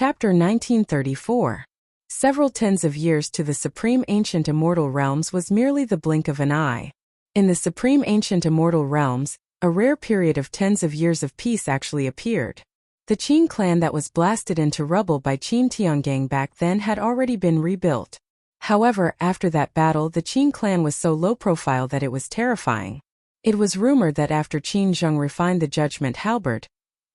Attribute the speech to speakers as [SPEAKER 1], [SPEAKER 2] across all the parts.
[SPEAKER 1] Chapter 1934. Several tens of years to the Supreme Ancient Immortal Realms was merely the blink of an eye. In the Supreme Ancient Immortal Realms, a rare period of tens of years of peace actually appeared. The Qin clan that was blasted into rubble by Qin Tiangang back then had already been rebuilt. However, after that battle the Qin clan was so low profile that it was terrifying. It was rumored that after Qin Zheng refined the judgment halberd,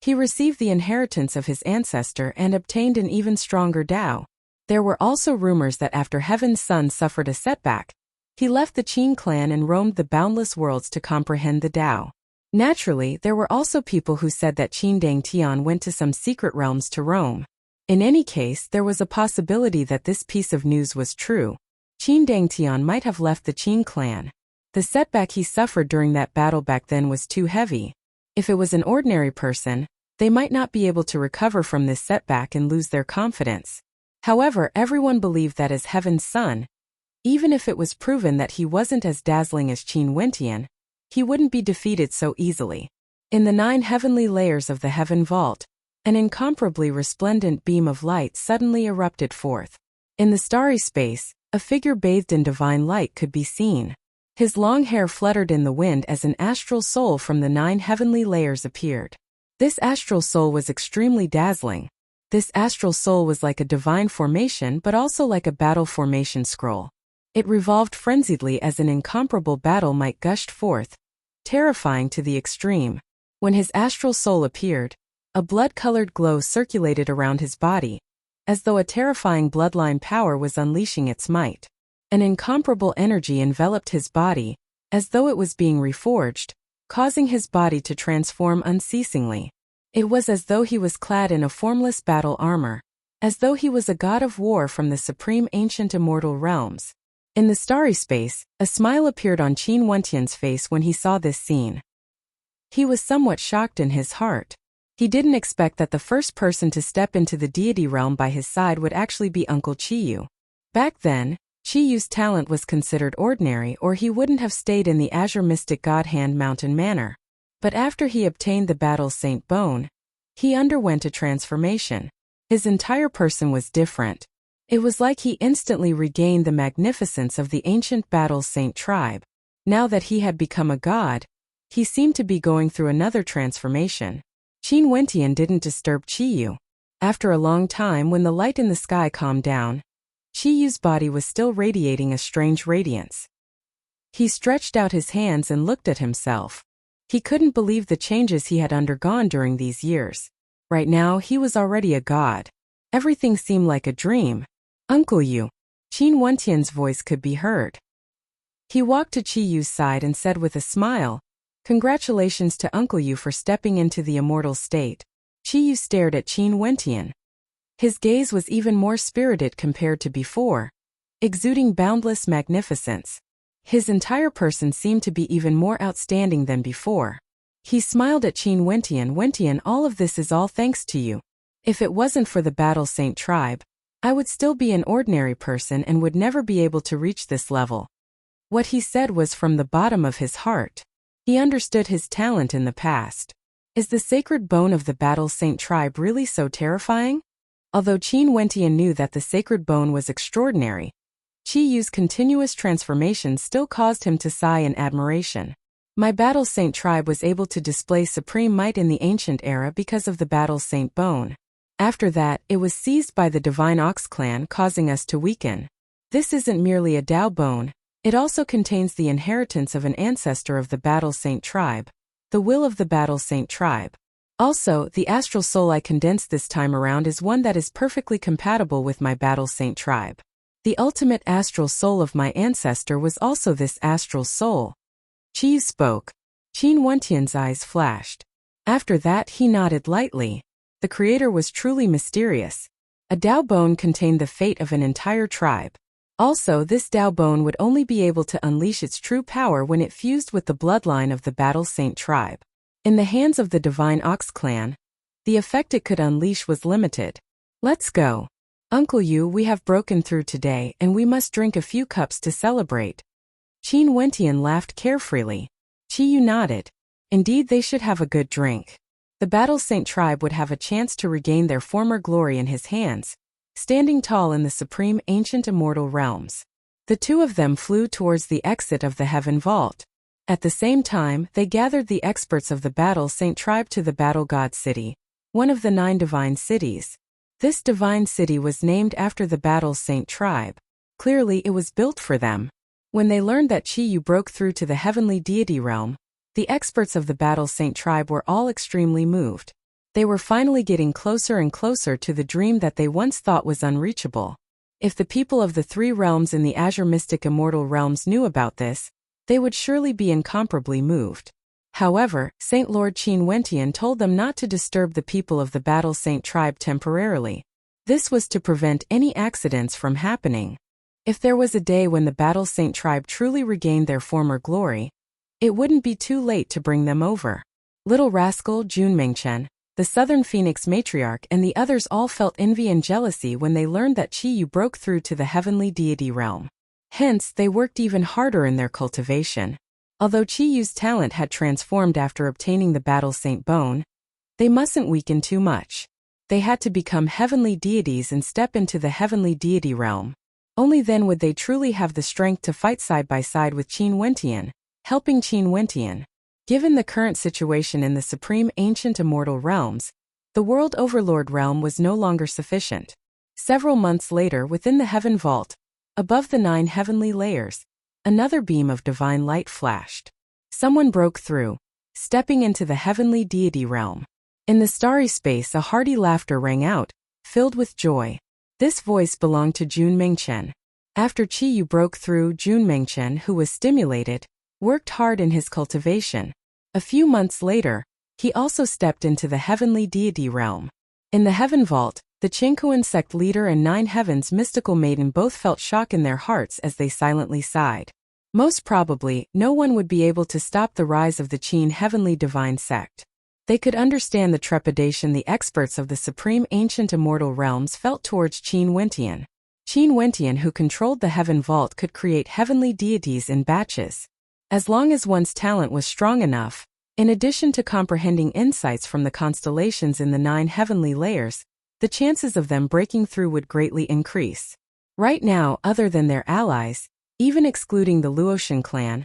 [SPEAKER 1] he received the inheritance of his ancestor and obtained an even stronger Dao. There were also rumors that after Heaven's Son suffered a setback, he left the Qin clan and roamed the boundless worlds to comprehend the Dao. Naturally, there were also people who said that Qin Dang Tian went to some secret realms to roam. In any case, there was a possibility that this piece of news was true. Qin Dang Tian might have left the Qin clan. The setback he suffered during that battle back then was too heavy. If it was an ordinary person, they might not be able to recover from this setback and lose their confidence. However, everyone believed that as Heaven's Son, even if it was proven that he wasn't as dazzling as Qin Wentian, he wouldn't be defeated so easily. In the 9 heavenly layers of the Heaven Vault, an incomparably resplendent beam of light suddenly erupted forth. In the starry space, a figure bathed in divine light could be seen. His long hair fluttered in the wind as an astral soul from the 9 heavenly layers appeared. This astral soul was extremely dazzling. This astral soul was like a divine formation but also like a battle formation scroll. It revolved frenziedly as an incomparable battle might gushed forth, terrifying to the extreme. When his astral soul appeared, a blood-colored glow circulated around his body, as though a terrifying bloodline power was unleashing its might. An incomparable energy enveloped his body, as though it was being reforged, causing his body to transform unceasingly. It was as though he was clad in a formless battle armor, as though he was a god of war from the supreme ancient immortal realms. In the starry space, a smile appeared on Qin Wentian's face when he saw this scene. He was somewhat shocked in his heart. He didn't expect that the first person to step into the deity realm by his side would actually be Uncle Qiyu. Back then, Qiyu's talent was considered ordinary or he wouldn't have stayed in the Azure Mystic God Hand Mountain Manor. But after he obtained the Battle Saint Bone, he underwent a transformation. His entire person was different. It was like he instantly regained the magnificence of the ancient Battle Saint tribe. Now that he had become a god, he seemed to be going through another transformation. Qin Wentian didn't disturb Qiyu. After a long time when the light in the sky calmed down, Qiyu's body was still radiating a strange radiance. He stretched out his hands and looked at himself. He couldn't believe the changes he had undergone during these years. Right now he was already a god. Everything seemed like a dream. Uncle Yu. Qin Wentian's voice could be heard. He walked to Qiyu's side and said with a smile, "Congratulations to Uncle Yu for stepping into the immortal state." Qiyu stared at Qin Wentian. His gaze was even more spirited compared to before, exuding boundless magnificence. His entire person seemed to be even more outstanding than before. He smiled at Qin Wentian. "Wentian, all of this is all thanks to you. If it wasn't for the Battle Saint tribe, I would still be an ordinary person and would never be able to reach this level." What he said was from the bottom of his heart. He understood his talent in the past. Is the sacred bone of the Battle Saint tribe really so terrifying? Although Qin Wentian knew that the sacred bone was extraordinary, Qiyu's continuous transformation still caused him to sigh in admiration. My Battle Saint tribe was able to display supreme might in the ancient era because of the Battle Saint bone. After that, it was seized by the Divine Ox clan, causing us to weaken. This isn't merely a Dao bone, it also contains the inheritance of an ancestor of the Battle Saint tribe, the will of the Battle Saint tribe. Also, the astral soul I condensed this time around is one that is perfectly compatible with my Battle Saint tribe. The ultimate astral soul of my ancestor was also this astral soul. Qiyu spoke. Qin Wentian's eyes flashed. After that he nodded lightly. The creator was truly mysterious. A Dao bone contained the fate of an entire tribe. Also, this Dao bone would only be able to unleash its true power when it fused with the bloodline of the Battle Saint tribe. In the hands of the Divine Ox clan, the effect it could unleash was limited. Let's go. Uncle Yu, we have broken through today and we must drink a few cups to celebrate. Qin Wentian laughed carefreely. Qiyu nodded. Indeed, they should have a good drink. the Battle Saint tribe would have a chance to regain their former glory in his hands, standing tall in the supreme ancient immortal realms. The two of them flew towards the exit of the Heaven Vault. At the same time, they gathered the experts of the Battle Saint tribe to the Battle God City, one of the 9 divine cities. This divine city was named after the Battle Saint tribe. Clearly it was built for them. When they learned that Chi Yu broke through to the heavenly deity realm, the experts of the Battle Saint tribe were all extremely moved. They were finally getting closer and closer to the dream that they once thought was unreachable. If the people of the 3 realms in the Azure Mystic Immortal realms knew about this, they would surely be incomparably moved. However, Saint Lord Qin Wentian told them not to disturb the people of the Battle Saint tribe temporarily. This was to prevent any accidents from happening. If there was a day when the Battle Saint tribe truly regained their former glory, it wouldn't be too late to bring them over. Little Rascal Jun Mingchen, the Southern Phoenix matriarch, and the others all felt envy and jealousy when they learned that Chi Yu broke through to the heavenly deity realm. Hence, they worked even harder in their cultivation. Although Chi Yu's talent had transformed after obtaining the Battle Saint bone, they mustn't weaken too much. They had to become heavenly deities and step into the heavenly deity realm. Only then would they truly have the strength to fight side by side with Qin Wentian, helping Qin Wentian. Given the current situation in the supreme ancient immortal realms, the World Overlord realm was no longer sufficient. Several months later, within the Heaven Vault, above the 9 heavenly layers, another beam of divine light flashed. Someone broke through, stepping into the heavenly deity realm. In the starry space, a hearty laughter rang out, filled with joy. This voice belonged to Jun Mingchen. After Chi Yu broke through, Jun Mingchen, who was stimulated, worked hard in his cultivation. A few months later, he also stepped into the heavenly deity realm. In the Heaven Vault, the Qingkuan sect leader and 9 heavens mystical maiden both felt shock in their hearts as they silently sighed. Most probably, no one would be able to stop the rise of the Qin heavenly divine sect. They could understand the trepidation the experts of the supreme ancient immortal realms felt towards Qin Wentian. Qin Wentian, who controlled the Heaven Vault, could create heavenly deities in batches. As long as one's talent was strong enough, in addition to comprehending insights from the constellations in the 9 heavenly layers, the chances of them breaking through would greatly increase. Right now, other than their allies, even excluding the Luotian clan,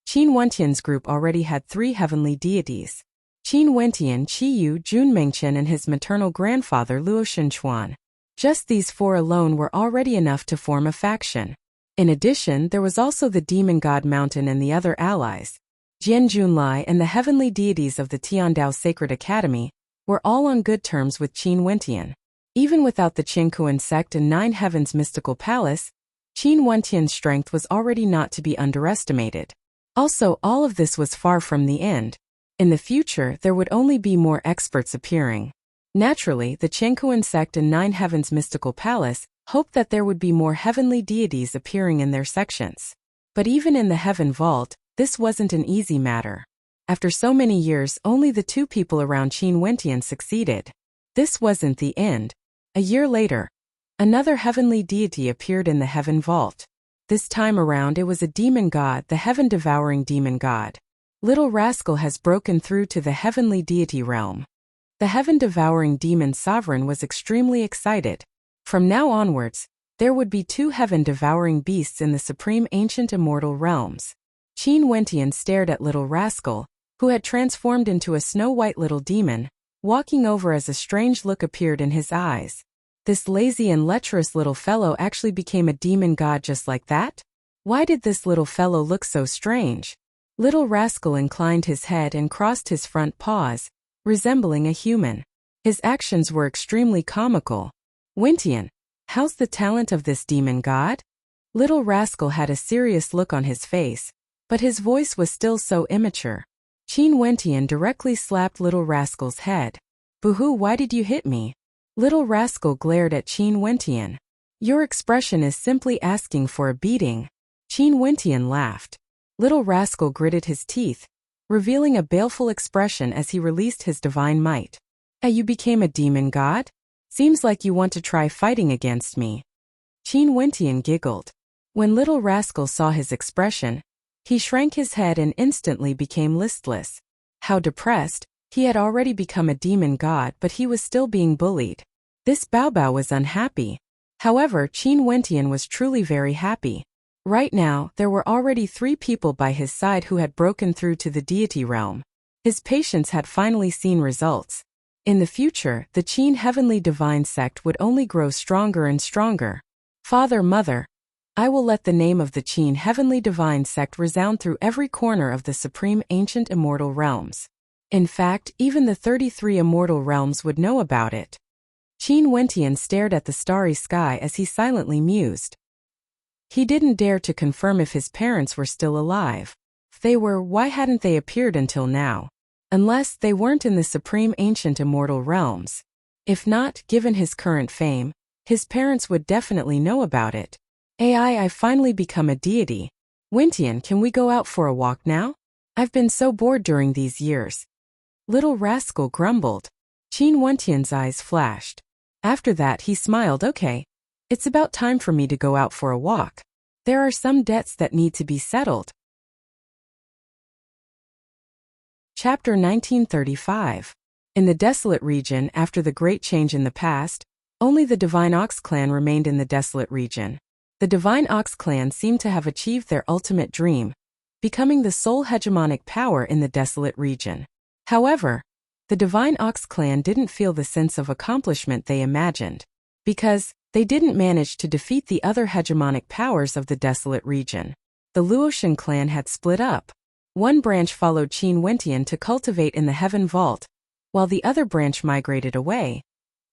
[SPEAKER 1] Qin Wentian's group already had 3 heavenly deities. Qin Wentian, Chi Yu, Jun Mingchen, and his maternal grandfather Luotian Chuan. Just these 4 alone were already enough to form a faction. In addition, there was also the Demon God Mountain and the other allies. Jian Junlai and the heavenly deities of the Tiandao Sacred Academy were all on good terms with Qin Wentian. Even without the Qingkuan sect and 9 heavens mystical palace, Qin Wentian's strength was already not to be underestimated. Also, all of this was far from the end. In the future, there would only be more experts appearing. Naturally, the Qingkuan sect and 9 heavens mystical palace hoped that there would be more heavenly deities appearing in their sections. But even in the Heaven Vault, this wasn't an easy matter. After so many years, only the 2 people around Qin Wentian succeeded. This wasn't the end. A year later, another heavenly deity appeared in the Heaven Vault. This time around, it was a demon god, the heaven-devouring demon god. Little Rascal has broken through to the heavenly deity realm. The heaven-devouring demon sovereign was extremely excited. From now onwards, there would be 2 heaven-devouring beasts in the supreme ancient immortal realms. Qin Wentian stared at Little Rascal, who had transformed into a snow-white little demon, walking over as a strange look appeared in his eyes. This lazy and lecherous little fellow actually became a demon god just like that? Why did this little fellow look so strange? Little Rascal inclined his head and crossed his front paws, resembling a human. His actions were extremely comical. Wentian, how's the talent of this demon god? Little Rascal had a serious look on his face, but his voice was still so immature. Qin Wentian directly slapped Little Rascal's head. Boo-hoo, why did you hit me? Little Rascal glared at Qin Wentian. Your expression is simply asking for a beating. Qin Wentian laughed. Little Rascal gritted his teeth, revealing a baleful expression as he released his divine might. You became a demon god? Seems like you want to try fighting against me. Qin Wentian giggled. When Little Rascal saw his expression, he shrank his head and instantly became listless. How depressed, He had already become a demon god, but he was still being bullied. This Baobao was unhappy. However, Qin Wentian was truly very happy. Right now, there were already 3 people by his side who had broken through to the deity realm. His patience had finally seen results. In the future, the Qin Heavenly Divine Sect would only grow stronger and stronger. Father, Mother, I will let the name of the Qin Heavenly Divine Sect resound through every corner of the Supreme Ancient Immortal Realms. In fact, even the 33 Immortal Realms would know about it. Qin Wentian stared at the starry sky as he silently mused. He didn't dare to confirm if his parents were still alive. If they were, why hadn't they appeared until now? Unless they weren't in the Supreme Ancient Immortal Realms. If not, given his current fame, his parents would definitely know about it. I've finally become a deity. Wentian, can we go out for a walk now? I've been so bored during these years. Little rascal grumbled. Qin Wentian's eyes flashed. After that he smiled. Okay. It's about time for me to go out for a walk. There are some debts that need to be settled. Chapter 1935. In the desolate region, after the great change in the past, only the Divine Ox clan remained in the desolate region. The Divine Ox clan seemed to have achieved their ultimate dream, becoming the sole hegemonic power in the desolate region. However, the Divine Ox clan didn't feel the sense of accomplishment they imagined, because they didn't manage to defeat the other hegemonic powers of the desolate region. The Luotian clan had split up. One branch followed Qin Wentian to cultivate in the Heaven Vault, while the other branch migrated away.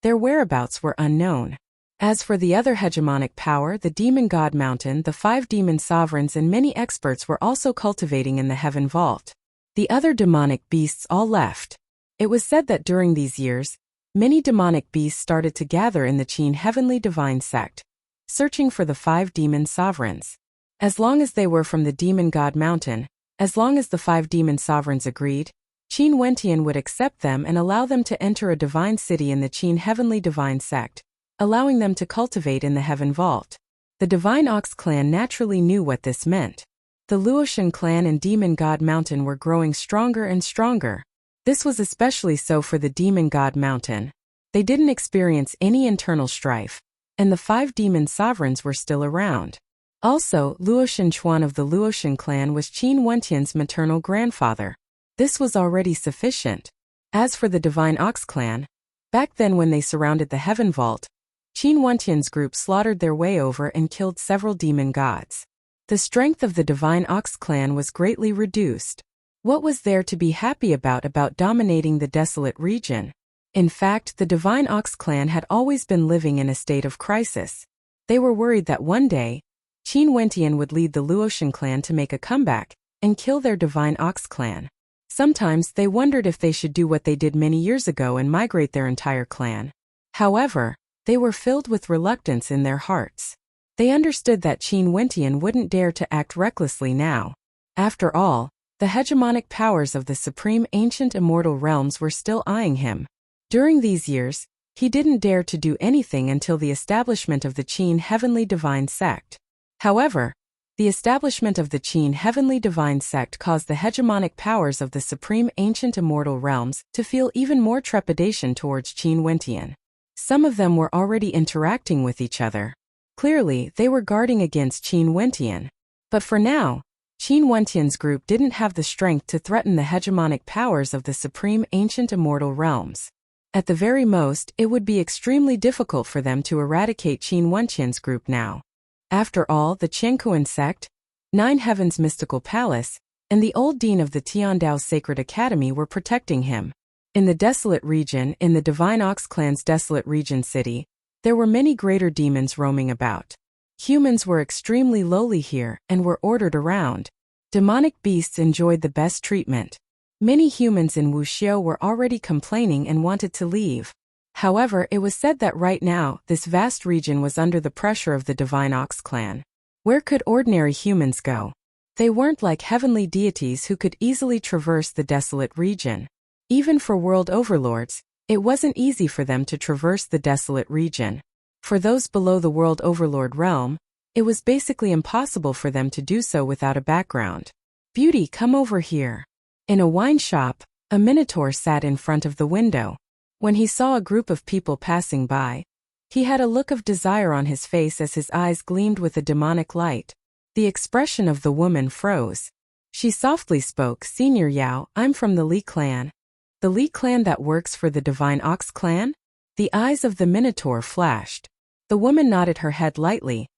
[SPEAKER 1] Their whereabouts were unknown. As for the other hegemonic power, the Demon God Mountain, the 5 demon sovereigns and many experts were also cultivating in the Heaven Vault. The other demonic beasts all left. It was said that during these years, many demonic beasts started to gather in the Qin Heavenly Divine Sect, searching for the 5 demon sovereigns. As long as they were from the Demon God Mountain, as long as the 5 demon sovereigns agreed, Qin Wentian would accept them and allow them to enter a divine city in the Qin Heavenly Divine Sect, allowing them to cultivate in the Heaven Vault. The Divine Ox clan naturally knew what this meant. The Luotian clan and Demon God Mountain were growing stronger and stronger. This was especially so for the Demon God Mountain. They didn't experience any internal strife, and the 5 demon sovereigns were still around. Also, Luotian Chuan of the Luotian clan was Qin Wentian's maternal grandfather. This was already sufficient. As for the Divine Ox clan, back then when they surrounded the Heaven Vault, Qin Wentian's group slaughtered their way over and killed several demon gods. The strength of the Divine Ox clan was greatly reduced. What was there to be happy about dominating the desolate region? In fact, the Divine Ox clan had always been living in a state of crisis. They were worried that one day, Qin Wentian would lead the Luotian clan to make a comeback and kill their Divine Ox clan. Sometimes they wondered if they should do what they did many years ago and migrate their entire clan. However, they were filled with reluctance in their hearts. They understood that Qin Wentian wouldn't dare to act recklessly now. After all, the hegemonic powers of the Supreme Ancient Immortal Realms were still eyeing him. During these years, he didn't dare to do anything until the establishment of the Qin Heavenly Divine Sect. However, the establishment of the Qin Heavenly Divine Sect caused the hegemonic powers of the Supreme Ancient Immortal Realms to feel even more trepidation towards Qin Wentian. Some of them were already interacting with each other. Clearly, they were guarding against Qin Wentian. But for now, Qin Wentian's group didn't have the strength to threaten the hegemonic powers of the Supreme Ancient Immortal Realms. At the very most, it would be extremely difficult for them to eradicate Qin Wentian's group now. After all, the Qiankuan sect, 9 Heavens Mystical Palace, and the old dean of the Tiandao Sacred Academy were protecting him. In the desolate region, in the Divine Ox clan's desolate region city, there were many greater demons roaming about. Humans were extremely lowly here and were ordered around. Demonic beasts enjoyed the best treatment. Many humans in Wuxiu were already complaining and wanted to leave. However, it was said that right now, this vast region was under the pressure of the Divine Ox clan. Where could ordinary humans go? They weren't like heavenly deities who could easily traverse the desolate region. Even for world overlords, it wasn't easy for them to traverse the desolate region. For those below the world overlord realm, it was basically impossible for them to do so without a background. Beauty, come over here. In a wine shop, A minotaur sat in front of the window. When he saw a group of people passing by, he had a look of desire on his face as his eyes gleamed with a demonic light. The expression of the woman froze. She softly spoke, "Senior Yao, I'm from the Li clan." "The Li clan that works for the Divine Ox clan?" The eyes of the minotaur flashed. The woman nodded her head lightly,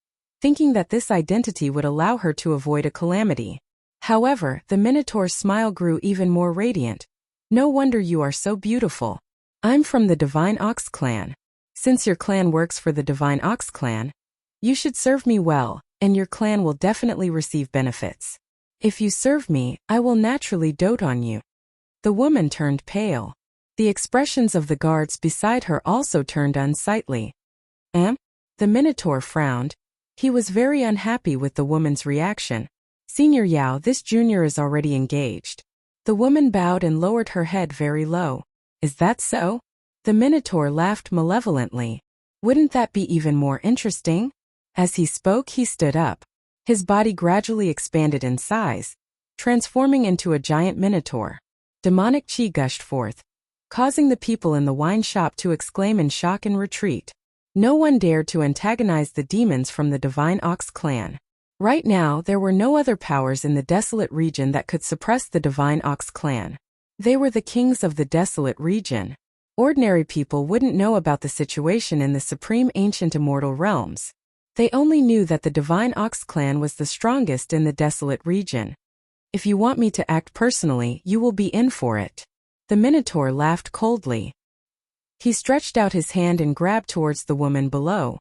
[SPEAKER 1] thinking that this identity would allow her to avoid a calamity. However, the minotaur's smile grew even more radiant. "No wonder you are so beautiful. I'm from the Divine Ox clan. Since your clan works for the Divine Ox clan, you should serve me well, and your clan will definitely receive benefits. If you serve me, I will naturally dote on you." The woman turned pale. The expressions of the guards beside her also turned unsightly. The minotaur frowned. He was very unhappy with the woman's reaction. "Senior Yao, this junior is already engaged." The woman bowed and lowered her head very low. "Is that so?" The minotaur laughed malevolently. "Wouldn't that be even more interesting?" As he spoke, he stood up. His body gradually expanded in size, transforming into a giant minotaur. Demonic chi gushed forth, causing the people in the wine shop to exclaim in shock and retreat. No one dared to antagonize the demons from the Divine Ox clan. Right now, there were no other powers in the desolate region that could suppress the Divine Ox clan. They were the kings of the desolate region. Ordinary people wouldn't know about the situation in the supreme ancient immortal realms. They only knew that the Divine Ox clan was the strongest in the desolate region. "If you want me to act personally, you will be in for it." The minotaur laughed coldly. He stretched out his hand and grabbed towards the woman below.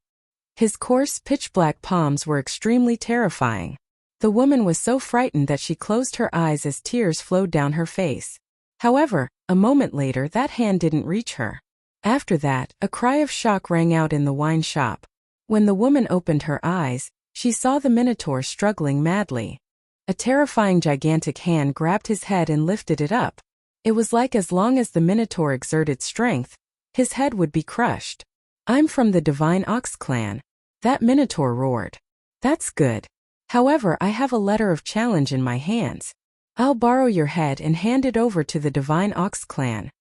[SPEAKER 1] His coarse, pitch-black palms were extremely terrifying. The woman was so frightened that she closed her eyes as tears flowed down her face. However, a moment later that hand didn't reach her. After that, a cry of shock rang out in the wine shop. When the woman opened her eyes, she saw the minotaur struggling madly. A terrifying gigantic hand grabbed his head and lifted it up. It was like as long as the minotaur exerted strength, his head would be crushed. "I'm from the Divine Ox clan." That minotaur roared. "That's good. However, I have a letter of challenge in my hands. I'll borrow your head and hand it over to the Divine Ox clan."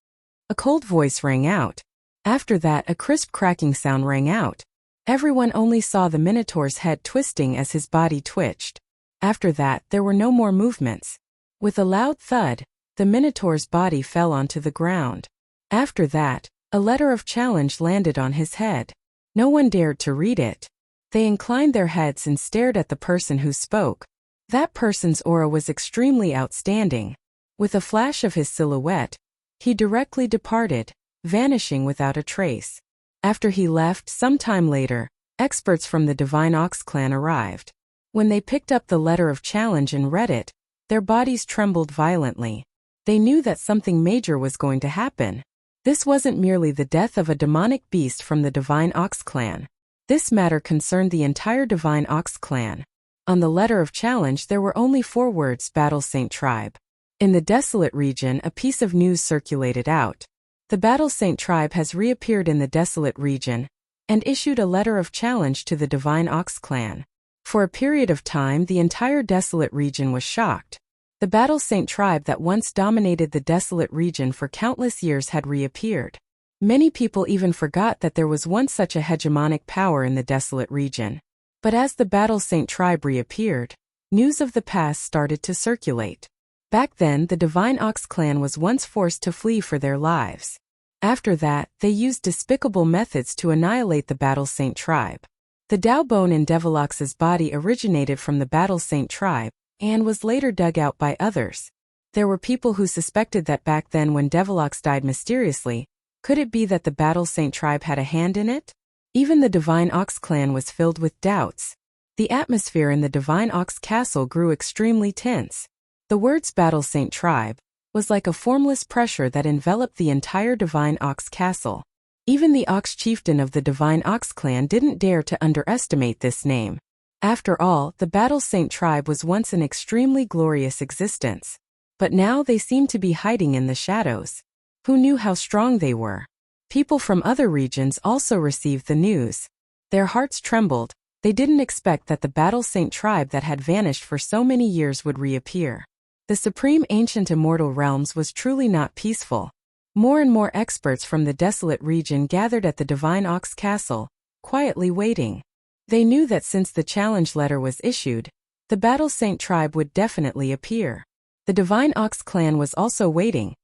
[SPEAKER 1] A cold voice rang out. After that, a crisp cracking sound rang out. Everyone only saw the minotaur's head twisting as his body twitched. After that, there were no more movements. With a loud thud, the minotaur's body fell onto the ground. After that, a letter of challenge landed on his head. No one dared to read it. They inclined their heads and stared at the person who spoke. That person's aura was extremely outstanding. With a flash of his silhouette, he directly departed, vanishing without a trace. After he left, some time later, experts from the Divine Ox clan arrived. When they picked up the letter of challenge and read it, their bodies trembled violently. They knew that something major was going to happen. This wasn't merely the death of a demonic beast from the Divine Ox clan. This matter concerned the entire Divine Ox clan. On the letter of challenge there were only 4 words: Battle Saint Tribe. In the desolate region, a piece of news circulated out. The Battle Saint Tribe has reappeared in the desolate region and issued a letter of challenge to the Divine Ox clan. For a period of time, the entire desolate region was shocked. The Battle Saint Tribe that once dominated the desolate region for countless years had reappeared. Many people even forgot that there was once such a hegemonic power in the desolate region. But as the Battle Saint Tribe reappeared, news of the past started to circulate. Back then, the Divine Ox clan was once forced to flee for their lives. After that, they used despicable methods to annihilate the Battle Saint Tribe. The Dao bone in Devilox's body originated from the Battle Saint Tribe and was later dug out by others. There were people who suspected that back then when Devilox died mysteriously, could it be that the Battle Saint Tribe had a hand in it? Even the Divine Ox clan was filled with doubts. The atmosphere in the Divine Ox castle grew extremely tense. The words Battle Saint Tribe was like a formless pressure that enveloped the entire Divine Ox castle. Even the Ox chieftain of the Divine Ox clan didn't dare to underestimate this name. After all, the Battle Saint Tribe was once an extremely glorious existence. But now they seemed to be hiding in the shadows. Who knew how strong they were? People from other regions also received the news. Their hearts trembled. They didn't expect that the Battle Saint Tribe that had vanished for so many years would reappear. The supreme ancient immortal realms was truly not peaceful. More and more experts from the desolate region gathered at the Divine Ox Castle, quietly waiting. They knew that since the challenge letter was issued, the Battle Saint tribe would definitely appear. The Divine Ox clan was also waiting,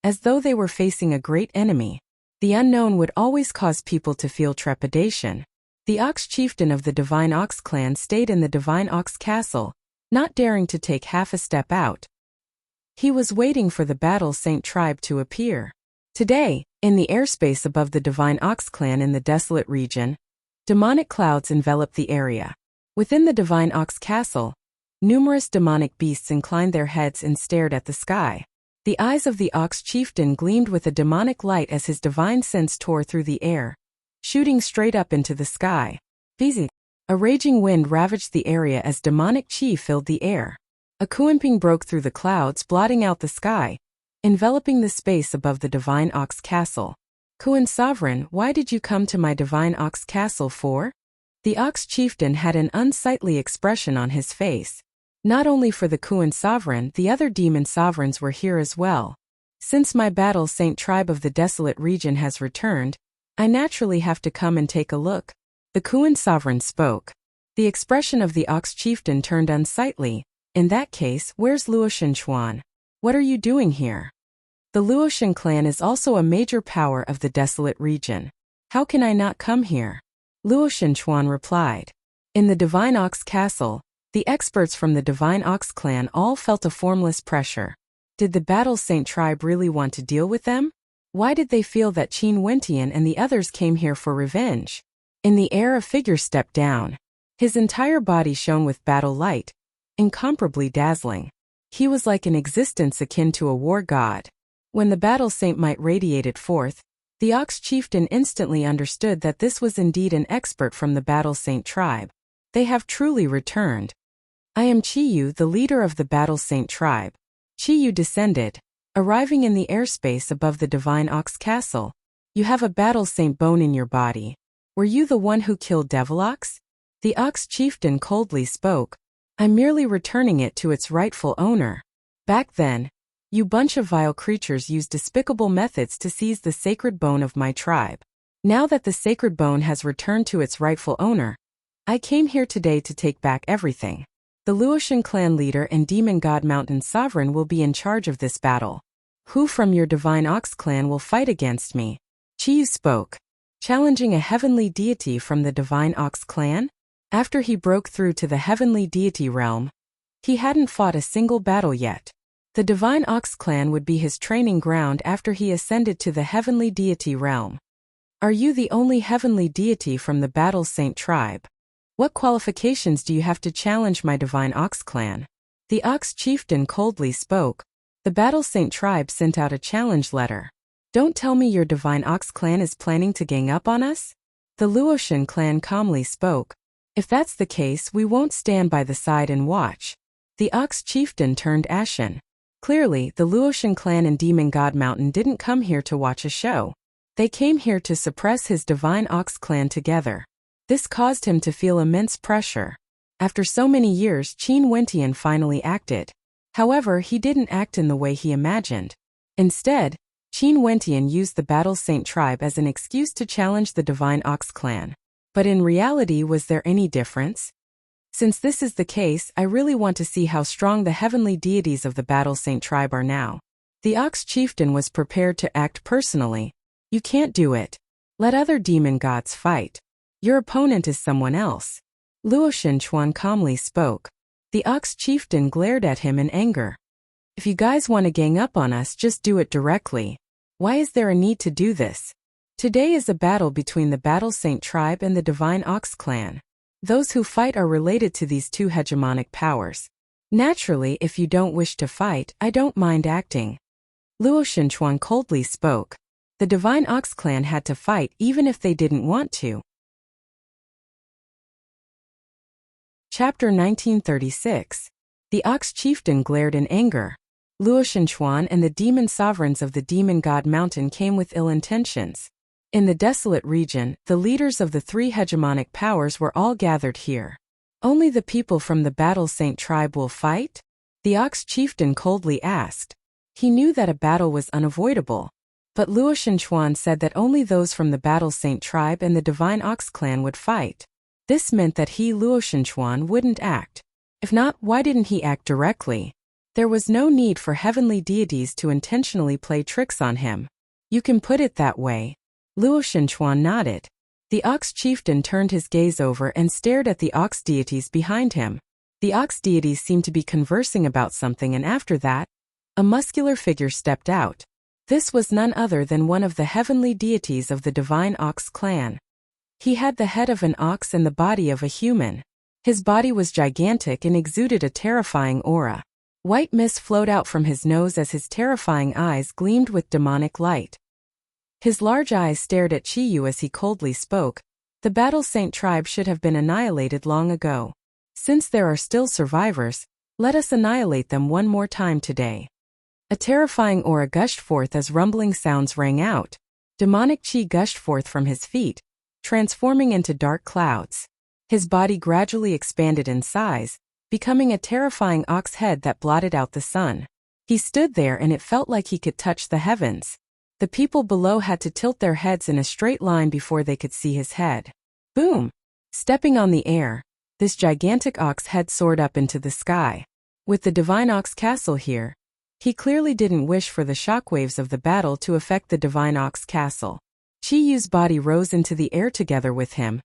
[SPEAKER 1] as though they were facing a great enemy. The unknown would always cause people to feel trepidation. The Ox chieftain of the Divine Ox clan stayed in the Divine Ox Castle, not daring to take half a step out. He was waiting for the Battle Saint tribe to appear. Today, in the airspace above the Divine Ox clan in the desolate region, demonic clouds enveloped the area. Within the Divine Ox Castle, numerous demonic beasts inclined their heads and stared at the sky. The eyes of the Ox chieftain gleamed with a demonic light as his divine sense tore through the air, shooting straight up into the sky. A raging wind ravaged the area as demonic chi filled the air. A kuenping broke through the clouds, blotting out the sky, enveloping the space above the Divine Ox Castle. Kuen Sovereign, why did you come to my Divine Ox Castle for? The Ox chieftain had an unsightly expression on his face. Not only for the Kuen Sovereign, the other demon sovereigns were here as well. Since my Battle Saint tribe of the desolate region has returned, I naturally have to come and take a look. The Kuen Sovereign spoke. The expression of the Ox chieftain turned unsightly. In that case, where's Luoshan Chuan? What are you doing here? The Luoshan clan is also a major power of the desolate region. How can I not come here? Luoshan Chuan replied. In the Divine Ox Castle, the experts from the Divine Ox clan all felt a formless pressure. Did the Battle Saint tribe really want to deal with them? Why did they feel that Qin Wentian and the others came here for revenge? In the air a figure stepped down. His entire body shone with battle light, incomparably dazzling. He was like an existence akin to a war god. When the Battle Saint might radiated forth, the Ox chieftain instantly understood that this was indeed an expert from the Battle Saint tribe. They have truly returned. I am Chiyu, the leader of the Battle Saint tribe. Chiyu descended, arriving in the airspace above the Divine Ox Castle. You have a Battle Saint bone in your body. Were you the one who killed Devil Ox? The Ox chieftain coldly spoke. I'm merely returning it to its rightful owner. Back then, you bunch of vile creatures used despicable methods to seize the sacred bone of my tribe. Now that the sacred bone has returned to its rightful owner, I came here today to take back everything. The Luoshan clan leader and Demon God Mountain Sovereign will be in charge of this battle. Who from your Divine Ox clan will fight against me? Chiyu spoke, challenging a heavenly deity from the Divine Ox clan. After he broke through to the heavenly deity realm, he hadn't fought a single battle yet. The Divine Ox clan would be his training ground after he ascended to the heavenly deity realm. Are you the only heavenly deity from the Battle Saint tribe? What qualifications do you have to challenge my Divine Ox clan? The Ox chieftain coldly spoke. The Battle Saint tribe sent out a challenge letter. Don't tell me your Divine Ox clan is planning to gang up on us? The Luoshan clan calmly spoke. If that's the case, we won't stand by the side and watch. The Ox chieftain turned ashen. Clearly, the Luoshan clan and Demon God Mountain didn't come here to watch a show. They came here to suppress his Divine Ox clan together. This caused him to feel immense pressure. After so many years, Qin Wentian finally acted. However, he didn't act in the way he imagined. Instead, Qin Wentian used the Battle Saint tribe as an excuse to challenge the Divine Ox clan. But in reality, was there any difference? Since this is the case, I really want to see how strong the heavenly deities of the Battle Saint tribe are now. The Ox chieftain was prepared to act personally. You can't do it. Let other demon gods fight. Your opponent is someone else. Luoshan Chuan calmly spoke. The Ox chieftain glared at him in anger. If you guys want to gang up on us, just do it directly. Why is there a need to do this? Today is a battle between the Battle Saint tribe and the Divine Ox clan. Those who fight are related to these two hegemonic powers. Naturally, if you don't wish to fight, I don't mind acting. Luoshan Chuan coldly spoke. The Divine Ox clan had to fight even if they didn't want to. Chapter 1936. The Ox chieftain glared in anger. Luoshan Chuan and the demon sovereigns of the Demon God Mountain came with ill intentions. In the desolate region, the leaders of the three hegemonic powers were all gathered here. Only the people from the Battle Saint tribe will fight? the Ox chieftain coldly asked. He knew that a battle was unavoidable. But Luo Shenchuan said that only those from the Battle Saint tribe and the Divine Ox clan would fight. This meant that he, Luo Shenchuan, wouldn't act. If not, why didn't he act directly? There was no need for heavenly deities to intentionally play tricks on him. You can put it that way. Luo Shenchuan nodded. The Ox chieftain turned his gaze over and stared at the Ox deities behind him. The Ox deities seemed to be conversing about something, and after that, a muscular figure stepped out. This was none other than one of the heavenly deities of the Divine Ox clan. He had the head of an ox and the body of a human. His body was gigantic and exuded a terrifying aura. White mist flowed out from his nose as his terrifying eyes gleamed with demonic light. His large eyes stared at Qiyu as he coldly spoke. The Battle Saint tribe should have been annihilated long ago. Since there are still survivors, let us annihilate them one more time today. A terrifying aura gushed forth as rumbling sounds rang out. Demonic chi gushed forth from his feet, transforming into dark clouds. His body gradually expanded in size, becoming a terrifying ox head that blotted out the sun. He stood there and it felt like he could touch the heavens. The people below had to tilt their heads in a straight line before they could see his head. Boom! Stepping on the air, this gigantic ox head soared up into the sky. With the Divine Ox Castle here, he clearly didn't wish for the shockwaves of the battle to affect the Divine Ox Castle. Qiyu's body rose into the air together with him,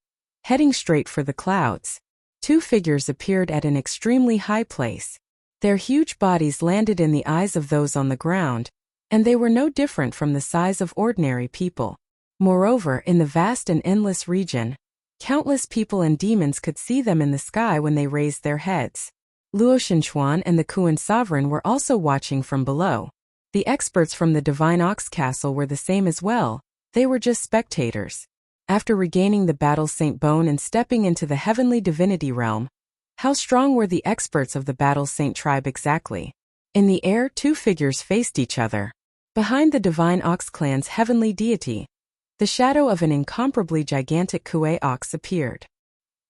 [SPEAKER 1] heading straight for the clouds. Two figures appeared at an extremely high place. Their huge bodies landed in the eyes of those on the ground, and they were no different from the size of ordinary people. Moreover, in the vast and endless region, countless people and demons could see them in the sky when they raised their heads. Luo Shenchuan and the Kuan sovereign were also watching from below. The experts from the Divine Ox Castle were the same as well. They were just spectators. After regaining the Battle Saint Bone and stepping into the heavenly divinity realm, how strong were the experts of the Battle Saint tribe exactly? In the air, two figures faced each other. Behind the Divine Ox clan's heavenly deity, the shadow of an incomparably gigantic Kuei ox appeared.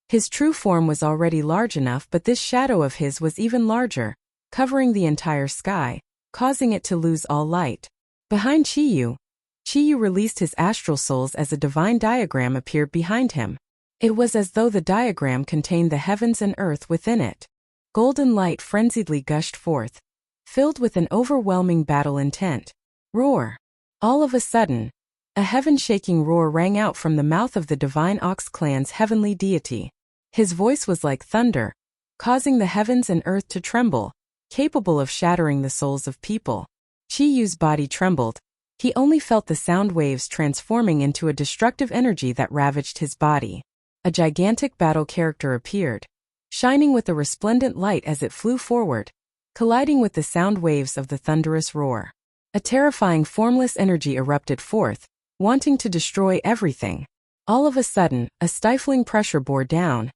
[SPEAKER 1] His true form was already large enough, but this shadow of his was even larger, covering the entire sky, causing it to lose all light. Behind Qiyu released his astral souls as a divine diagram appeared behind him. It was as though the diagram contained the heavens and earth within it. Golden light frenziedly gushed forth, filled with an overwhelming battle intent. Roar! All of a sudden, a heaven-shaking roar rang out from the mouth of the Divine Ox clan's heavenly deity. His voice was like thunder, causing the heavens and earth to tremble, capable of shattering the souls of people. Qiyu's body trembled. He only felt the sound waves transforming into a destructive energy that ravaged his body. A gigantic battle character appeared, shining with a resplendent light as it flew forward, colliding with the sound waves of the thunderous roar. A terrifying formless energy erupted forth, wanting to destroy everything. All of a sudden, a stifling pressure bore down.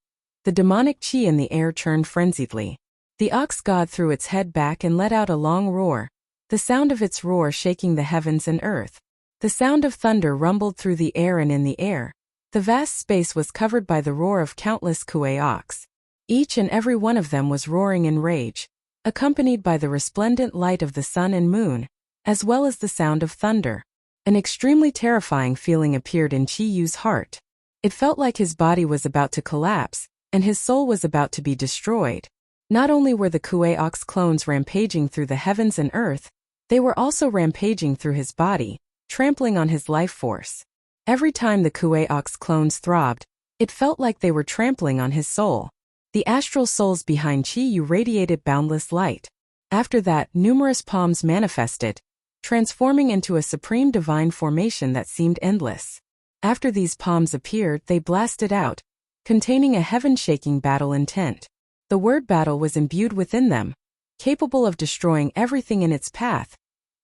[SPEAKER 1] The demonic chi in the air churned frenziedly. The ox god threw its head back and let out a long roar, the sound of its roar shaking the heavens and earth. The sound of thunder rumbled through the air, and in the air, the vast space was covered by the roar of countless Kuei ox. Each and every one of them was roaring in rage, accompanied by the resplendent light of the sun and moon, as well as the sound of thunder. An extremely terrifying feeling appeared in Qiyu's heart. It felt like his body was about to collapse, and his soul was about to be destroyed. Not only were the Kuei ox clones rampaging through the heavens and earth, they were also rampaging through his body, trampling on his life force. Every time the Kuei ox clones throbbed, it felt like they were trampling on his soul. The astral souls behind Qiyu radiated boundless light. After that, numerous palms manifested, transforming into a supreme divine formation that seemed endless. After these palms appeared, they blasted out, containing a heaven-shaking battle intent. The word battle was imbued within them, capable of destroying everything in its path,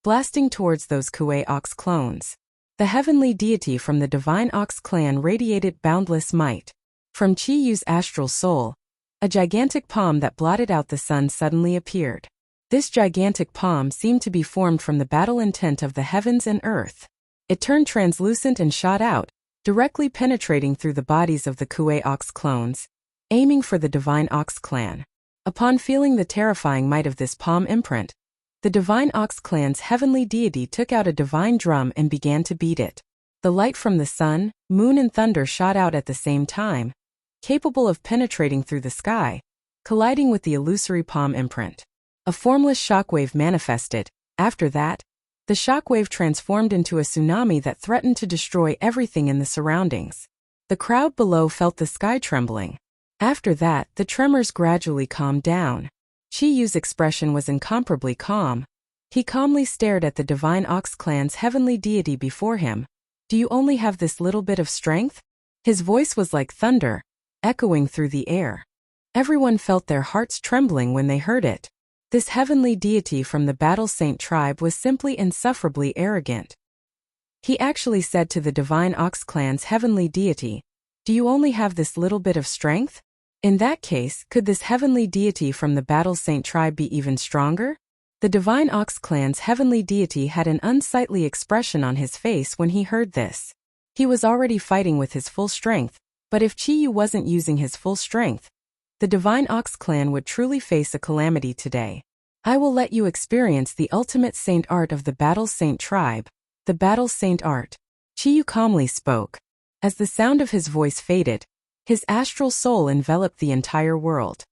[SPEAKER 1] blasting towards those Kuei ox clones. The heavenly deity from the Divine Ox clan radiated boundless might. From Qiyu's astral soul, a gigantic palm that blotted out the sun suddenly appeared. This gigantic palm seemed to be formed from the battle intent of the heavens and earth. It turned translucent and shot out, directly penetrating through the bodies of the Kuei ox clones, aiming for the Divine Ox clan. Upon feeling the terrifying might of this palm imprint, the divine Ox clan's heavenly deity took out a divine drum and began to beat it. The light from the sun, moon and thunder shot out at the same time, capable of penetrating through the sky, colliding with the illusory palm imprint. A formless shockwave manifested. After that, the shockwave transformed into a tsunami that threatened to destroy everything in the surroundings. The crowd below felt the sky trembling. After that, the tremors gradually calmed down. Chi Yu's expression was incomparably calm. He calmly stared at the divine Ox clan's heavenly deity before him. Do you only have this little bit of strength? His voice was like thunder, echoing through the air. Everyone felt their hearts trembling when they heard it. This heavenly deity from the Battle Saint tribe was simply insufferably arrogant. He actually said to the divine Ox clan's heavenly deity, "Do you only have this little bit of strength?" In that case, could this heavenly deity from the Battle Saint tribe be even stronger? The divine Ox clan's heavenly deity had an unsightly expression on his face when he heard this. He was already fighting with his full strength, but if Chi Yu wasn't using his full strength, the divine Ox clan would truly face a calamity today. I will let you experience the ultimate saint art of the Battle Saint tribe, the Battle Saint art. Chi Yu calmly spoke. As the sound of his voice faded, his astral soul enveloped the entire world.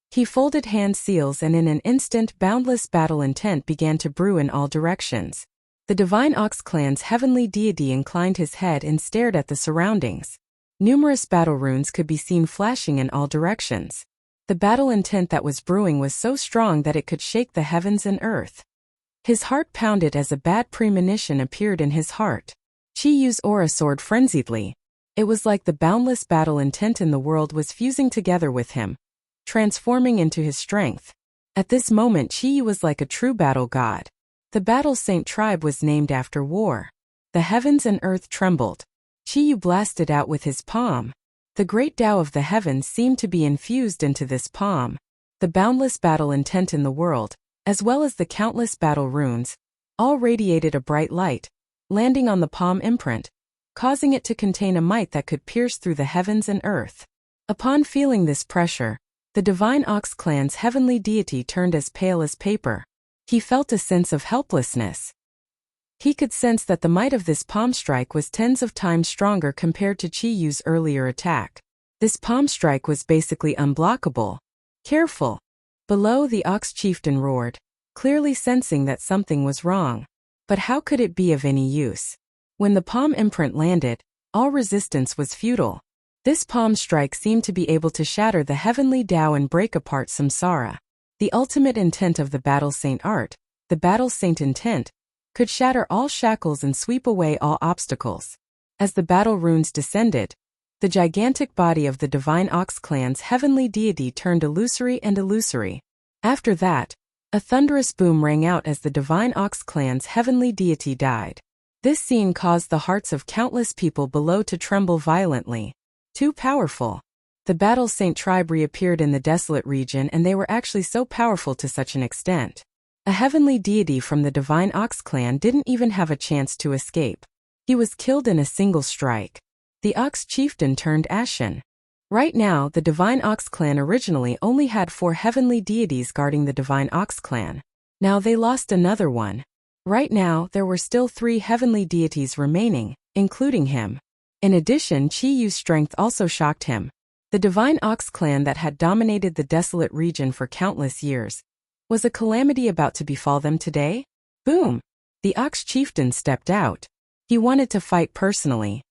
[SPEAKER 1] He folded hand seals and in an instant boundless battle intent began to brew in all directions. The divine Ox clan's heavenly deity inclined his head and stared at the surroundings. Numerous battle runes could be seen flashing in all directions. The battle intent that was brewing was so strong that it could shake the heavens and earth. His heart pounded as a bad premonition appeared in his heart. Chi Yu's aura soared frenziedly. It was like the boundless battle intent in the world was fusing together with him, transforming into his strength. At this moment Chi Yu was like a true battle god. The Battle Saint tribe was named after war. The heavens and earth trembled. Chi Yu blasted out with his palm. The great Tao of the heavens seemed to be infused into this palm. The boundless battle intent in the world, as well as the countless battle runes, all radiated a bright light, landing on the palm imprint, causing it to contain a might that could pierce through the heavens and earth. Upon feeling this pressure, the divine Ox clan's heavenly deity turned as pale as paper. He felt a sense of helplessness. He could sense that the might of this palm strike was tens of times stronger compared to Chi Yu's earlier attack. This palm strike was basically unblockable. Careful! Below, the Ox chieftain roared, clearly sensing that something was wrong. But how could it be of any use? When the palm imprint landed, all resistance was futile. This palm strike seemed to be able to shatter the heavenly Tao and break apart samsara. The ultimate intent of the Battle Saint art, the Battle Saint intent, could shatter all shackles and sweep away all obstacles. As the battle runes descended, the gigantic body of the divine Ox clan's heavenly deity turned illusory and illusory. After that, a thunderous boom rang out as the divine Ox clan's heavenly deity died. This scene caused the hearts of countless people below to tremble violently. Too powerful. The Battle Saint tribe reappeared in the desolate region, and they were actually so powerful to such an extent. A heavenly deity from the divine Ox clan didn't even have a chance to escape. He was killed in a single strike. The Ox chieftain turned ashen. Right now, the divine Ox clan originally only had 4 heavenly deities guarding the divine Ox clan. Now they lost another one. Right now, there were still 3 heavenly deities remaining, including him. In addition, Chi Yu's strength also shocked him. The divine Ox clan that had dominated the desolate region for countless years. Was a calamity about to befall them today? Boom! The Ox chieftain stepped out. He wanted to fight personally.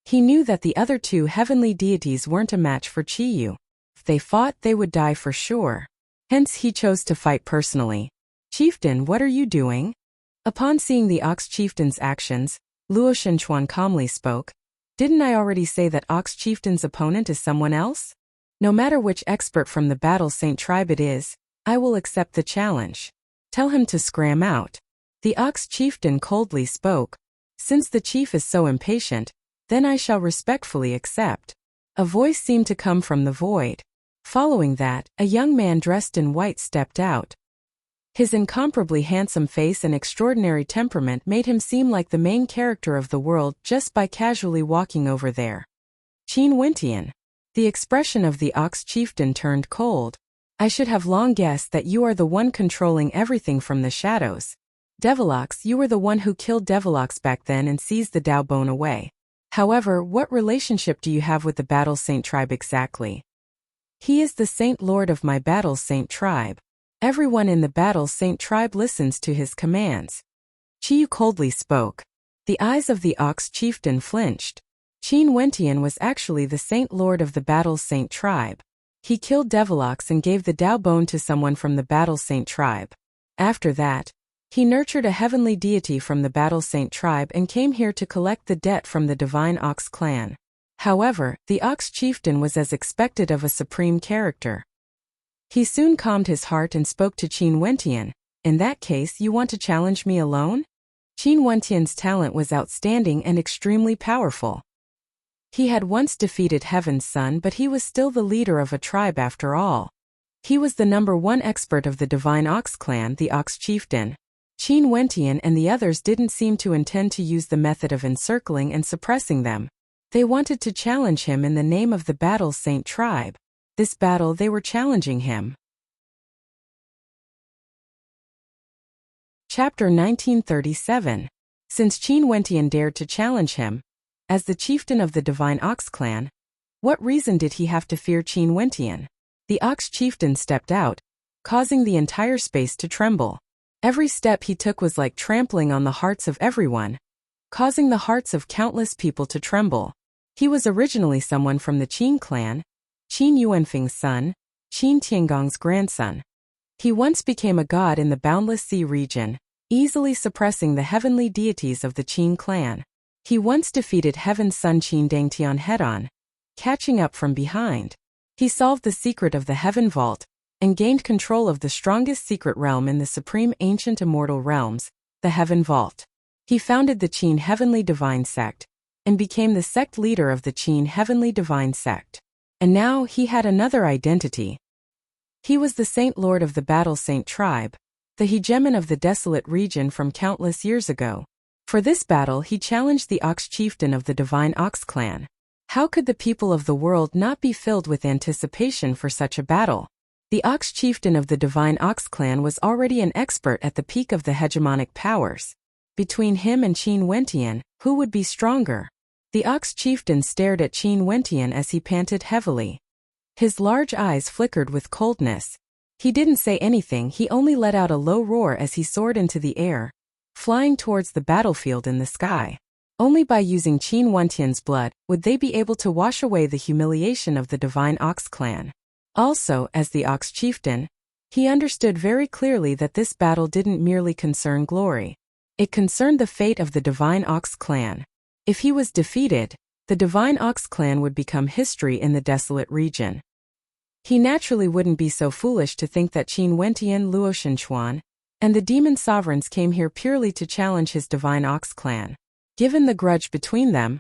[SPEAKER 1] He knew that the other 2 heavenly deities weren't a match for Chi Yu. If they fought, they would die for sure. Hence he chose to fight personally. Chieftain, what are you doing? Upon seeing the Ox chieftain's actions, Luo Shenchuan calmly spoke. Didn't I already say that Ox chieftain's opponent is someone else? No matter which expert from the Battle Saint tribe it is, I will accept the challenge. Tell him to scram out. The Ox chieftain coldly spoke. Since the chief is so impatient, then I shall respectfully accept. A voice seemed to come from the void. Following that, a young man dressed in white stepped out. His incomparably handsome face and extraordinary temperament made him seem like the main character of the world just by casually walking over there. Qin Wintian. The expression of the Ox chieftain turned cold. I should have long guessed that you are the one controlling everything from the shadows. Devilox, you were the one who killed Devilox back then and seized the Dao Bone away. However, what relationship do you have with the Battle Saint tribe exactly? He is the Saint Lord of my Battle Saint tribe. Everyone in the Battle Saint tribe listens to his commands. Chiyu coldly spoke. The eyes of the Ox chieftain flinched. Qin Wentian was actually the Saint Lord of the Battle Saint tribe. He killed Devilox and gave the Dao Bone to someone from the Battle Saint tribe. After that, he nurtured a heavenly deity from the Battle Saint tribe and came here to collect the debt from the Divine Ox clan. However, the Ox chieftain was as expected of a supreme character. He soon calmed his heart and spoke to Qin Wentian. In that case, you want to challenge me alone? Qin Wentian's talent was outstanding and extremely powerful. He had once defeated Heaven's Son, but he was still the leader of a tribe after all. He was the #1 expert of the Divine Ox clan, the Ox chieftain. Qin Wentian and the others didn't seem to intend to use the method of encircling and suppressing them. They wanted to challenge him in the name of the Battle Saint tribe. This battle they were challenging him. Chapter 1937. Since Qin Wentian dared to challenge him, as the chieftain of the Divine Ox clan, what reason did he have to fear Qin Wentian? The Ox chieftain stepped out, causing the entire space to tremble. Every step he took was like trampling on the hearts of everyone, causing the hearts of countless people to tremble. He was originally someone from the Qin clan, Qin Yuanfeng's son, Qin Tiangong's grandson. He once became a god in the Boundless Sea region, easily suppressing the heavenly deities of the Qin clan. He once defeated Heaven's Son Qin Dangtian head-on, catching up from behind. He solved the secret of the Heaven Vault, and gained control of the strongest secret realm in the supreme ancient immortal realms, the Heaven Vault. He founded the Qin Heavenly Divine Sect, and became the sect leader of the Qin Heavenly Divine Sect. And now he had another identity. He was the Saint Lord of the Battle Saint tribe, the hegemon of the desolate region from countless years ago. For this battle he challenged the Ox chieftain of the Divine Ox clan. How could the people of the world not be filled with anticipation for such a battle? The Ox chieftain of the Divine Ox clan was already an expert at the peak of the hegemonic powers. Between him and Qin Wentian, who would be stronger? The Ox chieftain stared at Qin Wentian as he panted heavily. His large eyes flickered with coldness. He didn't say anything, he only let out a low roar as he soared into the air, flying towards the battlefield in the sky. Only by using Qin Wentian's blood would they be able to wash away the humiliation of the Divine Ox clan. Also, as the Ox chieftain, he understood very clearly that this battle didn't merely concern glory. It concerned the fate of the Divine Ox clan. If he was defeated, the Divine Ox clan would become history in the desolate region. He naturally wouldn't be so foolish to think that Qin Wentian, Luo Shenchuan, and the demon sovereigns came here purely to challenge his Divine Ox clan. Given the grudge between them,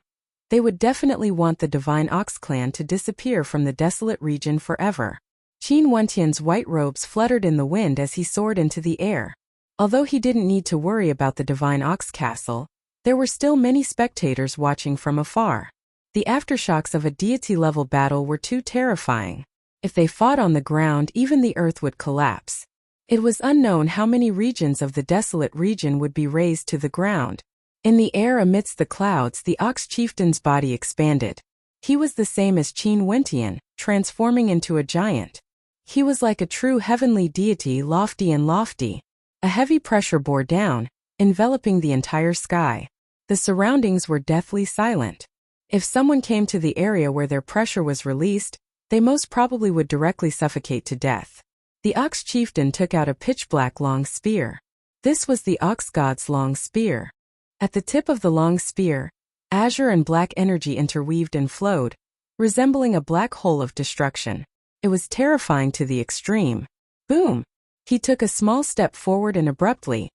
[SPEAKER 1] they would definitely want the Divine Ox clan to disappear from the desolate region forever. Qin Wentian's white robes fluttered in the wind as he soared into the air. Although he didn't need to worry about the Divine Ox castle, there were still many spectators watching from afar. The aftershocks of a deity-level battle were too terrifying. If they fought on the ground, even the earth would collapse. It was unknown how many regions of the desolate region would be razed to the ground. In the air amidst the clouds, the Ox chieftain's body expanded. He was the same as Qin Wentian, transforming into a giant. He was like a true heavenly deity, lofty and lofty. A heavy pressure bore down, enveloping the entire sky. The surroundings were deathly silent. If someone came to the area where their pressure was released, they most probably would directly suffocate to death. The Ox chieftain took out a pitch-black long spear. This was the Ox god's long spear. At the tip of the long spear, azure and black energy interweaved and flowed, resembling a black hole of destruction. It was terrifying to the extreme. Boom! He took a small step forward and abruptly,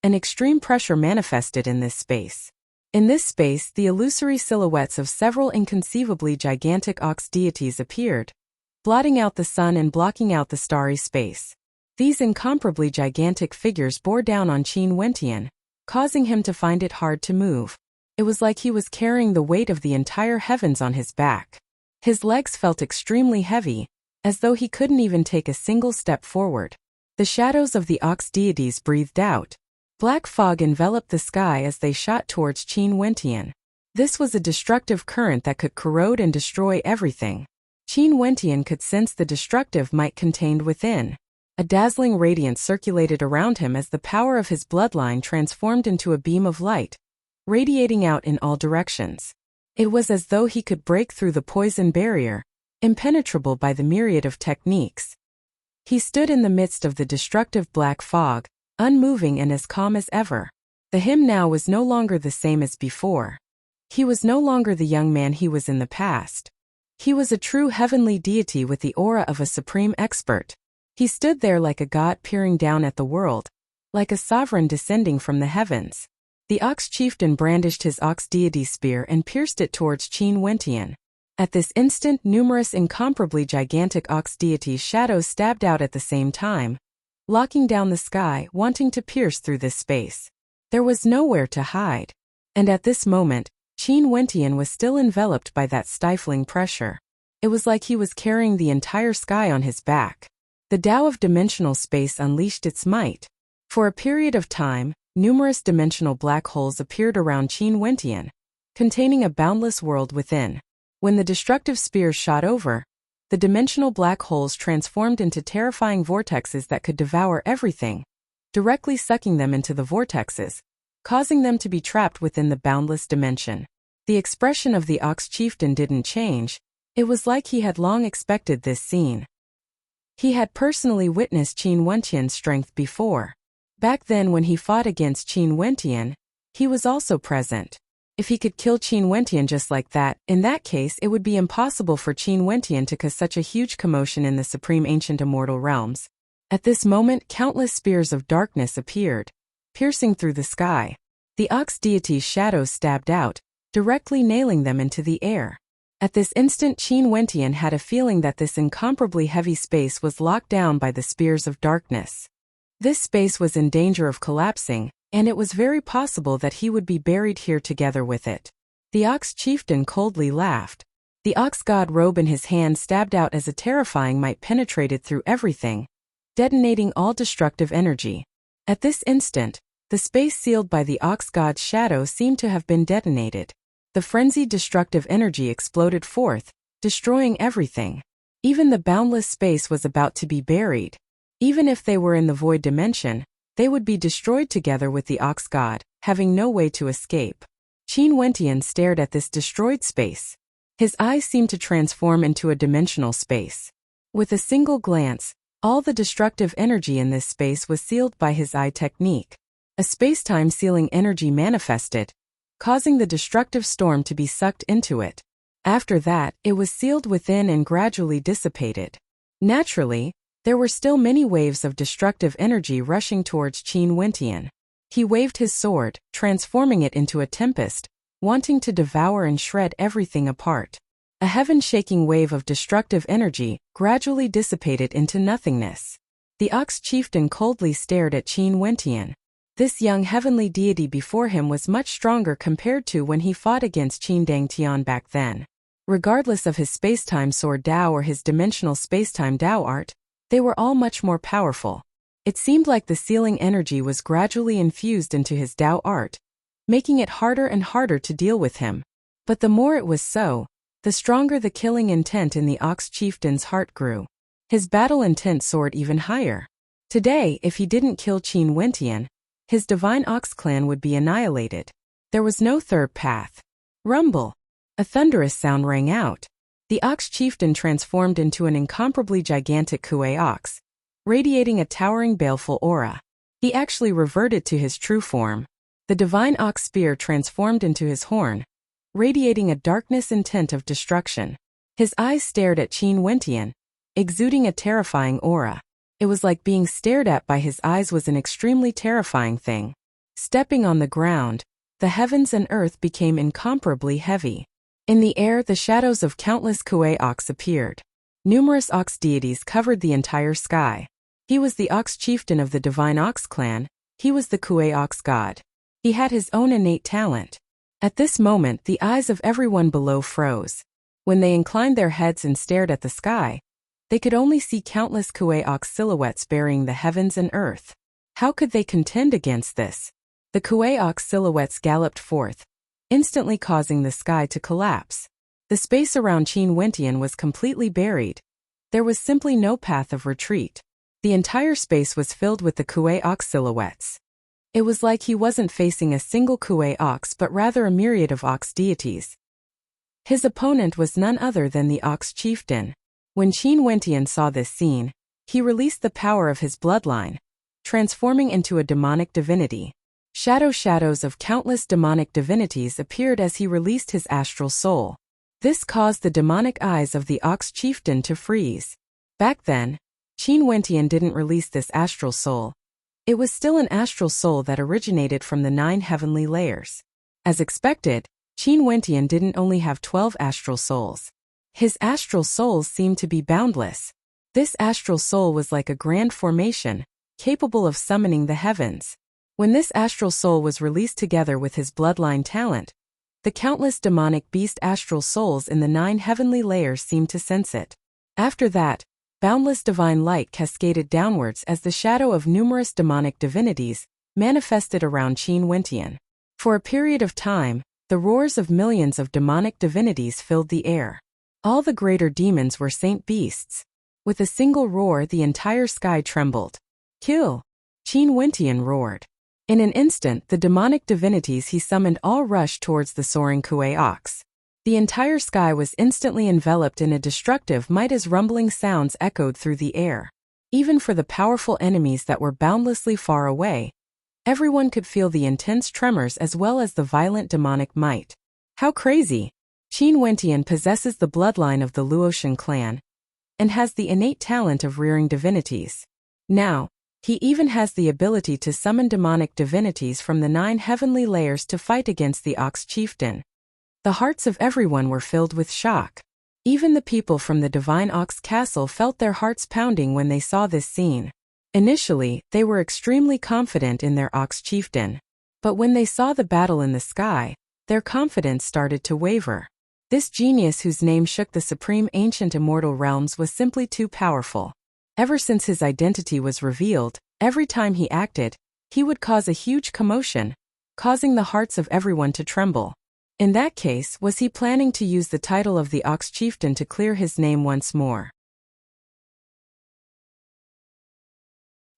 [SPEAKER 1] an extreme pressure manifested in this space. In this space, the illusory silhouettes of several inconceivably gigantic Ox deities appeared, blotting out the sun and blocking out the starry space. These incomparably gigantic figures bore down on Qin Wentian, causing him to find it hard to move. It was like he was carrying the weight of the entire heavens on his back. His legs felt extremely heavy, as though he couldn't even take a single step forward. The shadows of the ox deities breathed out. Black fog enveloped the sky as they shot towards Qin Wentian. This was a destructive current that could corrode and destroy everything. Qin Wentian could sense the destructive might contained within. A dazzling radiance circulated around him as the power of his bloodline transformed into a beam of light, radiating out in all directions. It was as though he could break through the poison barrier, impenetrable by the myriad of techniques. He stood in the midst of the destructive black fog, unmoving and as calm as ever. The him now was no longer the same as before. He was no longer the young man he was in the past. He was a true heavenly deity with the aura of a supreme expert. He stood there like a god peering down at the world, like a sovereign descending from the heavens. The ox chieftain brandished his ox deity spear and pierced it towards Qin Wentian. At this instant, numerous incomparably gigantic ox deities' shadows stabbed out at the same time, locking down the sky, wanting to pierce through this space. There was nowhere to hide. And at this moment, Qin Wentian was still enveloped by that stifling pressure. It was like he was carrying the entire sky on his back. The Tao of dimensional space unleashed its might. For a period of time, numerous dimensional black holes appeared around Qin Wentian, containing a boundless world within. When the destructive spears shot over, the dimensional black holes transformed into terrifying vortexes that could devour everything, directly sucking them into the vortexes, causing them to be trapped within the boundless dimension. The expression of the ox chieftain didn't change. It was like he had long expected this scene. He had personally witnessed Qin Wentian's strength before. Back then when he fought against Qin Wentian, he was also present. If he could kill Qin Wentian just like that, in that case it would be impossible for Qin Wentian to cause such a huge commotion in the supreme ancient immortal realms. At this moment, countless spears of darkness appeared, piercing through the sky. The ox deity's shadows stabbed out, directly nailing them into the air. At this instant, Qin Wentian had a feeling that this incomparably heavy space was locked down by the spears of darkness. This space was in danger of collapsing, and it was very possible that he would be buried here together with it. The ox chieftain coldly laughed. The ox god robe in his hand stabbed out as a terrifying might penetrated through everything, detonating all destructive energy. At this instant, the space sealed by the ox god's shadow seemed to have been detonated. The frenzied destructive energy exploded forth, destroying everything. Even the boundless space was about to be buried. Even if they were in the void dimension, they would be destroyed together with the ox god, having no way to escape. Qin Wentian stared at this destroyed space. His eyes seemed to transform into a dimensional space. With a single glance, all the destructive energy in this space was sealed by his eye technique. A space-time sealing energy manifested, causing the destructive storm to be sucked into it. After that, it was sealed within and gradually dissipated. Naturally, there were still many waves of destructive energy rushing towards Qin Wentian. He waved his sword, transforming it into a tempest, wanting to devour and shred everything apart. A heaven-shaking wave of destructive energy gradually dissipated into nothingness. The ox chieftain coldly stared at Qin Wentian. This young heavenly deity before him was much stronger compared to when he fought against Qin Dangtian back then. Regardless of his spacetime sword Dao or his dimensional spacetime Dao art, they were all much more powerful. It seemed like the sealing energy was gradually infused into his Dao art, making it harder and harder to deal with him. But the more it was so, the stronger the killing intent in the ox chieftain's heart grew. His battle intent soared even higher. Today, if he didn't kill Qin Wentian, his divine ox clan would be annihilated. There was no third path. Rumble. A thunderous sound rang out. The ox chieftain transformed into an incomparably gigantic Kuei ox, radiating a towering baleful aura. He actually reverted to his true form. The divine ox spear transformed into his horn, radiating a darkness intent of destruction. His eyes stared at Qin Wentian, exuding a terrifying aura. It was like being stared at by his eyes was an extremely terrifying thing. Stepping on the ground, the heavens and earth became incomparably heavy. In the air, the shadows of countless Kuei ox appeared. Numerous ox deities covered the entire sky. He was the ox chieftain of the divine ox clan. He was the Kuei ox god. He had his own innate talent. At this moment, the eyes of everyone below froze. When they inclined their heads and stared at the sky, They could only see countless Kuei-Ox silhouettes burying the heavens and earth. How could they contend against this? The Kuei-Ox silhouettes galloped forth, instantly causing the sky to collapse. The space around Qin Wentian was completely buried. There was simply no path of retreat. The entire space was filled with the Kuei-Ox silhouettes. It was like he wasn't facing a single Kuei-Ox but rather a myriad of Ox deities. His opponent was none other than the Ox chieftain. When Qin Wentian saw this scene, he released the power of his bloodline, transforming into a demonic divinity. Shadows of countless demonic divinities appeared as he released his astral soul. This caused the demonic eyes of the Ox chieftain to freeze. Back then, Qin Wentian didn't release this astral soul. It was still an astral soul that originated from the 9 heavenly layers. As expected, Qin Wentian didn't only have 12 astral souls. His astral souls seemed to be boundless. This astral soul was like a grand formation, capable of summoning the heavens. When this astral soul was released together with his bloodline talent, the countless demonic beast astral souls in the 9 heavenly layers seemed to sense it. After that, boundless divine light cascaded downwards as the shadow of numerous demonic divinities manifested around Qin Wentian. For a period of time, the roars of millions of demonic divinities filled the air. All the greater demons were saint beasts. With a single roar, the entire sky trembled. Kill! Qin Wentian roared. In an instant, the demonic divinities he summoned all rushed towards the soaring Kuei-Ox. The entire sky was instantly enveloped in a destructive might as rumbling sounds echoed through the air. Even for the powerful enemies that were boundlessly far away, everyone could feel the intense tremors as well as the violent demonic might. How crazy! Qin Wentian possesses the bloodline of the Luotian clan and has the innate talent of rearing divinities. Now, he even has the ability to summon demonic divinities from the 9 heavenly layers to fight against the Ox chieftain. The hearts of everyone were filled with shock. Even the people from the Divine Ox Castle felt their hearts pounding when they saw this scene. Initially, they were extremely confident in their Ox chieftain. But when they saw the battle in the sky, their confidence started to waver. This genius whose name shook the supreme ancient immortal realms was simply too powerful. Ever since his identity was revealed, every time he acted, he would cause a huge commotion, causing the hearts of everyone to tremble. In that case, was he planning to use the title of the Ox chieftain to clear his name once more?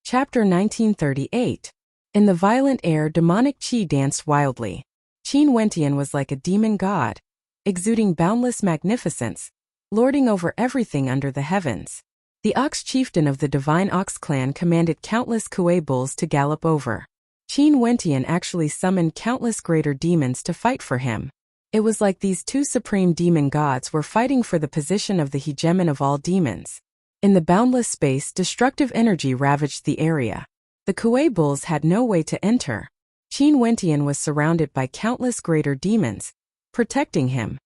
[SPEAKER 1] Chapter 1938. In the violent air, demonic qi danced wildly. Qin Wentian was like a demon god, exuding boundless magnificence, lording over everything under the heavens. The Ox chieftain of the Divine Ox clan commanded countless Kuei bulls to gallop over. Qin Wentian actually summoned countless greater demons to fight for him. It was like these 2 supreme demon gods were fighting for the position of the hegemon of all demons. In the boundless space, destructive energy ravaged the area. The Kuei bulls had no way to enter. Qin Wentian was surrounded by countless greater demons, protecting him.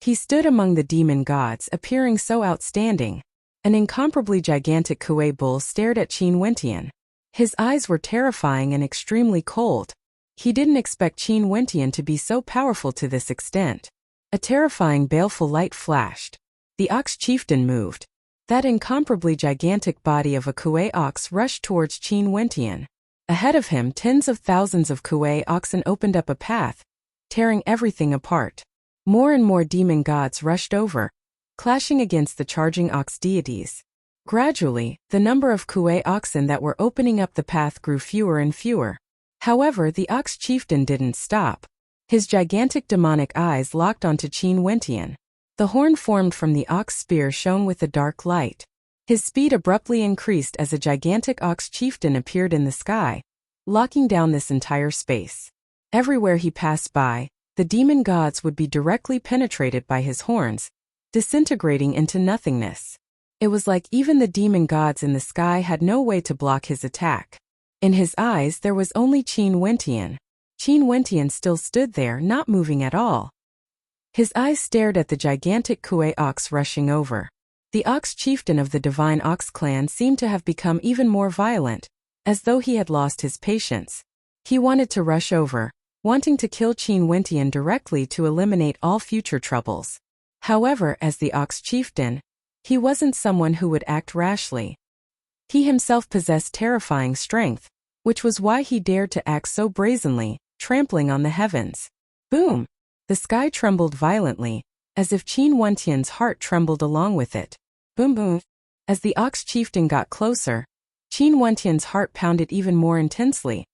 [SPEAKER 1] He stood among the demon gods, appearing so outstanding. An incomparably gigantic Kuei bull stared at Qin Wentian. His eyes were terrifying and extremely cold. He didn't expect Qin Wentian to be so powerful to this extent. A terrifying baleful light flashed. The Ox chieftain moved. That incomparably gigantic body of a Kuei-Ox rushed towards Qin Wentian. Ahead of him, tens of thousands of Kuei-Oxen opened up a path, tearing everything apart. More and more demon gods rushed over, clashing against the charging Ox deities. Gradually, the number of Kuei-Oxen that were opening up the path grew fewer and fewer. However, the Ox chieftain didn't stop. His gigantic demonic eyes locked onto Qin Wentian. The horn formed from the Ox spear shone with a dark light. His speed abruptly increased as a gigantic Ox chieftain appeared in the sky, locking down this entire space. Everywhere he passed by, the demon gods would be directly penetrated by his horns, disintegrating into nothingness. It was like even the demon gods in the sky had no way to block his attack. In his eyes there was only Qin Wentian. Qin Wentian still stood there, not moving at all. His eyes stared at the gigantic Kuei-Ox rushing over. The Ox chieftain of the Divine Ox clan seemed to have become even more violent, as though he had lost his patience. He wanted to rush over, wanting to kill Qin Wentian directly to eliminate all future troubles. However, as the Ox chieftain, He wasn't someone who would act rashly. He himself possessed terrifying strength, which was why he dared to act so brazenly, trampling on the heavens. Boom! The sky trembled violently, as if Qin Wentian's heart trembled along with it. Boom boom! As the ox chieftain got closer, Qin Wentian's heart pounded even more intensely,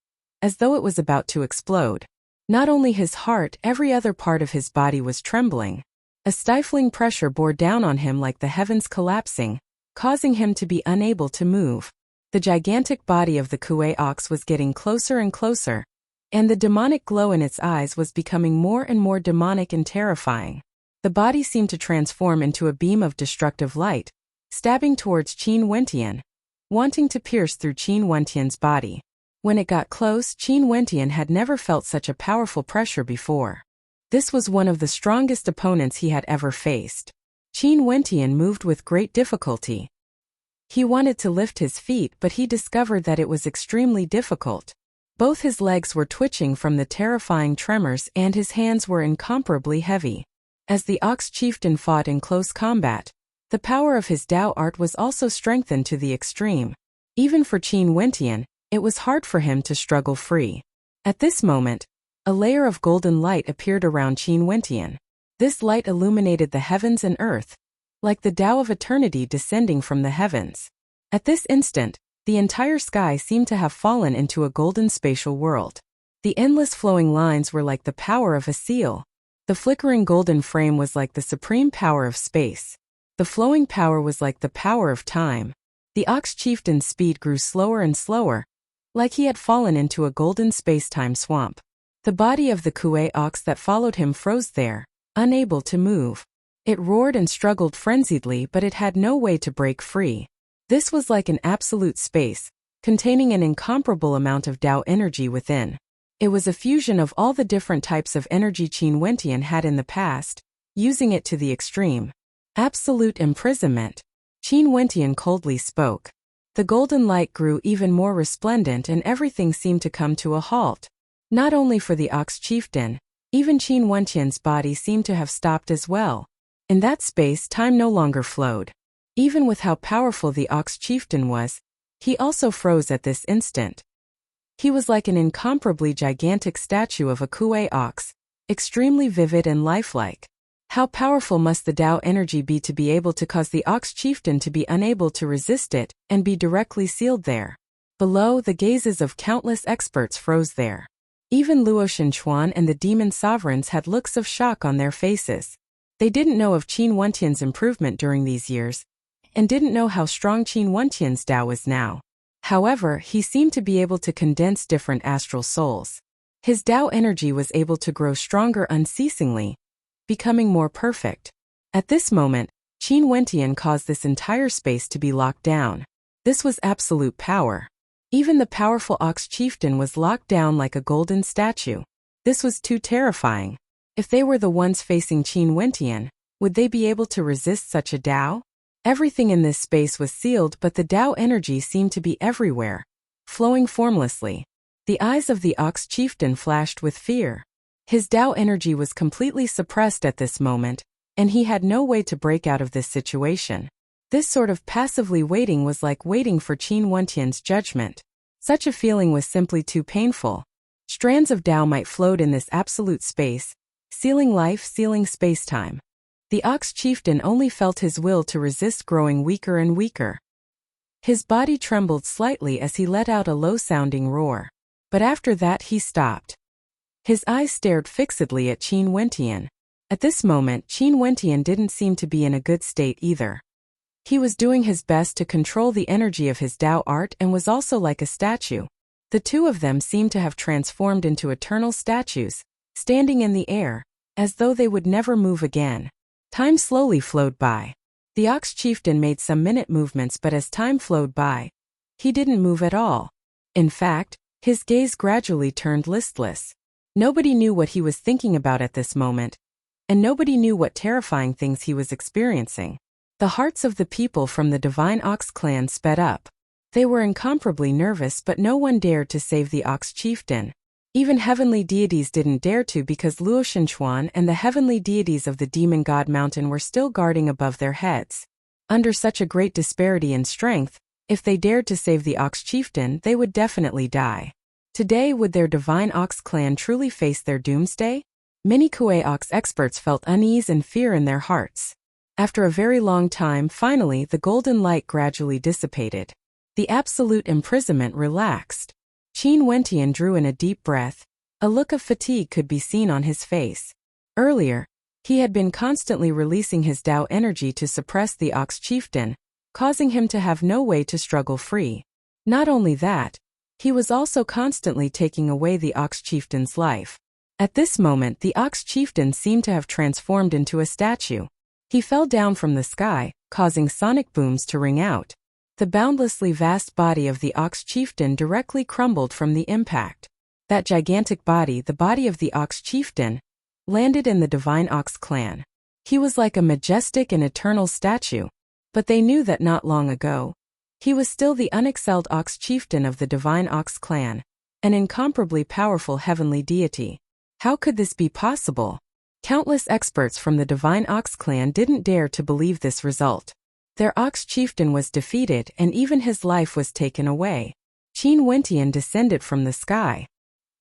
[SPEAKER 1] as though it was about to explode. Not only his heart, every other part of his body was trembling. A stifling pressure bore down on him like the heavens collapsing, causing him to be unable to move. The gigantic body of the Kuei ox was getting closer and closer, and the demonic glow in its eyes was becoming more and more demonic and terrifying. The body seemed to transform into a beam of destructive light, stabbing towards Qin Wentian, wanting to pierce through Qin Wentian's body. When it got close, Qin Wentian had never felt such a powerful pressure before. This was one of the strongest opponents he had ever faced. Qin Wentian moved with great difficulty. He wanted to lift his feet, but he discovered that it was extremely difficult. Both his legs were twitching from the terrifying tremors and his hands were incomparably heavy. As the ox chieftain fought in close combat, the power of his Dao art was also strengthened to the extreme. Even for Qin Wentian, it was hard for him to struggle free. At this moment, a layer of golden light appeared around Qin Wentian. This light illuminated the heavens and earth, like the Tao of eternity descending from the heavens. At this instant, the entire sky seemed to have fallen into a golden spatial world. The endless flowing lines were like the power of a seal. The flickering golden frame was like the supreme power of space. The flowing power was like the power of time. The ox chieftain's speed grew slower and slower, like he had fallen into a golden space-time swamp. The body of the Kuei ox that followed him froze there, unable to move. It roared and struggled frenziedly, but it had no way to break free. This was like an absolute space, containing an incomparable amount of Tao energy within. It was a fusion of all the different types of energy Qin Wentian had in the past, using it to the extreme. Absolute imprisonment. Qin Wentian coldly spoke. The golden light grew even more resplendent and everything seemed to come to a halt. Not only for the ox chieftain, even Qin Wentian's body seemed to have stopped as well. In that space, time no longer flowed. Even with how powerful the ox chieftain was, he also froze at this instant. He was like an incomparably gigantic statue of a Kuei ox, extremely vivid and lifelike. How powerful must the Tao energy be able to cause the ox chieftain to be unable to resist it and be directly sealed there? Below, the gazes of countless experts froze there. Even Luo Shenchuan and the demon sovereigns had looks of shock on their faces. They didn't know of Qin Wentian's improvement during these years, and didn't know how strong Qin Wentian's Tao is now. However, he seemed to be able to condense different astral souls. His Tao energy was able to grow stronger unceasingly, becoming more perfect. At this moment, Qin Wentian caused this entire space to be locked down. This was absolute power. Even the powerful ox chieftain was locked down like a golden statue. This was too terrifying. If they were the ones facing Qin Wentian, would they be able to resist such a Tao? Everything in this space was sealed, but the Tao energy seemed to be everywhere, flowing formlessly. The eyes of the ox chieftain flashed with fear. His Tao energy was completely suppressed at this moment, and he had no way to break out of this situation. This sort of passively waiting was like waiting for Qin Wentian's judgment. Such a feeling was simply too painful. Strands of Tao might float in this absolute space, sealing life, sealing space-time. The ox chieftain only felt his will to resist growing weaker and weaker. His body trembled slightly as he let out a low-sounding roar. But after that he stopped. His eyes stared fixedly at Qin Wentian. At this moment, Qin Wentian didn't seem to be in a good state either. He was doing his best to control the energy of his Tao art and was also like a statue. The two of them seemed to have transformed into eternal statues, standing in the air, as though they would never move again. Time slowly flowed by. The ox chieftain made some minute movements, but as time flowed by, he didn't move at all. In fact, his gaze gradually turned listless. Nobody knew what he was thinking about at this moment, and nobody knew what terrifying things he was experiencing. The hearts of the people from the Divine Ox clan sped up. They were incomparably nervous, but no one dared to save the ox chieftain. Even heavenly deities didn't dare to, because Luo Shenchuan and the heavenly deities of the demon god mountain were still guarding above their heads. Under such a great disparity in strength, if they dared to save the Ox Chieftain, they would definitely die. Today, would their Divine Ox clan truly face their doomsday? Many Kuei Ox experts felt unease and fear in their hearts. After a very long time, finally, the golden light gradually dissipated. The absolute imprisonment relaxed. Qin Wentian drew in a deep breath. A look of fatigue could be seen on his face. Earlier, he had been constantly releasing his Tao energy to suppress the Ox Chieftain, causing him to have no way to struggle free. Not only that, he was also constantly taking away the Ox Chieftain's life. At this moment, the Ox Chieftain seemed to have transformed into a statue. He fell down from the sky, causing sonic booms to ring out. The boundlessly vast body of the Ox Chieftain directly crumbled from the impact. That gigantic body, the body of the Ox Chieftain, landed in the Divine Ox clan. He was like a majestic and eternal statue, but they knew that not long ago, he was still the unexcelled Ox Chieftain of the Divine Ox clan, an incomparably powerful heavenly deity. How could this be possible? Countless experts from the Divine Ox clan didn't dare to believe this result. Their Ox Chieftain was defeated and even his life was taken away. Qin Wentian descended from the sky.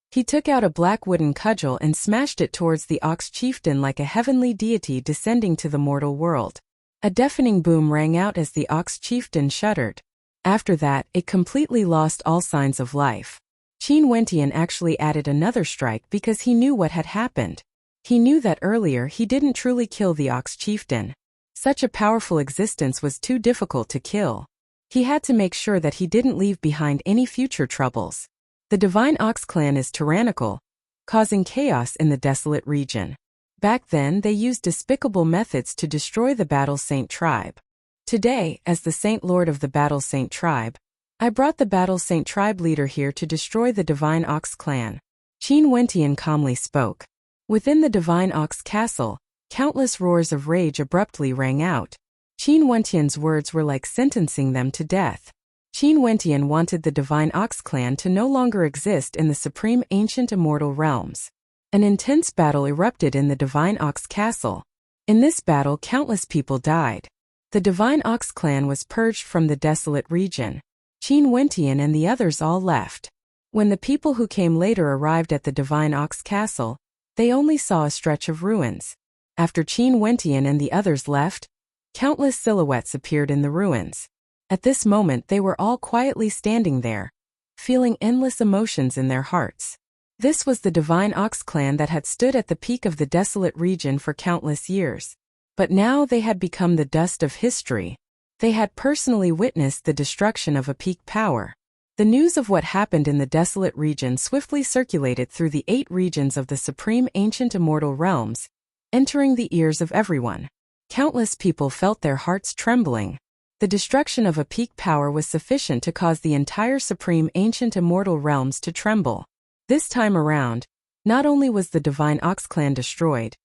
[SPEAKER 1] He took out a black wooden cudgel and smashed it towards the Ox Chieftain like a heavenly deity descending to the mortal world. A deafening boom rang out as the Ox Chieftain shuddered. After that, it completely lost all signs of life. Qin Wentian actually added another strike because he knew what had happened. He knew that earlier he didn't truly kill the Ox Chieftain. Such a powerful existence was too difficult to kill. He had to make sure that he didn't leave behind any future troubles. The Divine Ox clan is tyrannical, causing chaos in the desolate region. Back then, they used despicable methods to destroy the Battle Saint tribe. Today, as the Saint Lord of the Battle Saint tribe, I brought the Battle Saint tribe leader here to destroy the Divine Ox clan. Qin Wentian calmly spoke. Within the Divine Ox castle, countless roars of rage abruptly rang out. Qin Wentian's words were like sentencing them to death. Qin Wentian wanted the Divine Ox clan to no longer exist in the supreme ancient immortal realms. An intense battle erupted in the Divine Ox castle. In this battle, countless people died. The Divine Ox clan was purged from the desolate region. Qin Wentian and the others all left. When the people who came later arrived at the Divine Ox castle, they only saw a stretch of ruins. After Qin Wentian and the others left, countless silhouettes appeared in the ruins. At this moment, they were all quietly standing there, feeling endless emotions in their hearts. This was the Divine Ox clan that had stood at the peak of the desolate region for countless years. But now they had become the dust of history. They had personally witnessed the destruction of a peak power. The news of what happened in the desolate region swiftly circulated through the 8 regions of the supreme ancient immortal realms, entering the ears of everyone. Countless people felt their hearts trembling. The destruction of a peak power was sufficient to cause the entire supreme ancient immortal realms to tremble. This time around, not only was the Divine Ox clan destroyed,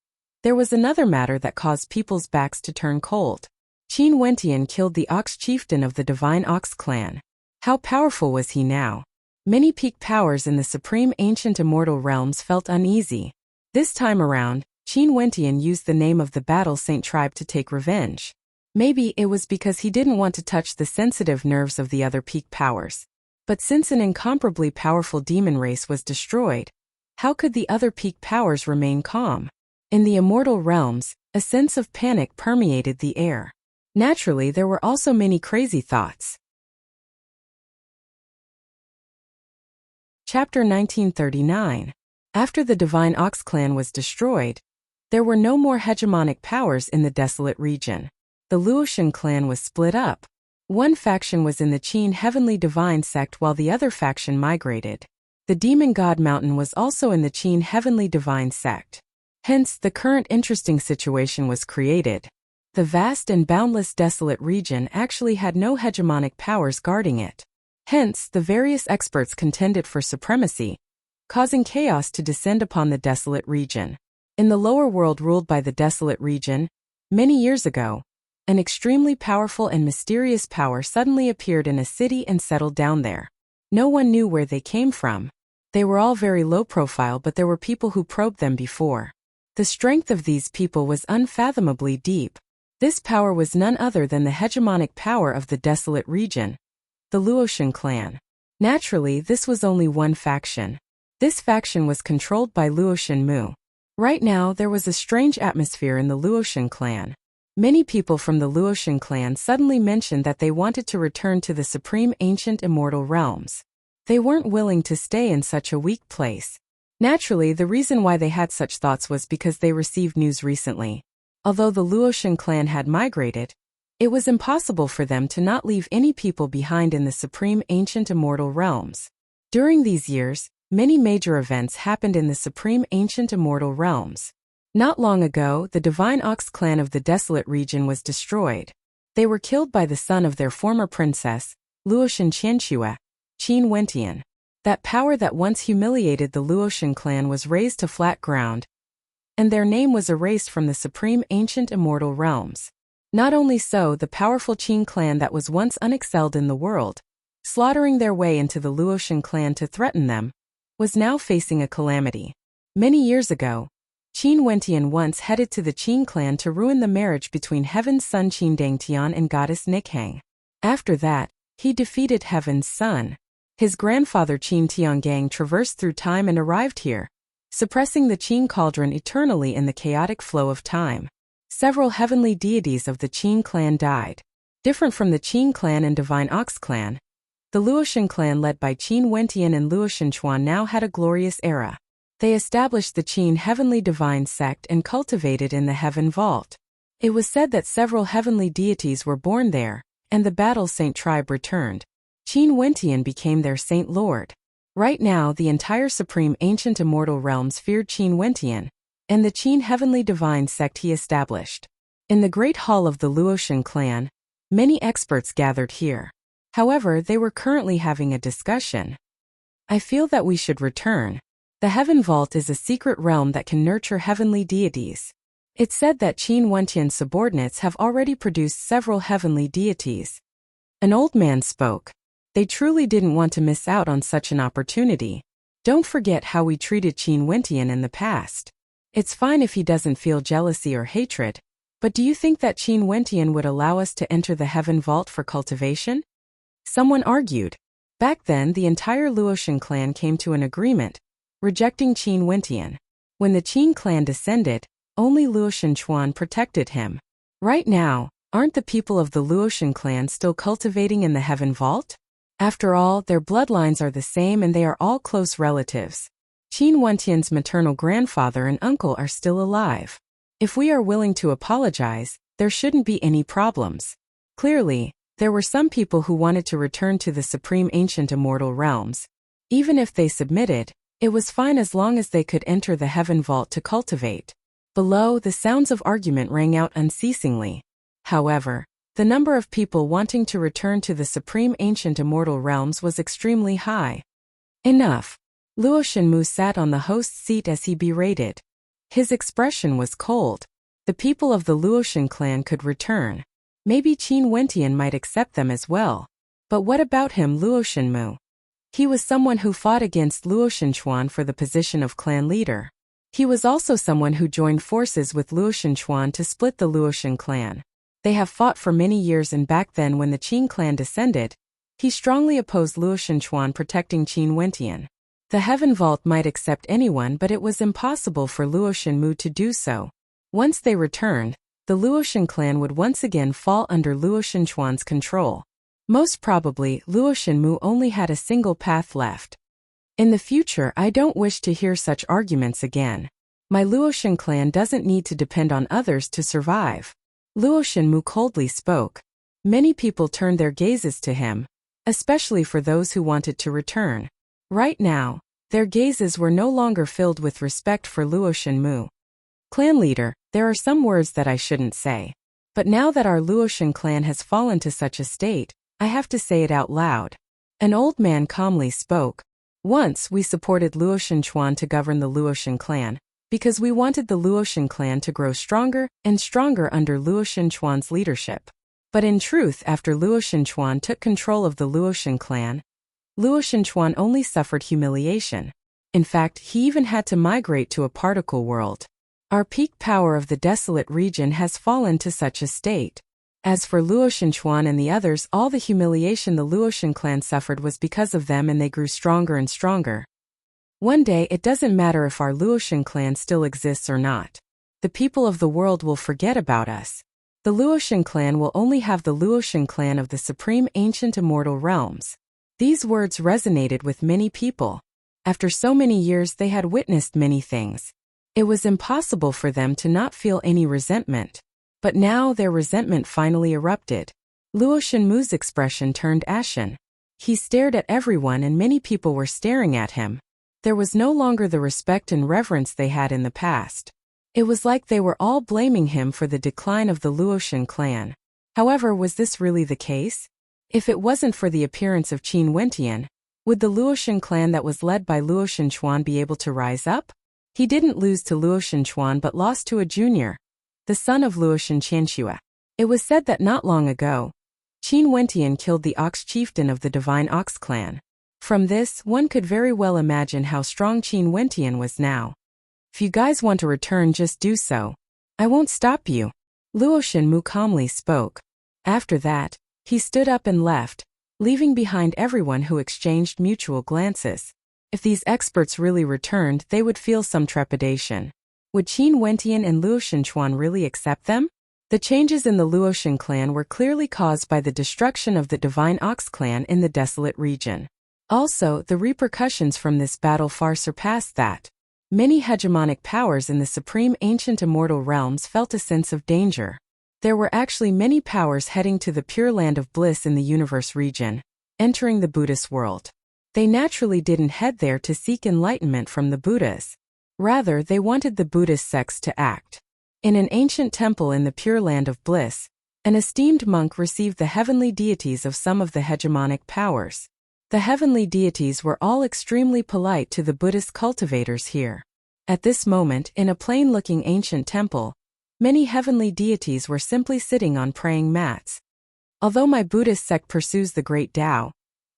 [SPEAKER 1] there was another matter that caused people's backs to turn cold. Qin Wentian killed the Ox Chieftain of the Divine Ox clan. How powerful was he now? Many peak powers in the supreme ancient immortal realms felt uneasy. This time around, Qin Wentian used the name of the Battle Saint tribe to take revenge. Maybe it was because he didn't want to touch the sensitive nerves of the other peak powers. But since an incomparably powerful demon race was destroyed, how could the other peak powers remain calm? In the immortal realms, a sense of panic permeated the air. Naturally, there were also many crazy thoughts. Chapter 1939. After the Divine Ox clan was destroyed, there were no more hegemonic powers in the desolate region. The Luotian clan was split up. One faction was in the Qin Heavenly Divine sect while the other faction migrated. The Demon God Mountain was also in the Qin Heavenly Divine sect. Hence, the current interesting situation was created. The vast and boundless desolate region actually had no hegemonic powers guarding it. Hence, the various experts contended for supremacy, causing chaos to descend upon the desolate region. In the lower world ruled by the desolate region, many years ago, an extremely powerful and mysterious power suddenly appeared in a city and settled down there. No one knew where they came from. They were all very low profile, but there were people who probed them before. The strength of these people was unfathomably deep. This power was none other than the hegemonic power of the desolate region, the Luotian clan. Naturally, this was only one faction. This faction was controlled by Luotian Mu. Right now, there was a strange atmosphere in the Luotian clan. Many people from the Luotian clan suddenly mentioned that they wanted to return to the supreme ancient immortal realms. They weren't willing to stay in such a weak place. Naturally, the reason why they had such thoughts was because they received news recently. Although the Luotian clan had migrated, it was impossible for them to not leave any people behind in the supreme ancient immortal realms. During these years, many major events happened in the supreme ancient immortal realms. Not long ago, the divine Ox clan of the desolate region was destroyed. They were killed by the son of their former princess, Luotian Qianxue, Qin Wentian. That power that once humiliated the Luotian clan was razed to flat ground, and their name was erased from the supreme ancient immortal realms. Not only so, the powerful Qin clan that was once unexcelled in the world, slaughtering their way into the Luotian clan to threaten them, was now facing a calamity. Many years ago, Qin Wentian once headed to the Qin clan to ruin the marriage between Heaven's son Qin Dangtian and goddess Nikhang. After that, he defeated Heaven's son. His grandfather Qin Tiangang traversed through time and arrived here, suppressing the Qin cauldron eternally in the chaotic flow of time. Several heavenly deities of the Qin clan died. Different from the Qin clan and divine Ox clan, the Luotian clan led by Qin Wentian and Luotian Chuan now had a glorious era. They established the Qin heavenly divine sect and cultivated in the heaven vault. It was said that several heavenly deities were born there, and the battle saint tribe returned. Qin Wentian became their saint lord. Right now, the entire supreme ancient immortal realms feared Qin Wentian, and the Qin heavenly divine sect he established. In the great hall of the Luotian clan, many experts gathered here. However, they were currently having a discussion. I feel that we should return. The Heaven Vault is a secret realm that can nurture heavenly deities. It's said that Qin Wentian's subordinates have already produced several heavenly deities. An old man spoke. They truly didn't want to miss out on such an opportunity. Don't forget how we treated Qin Wentian in the past. It's fine if he doesn't feel jealousy or hatred, but do you think that Qin Wentian would allow us to enter the Heaven Vault for cultivation? Someone argued. Back then, the entire Luotian clan came to an agreement, rejecting Qin Wentian. When the Qin clan descended, only Luotian Chuan protected him. Right now, aren't the people of the Luotian clan still cultivating in the Heaven Vault? After all, their bloodlines are the same and they are all close relatives. Qin Wentian's maternal grandfather and uncle are still alive. If we are willing to apologize, there shouldn't be any problems. Clearly, there were some people who wanted to return to the supreme ancient immortal realms. Even if they submitted, it was fine as long as they could enter the Heaven Vault to cultivate. Below, the sounds of argument rang out unceasingly. However, the number of people wanting to return to the supreme ancient immortal realms was extremely high. Enough. Luotian Mu sat on the host's seat as he berated. His expression was cold. The people of the Luotian clan could return. Maybe Qin Wentian might accept them as well. But what about him, Luotian Mu? He was someone who fought against Luotian Chuan for the position of clan leader. He was also someone who joined forces with Luotian Chuan to split the Luotian clan. They have fought for many years, and back then when the Qin clan descended, he strongly opposed Luotian Chuan protecting Qin Wentian. The Heaven Vault might accept anyone, but it was impossible for Luotian Mu to do so. Once they returned, the Luotian clan would once again fall under Luotian Chuan's control. Most probably, Luotian Mu only had a single path left. In the future, I don't wish to hear such arguments again. My Luotian clan doesn't need to depend on others to survive. Luotian Mu coldly spoke. Many people turned their gazes to him, especially for those who wanted to return. Right now, their gazes were no longer filled with respect for Luotian Mu. Clan leader, there are some words that I shouldn't say. But now that our Luotian clan has fallen to such a state, I have to say it out loud. An old man calmly spoke. Once we supported Luotian Chuan to govern the Luotian clan, because we wanted the Luotian clan to grow stronger and stronger under Luotian Chuan's leadership. But in truth, after Luotian Chuan took control of the Luotian clan, Luotian Chuan only suffered humiliation. In fact, he even had to migrate to a particle world. Our peak power of the desolate region has fallen to such a state. As for Luo Shenchuan and the others, all the humiliation the Luoshan clan suffered was because of them, and they grew stronger and stronger. One day it doesn't matter if our Luoshan clan still exists or not. The people of the world will forget about us. The Luoshan clan will only have the Luoshan clan of the supreme ancient immortal realms. These words resonated with many people. After so many years they had witnessed many things. It was impossible for them to not feel any resentment. But now their resentment finally erupted. Luo Shenmu's expression turned ashen. He stared at everyone, and many people were staring at him. There was no longer the respect and reverence they had in the past. It was like they were all blaming him for the decline of the Luoshan clan. However, was this really the case? If it wasn't for the appearance of Qin Wentian, would the Luoshan clan that was led by Luo Shenchuan be able to rise up? He didn't lose to Luo Shenchuan but lost to a junior, the son of Luoshan Qianxue. It was said that not long ago, Qin Wentian killed the Ox chieftain of the Divine Ox clan. From this, one could very well imagine how strong Qin Wentian was now. If you guys want to return, just do so. I won't stop you. Luo Shenmu calmly spoke. After that, he stood up and left, leaving behind everyone who exchanged mutual glances. If these experts really returned, they would feel some trepidation. Would Qin Wentian and Luo Shenchuan really accept them? The changes in the Luoshan clan were clearly caused by the destruction of the Divine Ox clan in the desolate region. Also, the repercussions from this battle far surpassed that. Many hegemonic powers in the supreme ancient immortal realms felt a sense of danger. There were actually many powers heading to the Pure Land of Bliss in the universe region, entering the Buddhist world. They naturally didn't head there to seek enlightenment from the Buddhas. Rather, they wanted the Buddhist sects to act. In an ancient temple in the Pure Land of Bliss, an esteemed monk received the heavenly deities of some of the hegemonic powers. The heavenly deities were all extremely polite to the Buddhist cultivators here. At this moment, in a plain-looking ancient temple, many heavenly deities were simply sitting on praying mats. Although my Buddhist sect pursues the great Tao,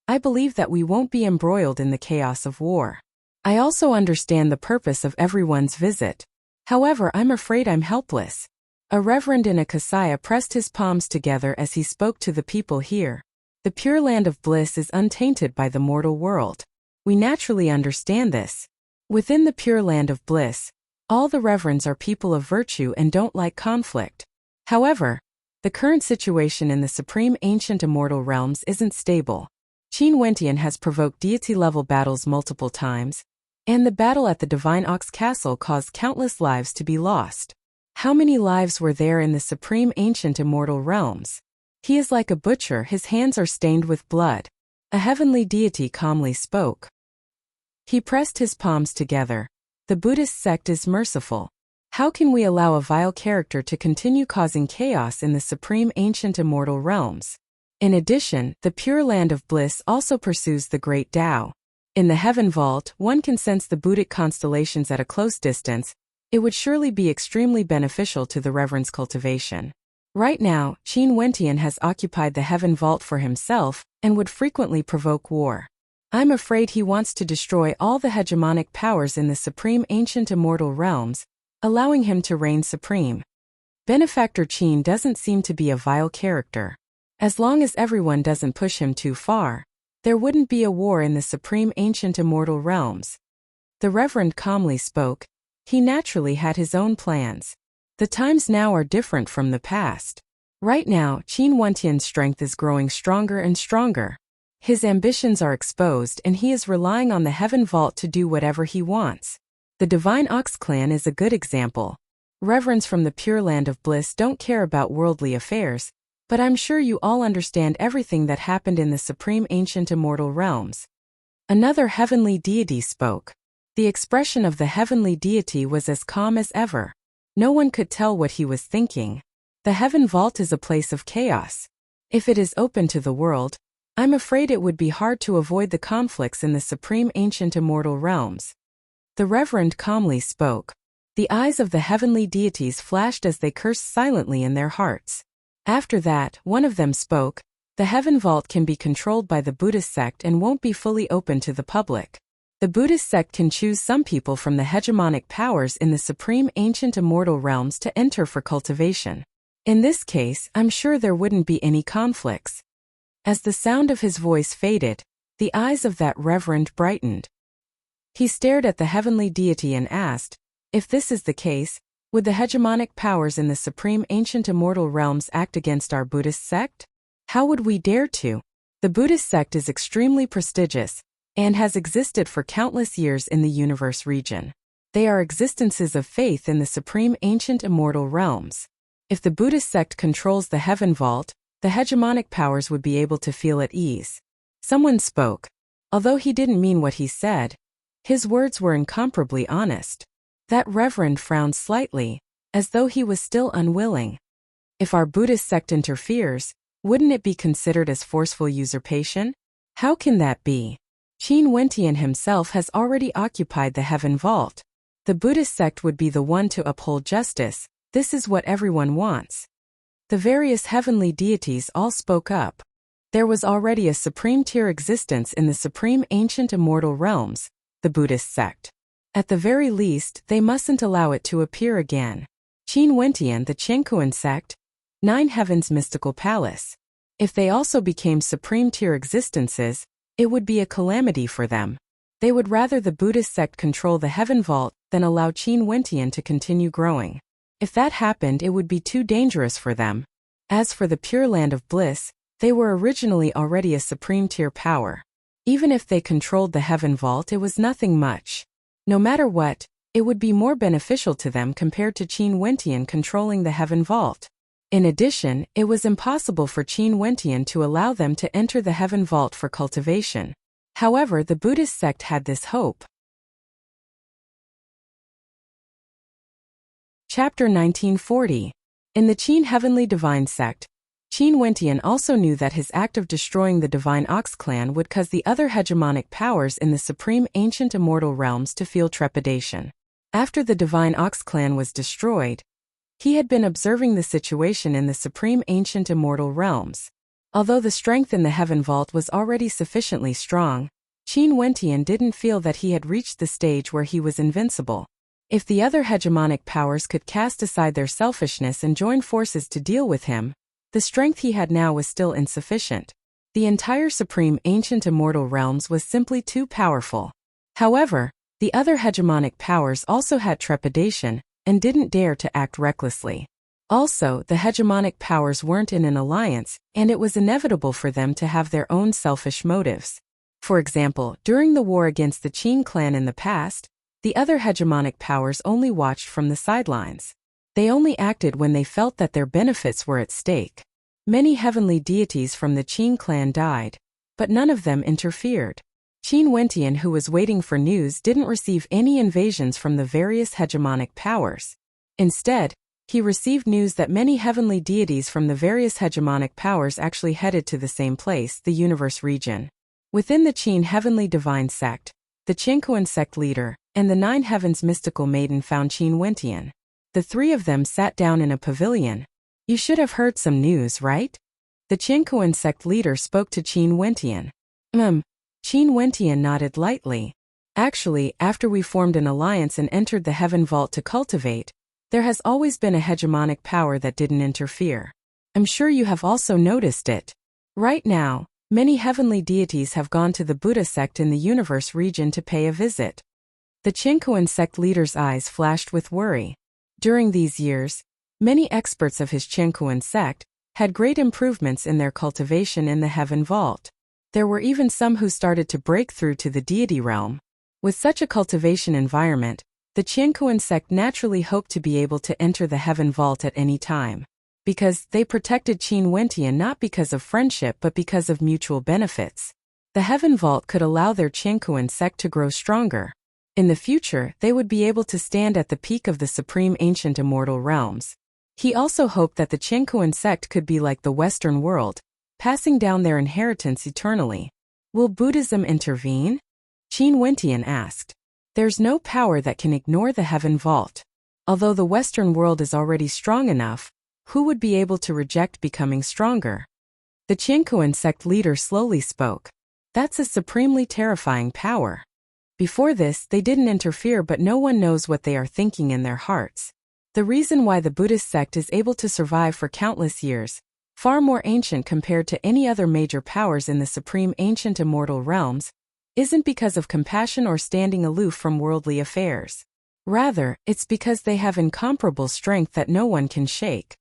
[SPEAKER 1] I believe that we won't be embroiled in the chaos of war. I also understand the purpose of everyone's visit. However, I'm afraid I'm helpless. A reverend in a kasaya pressed his palms together as he spoke to the people here. The Pure Land of Bliss is untainted by the mortal world. We naturally understand this. Within the Pure Land of Bliss, all the reverends are people of virtue and don't like conflict. However, the current situation in the supreme ancient immortal realms isn't stable. Qin Wentian has provoked deity-level battles multiple times, and the battle at the Divine Ox Castle caused countless lives to be lost. How many lives were there in the supreme ancient immortal realms? He is like a butcher, his hands are stained with blood. A heavenly deity calmly spoke. He pressed his palms together. The Buddhist sect is merciful. How can we allow a vile character to continue causing chaos in the supreme ancient immortal realms? In addition, the Pure Land of Bliss also pursues the great Tao. In the Heaven Vault, one can sense the Buddhic constellations at a close distance. It would surely be extremely beneficial to the reverend's cultivation. Right now, Qin Wentian has occupied the Heaven Vault for himself and would frequently provoke war. I'm afraid he wants to destroy all the hegemonic powers in the supreme ancient immortal realms, allowing him to reign supreme. Benefactor Qin doesn't seem to be a vile character. As long as everyone doesn't push him too far, there wouldn't be a war in the supreme ancient immortal realms. The Reverend calmly spoke. He naturally had his own plans. The times now are different from the past. Right now, Qin Wentian's strength is growing stronger and stronger. His ambitions are exposed and he is relying on the Heaven Vault to do whatever he wants. The Divine Ox clan is a good example. Reverends from the Pure Land of Bliss don't care about worldly affairs, but I'm sure you all understand everything that happened in the supreme ancient immortal realms. Another heavenly deity spoke. The expression of the heavenly deity was as calm as ever. No one could tell what he was thinking. The Heaven Vault is a place of chaos. If it is open to the world, I'm afraid it would be hard to avoid the conflicts in the supreme ancient immortal realms. The Reverend calmly spoke. The eyes of the heavenly deities flashed as they cursed silently in their hearts. After that, one of them spoke. The Heaven Vault can be controlled by the Buddhist sect and won't be fully open to the public. The Buddhist sect can choose some people from the hegemonic powers in the supreme ancient immortal realms to enter for cultivation. In this case, I'm sure there wouldn't be any conflicts. As the sound of his voice faded, the eyes of that reverend brightened. He stared at the heavenly deity and asked, if this is the case, would the hegemonic powers in the supreme ancient immortal realms act against our Buddhist sect? How would we dare to? The Buddhist sect is extremely prestigious and has existed for countless years in the universe region. They are existences of faith in the supreme ancient immortal realms. If the Buddhist sect controls the heaven vault, the hegemonic powers would be able to feel at ease. Someone spoke. Although he didn't mean what he said, his words were incomparably honest. That reverend frowned slightly, as though he was still unwilling. If our Buddhist sect interferes, wouldn't it be considered as forceful usurpation? How can that be? Qin Wentian himself has already occupied the heaven vault. The Buddhist sect would be the one to uphold justice. This is what everyone wants. The various heavenly deities all spoke up. There was already a supreme tier existence in the supreme ancient immortal realms, the Buddhist sect. At the very least, they mustn't allow it to appear again. Qin Wentian, the Chenkuan sect, 9 Heavens Mystical Palace. If they also became supreme tier existences, it would be a calamity for them. They would rather the Buddhist sect control the heaven vault than allow Qin Wentian to continue growing. If that happened, it would be too dangerous for them. As for the Pure Land of Bliss, they were originally already a supreme tier power. Even if they controlled the heaven vault, it was nothing much. No matter what, it would be more beneficial to them compared to Qin Wentian controlling the heaven vault. In addition, it was impossible for Qin Wentian to allow them to enter the heaven vault for cultivation. However, the Buddhist sect had this hope. Chapter 1940. In the Qin Heavenly Divine sect, Qin Wentian also knew that his act of destroying the Divine Ox clan would cause the other hegemonic powers in the supreme ancient immortal realms to feel trepidation. After the Divine Ox clan was destroyed, he had been observing the situation in the supreme ancient immortal realms. Although the strength in the heaven vault was already sufficiently strong, Qin Wentian didn't feel that he had reached the stage where he was invincible. If the other hegemonic powers could cast aside their selfishness and join forces to deal with him, the strength he had now was still insufficient. The entire supreme ancient immortal realms was simply too powerful. However, the other hegemonic powers also had trepidation and didn't dare to act recklessly. Also, the hegemonic powers weren't in an alliance, and it was inevitable for them to have their own selfish motives. For example, during the war against the Qin clan in the past, the other hegemonic powers only watched from the sidelines. They only acted when they felt that their benefits were at stake. Many heavenly deities from the Qin clan died, but none of them interfered. Qin Wentian, who was waiting for news, didn't receive any invasions from the various hegemonic powers. Instead, he received news that many heavenly deities from the various hegemonic powers actually headed to the same place, the universe region. Within the Qin Heavenly Divine sect, the Chenkuan sect leader and the 9 Heavens Mystical Maiden found Qin Wentian. The 3 of them sat down in a pavilion. You should have heard some news, right? The Chenkuan sect leader spoke to Qin Wentian. Qin Wentian nodded lightly. Actually, after we formed an alliance and entered the heaven vault to cultivate, there has always been a hegemonic power that didn't interfere. I'm sure you have also noticed it. Right now, many heavenly deities have gone to the Buddha sect in the universe region to pay a visit. The Chenkuan sect leader's eyes flashed with worry. During these years, many experts of his Chenkuan sect had great improvements in their cultivation in the heaven vault. There were even some who started to break through to the deity realm. With such a cultivation environment, the Chenkuan sect naturally hoped to be able to enter the heaven vault at any time. Because they protected Qin Wentian not because of friendship but because of mutual benefits. The heaven vault could allow their Chenkuan sect to grow stronger. In the future, they would be able to stand at the peak of the supreme ancient immortal realms. He also hoped that the Chenkuan sect could be like the Western world, passing down their inheritance eternally. Will Buddhism intervene? Qin Wentian asked. There's no power that can ignore the heaven vault. Although the Western world is already strong enough, who would be able to reject becoming stronger? The Chenkuan sect leader slowly spoke. That's a supremely terrifying power. Before this, they didn't interfere, but no one knows what they are thinking in their hearts. The reason why the Buddhist sect is able to survive for countless years, far more ancient compared to any other major powers in the supreme ancient immortal realms, isn't because of compassion or standing aloof from worldly affairs. Rather, it's because they have incomparable strength that no one can shake.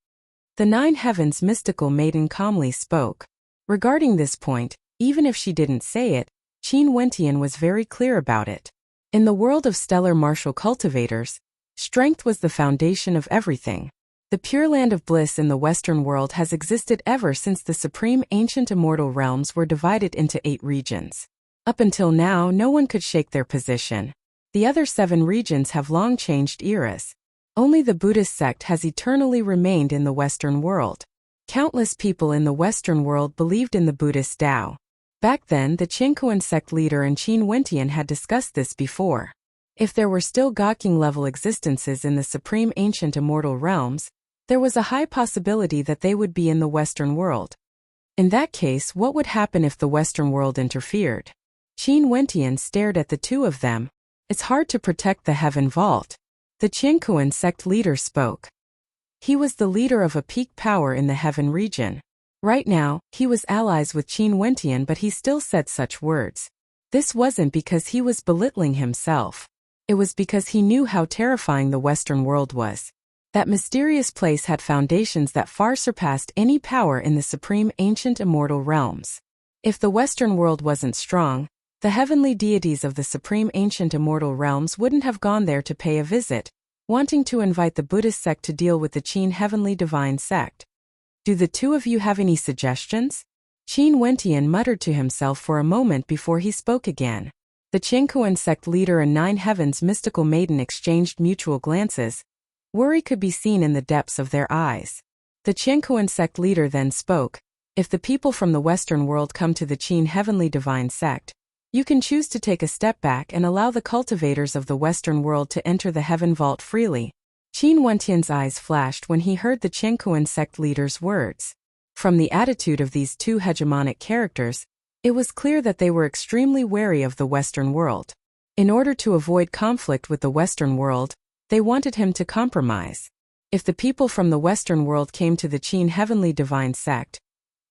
[SPEAKER 1] The Nine Heavens mystical maiden calmly spoke. Regarding this point, even if she didn't say it, Qin Wentian was very clear about it. In the world of stellar martial cultivators, strength was the foundation of everything. The Pure Land of Bliss in the Western world has existed ever since the supreme ancient immortal realms were divided into 8 regions. Up until now, no one could shake their position. The other 7 regions have long changed eras. Only the Buddhist sect has eternally remained in the Western world. Countless people in the Western world believed in the Buddhist Tao. Back then, the Qinkuan sect leader and Qin Wentian had discussed this before. If there were still Gokking-level existences in the supreme ancient immortal realms, there was a high possibility that they would be in the Western world. In that case, what would happen if the Western world interfered? Qin Wentian stared at the two of them. It's hard to protect the heaven vault. The Qinkuan sect leader spoke. He was the leader of a peak power in the heaven region. Right now, he was allies with Qin Wentian, but he still said such words. This wasn't because he was belittling himself. It was because he knew how terrifying the Western world was. That mysterious place had foundations that far surpassed any power in the supreme ancient immortal realms. If the Western world wasn't strong, the heavenly deities of the supreme ancient immortal realms wouldn't have gone there to pay a visit, wanting to invite the Buddhist sect to deal with the Qin heavenly divine sect. Do the two of you have any suggestions? Qin Wentian muttered to himself for a moment before he spoke again. The Qinkuan sect leader and Nine Heavens mystical maiden exchanged mutual glances. Worry could be seen in the depths of their eyes. The Qinkuan sect leader then spoke. If the people from the Western world come to the Qin heavenly divine sect, you can choose to take a step back and allow the cultivators of the Western world to enter the heaven vault freely. Qin Wentian's eyes flashed when he heard the Qinkuan sect leader's words. From the attitude of these two hegemonic characters, it was clear that they were extremely wary of the Western world. In order to avoid conflict with the Western world, they wanted him to compromise. If the people from the Western world came to the Qin heavenly divine sect,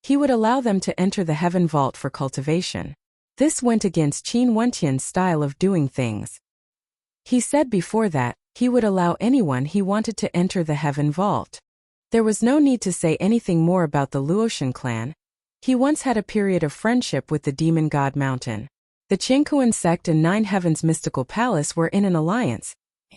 [SPEAKER 1] he would allow them to enter the heaven vault for cultivation. This went against Qin Wentian's style of doing things. He said before that he would allow anyone he wanted to enter the heaven vault. There was no need to say anything more about the Luotian clan. He once had a period of friendship with the demon god Mountain. The Qinkuan sect and Nine Heavens mystical palace were in an alliance,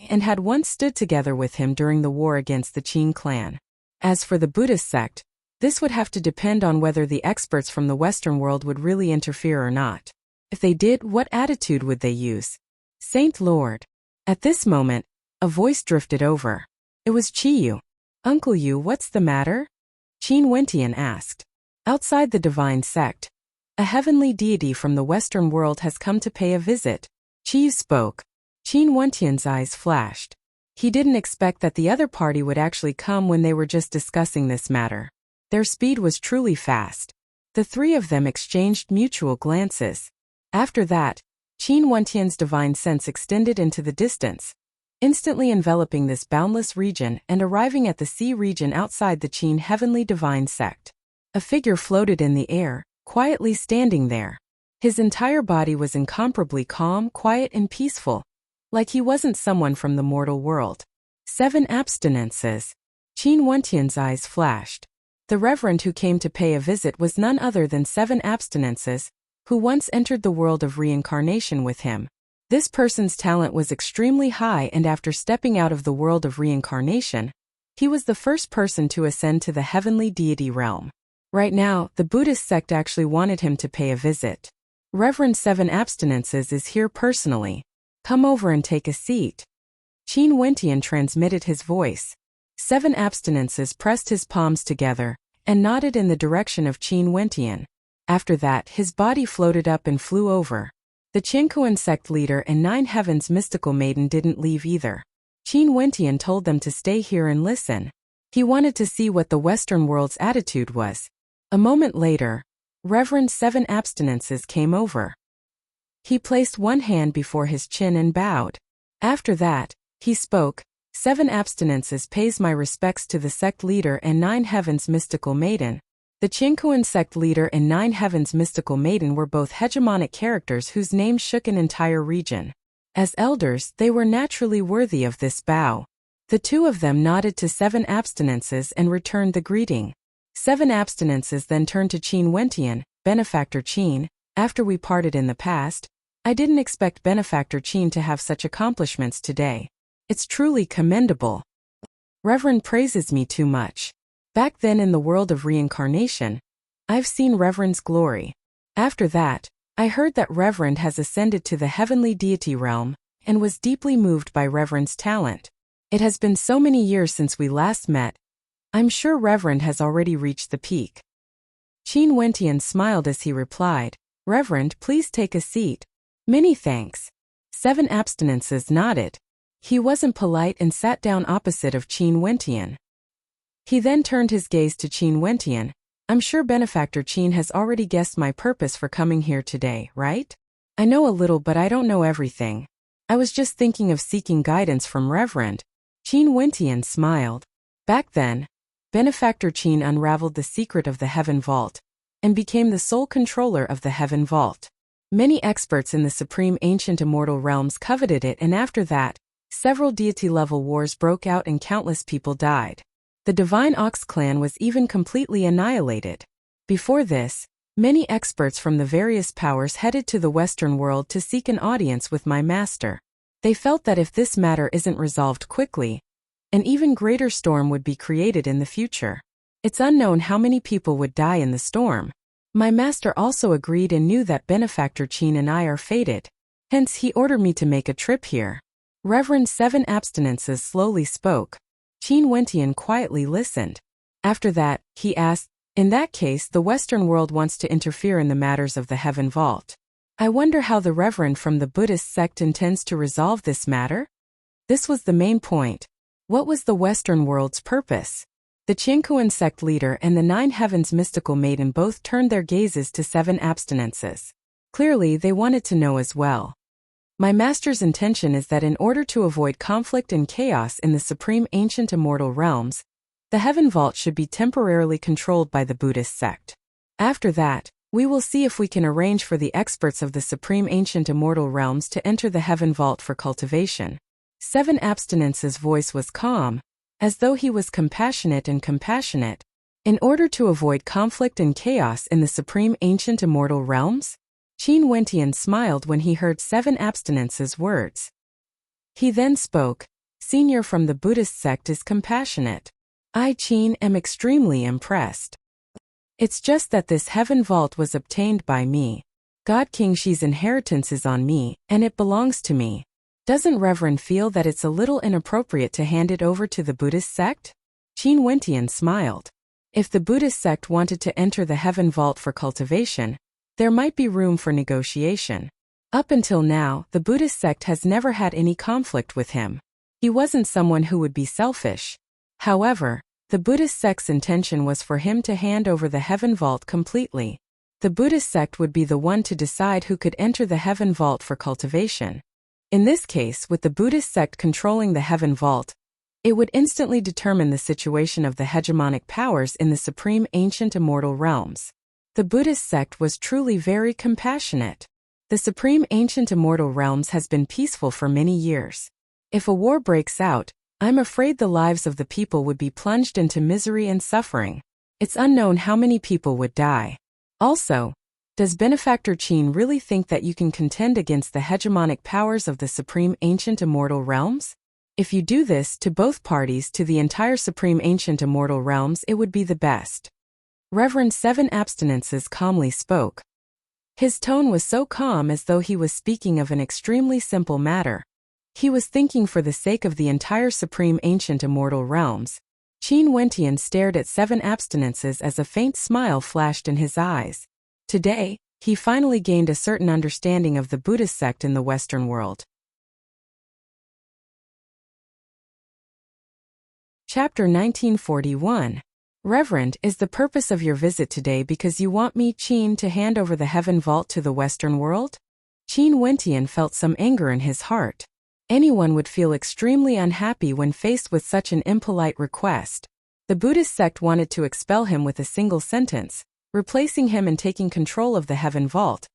[SPEAKER 1] and had once stood together with him during the war against the Qin clan. As for the Buddhist sect, this would have to depend on whether the experts from the Western world would really interfere or not. If they did, what attitude would they use? Saint Lord. At this moment, a voice drifted over. It was Chiyu. Uncle Yu, what's the matter? Qin Wentian asked. Outside the divine sect, a heavenly deity from the Western world has come to pay a visit. Chiyu spoke. Qin Wentian's eyes flashed. He didn't expect that the other party would actually come when they were just discussing this matter. Their speed was truly fast. The three of them exchanged mutual glances. After that, Qin Wentian's divine sense extended into the distance, instantly enveloping this boundless region and arriving at the sea region outside the Qin heavenly divine sect. A figure floated in the air, quietly standing there. His entire body was incomparably calm, quiet, and peaceful, like he wasn't someone from the mortal world. 7 abstinences. Qin Wentian's eyes flashed. The reverend who came to pay a visit was none other than 7 abstinences, who once entered the world of reincarnation with him. This person's talent was extremely high, and after stepping out of the world of reincarnation, he was the first person to ascend to the heavenly deity realm. Right now, the Buddhist sect actually wanted him to pay a visit. Reverend 7 Abstinences is here personally. Come over and take a seat. Qin Wentian transmitted his voice. 7 Abstinences pressed his palms together and nodded in the direction of Qin Wentian. After that, his body floated up and flew over. The Qinkuan sect leader and Nine Heavens mystical maiden didn't leave either. Qin Wentian told them to stay here and listen. He wanted to see what the Western world's attitude was. A moment later, Reverend 7 Abstinences came over. He placed one hand before his chin and bowed. After that, he spoke, 7 abstinences pays my respects to the sect leader and 9 heavens mystical maiden. The Qingkuan sect leader and 9 heavens mystical maiden were both hegemonic characters whose names shook an entire region. As elders, they were naturally worthy of this bow. The two of them nodded to 7 abstinences and returned the greeting. 7 abstinences then turned to Qin Wentian, Benefactor Qin. After we parted in the past, I didn't expect Benefactor Qin to have such accomplishments today. It's truly commendable. Reverend praises me too much. Back then in the world of reincarnation, I've seen Reverend's glory. After that, I heard that Reverend has ascended to the heavenly deity realm and was deeply moved by Reverend's talent. It has been so many years since we last met. I'm sure Reverend has already reached the peak. Qin Wentian smiled as he replied, Reverend, please take a seat. Many thanks. 7 abstinences nodded. He wasn't polite and sat down opposite of Qin Wentian. He then turned his gaze to Qin Wentian. I'm sure Benefactor Qin has already guessed my purpose for coming here today, right? I know a little but I don't know everything. I was just thinking of seeking guidance from Reverend. Qin Wentian smiled. Back then, Benefactor Qin unraveled the secret of the Heaven Vault and became the sole controller of the Heaven Vault. Many experts in the supreme ancient immortal realms coveted it, and after that, several deity-level wars broke out and countless people died. The Divine Ox clan was even completely annihilated. Before this, many experts from the various powers headed to the Western world to seek an audience with my master. They felt that if this matter isn't resolved quickly, an even greater storm would be created in the future. It's unknown how many people would die in the storm. My master also agreed and knew that Benefactor Qin and I are fated. Hence he ordered me to make a trip here. Reverend 7 abstinences slowly spoke. Qin Wentian quietly listened. After that, he asked, in that case the Western world wants to interfere in the matters of the Heaven Vault. I wonder how the Reverend from the Buddhist sect intends to resolve this matter? This was the main point. What was the Western world's purpose? The Qingkuan sect leader and the 9 heavens mystical maiden both turned their gazes to 7 abstinences. Clearly they wanted to know as well. My master's intention is that in order to avoid conflict and chaos in the supreme ancient immortal realms, the Heaven Vault should be temporarily controlled by the Buddhist sect. After that, we will see if we can arrange for the experts of the supreme ancient immortal realms to enter the Heaven Vault for cultivation. 7 abstinences' voice was calm, as though he was compassionate. In order to avoid conflict and chaos in the supreme ancient immortal realms? Qin Wentian smiled when he heard 7 abstinences' words. He then spoke, Senior from the Buddhist sect is compassionate. I, Qin, am extremely impressed. It's just that this Heaven Vault was obtained by me. God King Shi's inheritance is on me, and it belongs to me. Doesn't Reverend feel that it's a little inappropriate to hand it over to the Buddhist sect? Qin Wentian smiled. If the Buddhist sect wanted to enter the Heaven Vault for cultivation, there might be room for negotiation. Up until now, the Buddhist sect has never had any conflict with him. He wasn't someone who would be selfish. However, the Buddhist sect's intention was for him to hand over the Heaven Vault completely. The Buddhist sect would be the one to decide who could enter the Heaven Vault for cultivation. In this case, with the Buddhist sect controlling the Heaven Vault, it would instantly determine the situation of the hegemonic powers in the supreme ancient immortal realms. The Buddhist sect was truly very compassionate. The supreme ancient immortal realms has been peaceful for many years. If a war breaks out, I'm afraid the lives of the people would be plunged into misery and suffering. It's unknown how many people would die. Also, does Benefactor Qin really think that you can contend against the hegemonic powers of the supreme ancient immortal realms? If you do this to both parties, to the entire supreme ancient immortal realms, it would be the best. Reverend 7 abstinences calmly spoke. His tone was so calm as though he was speaking of an extremely simple matter. He was thinking for the sake of the entire supreme ancient immortal realms. Qin Wentian stared at 7 abstinences as a faint smile flashed in his eyes. Today, he finally gained a certain understanding of the Buddhist sect in the Western world. Chapter 1941. Reverend, is the purpose of your visit today because you want me, Qin, to hand over the Heaven Vault to the Western world? Qin Wentian felt some anger in his heart. Anyone would feel extremely unhappy when faced with such an impolite request. The Buddhist sect wanted to expel him with a single sentence, replacing him and taking control of the heaven vault,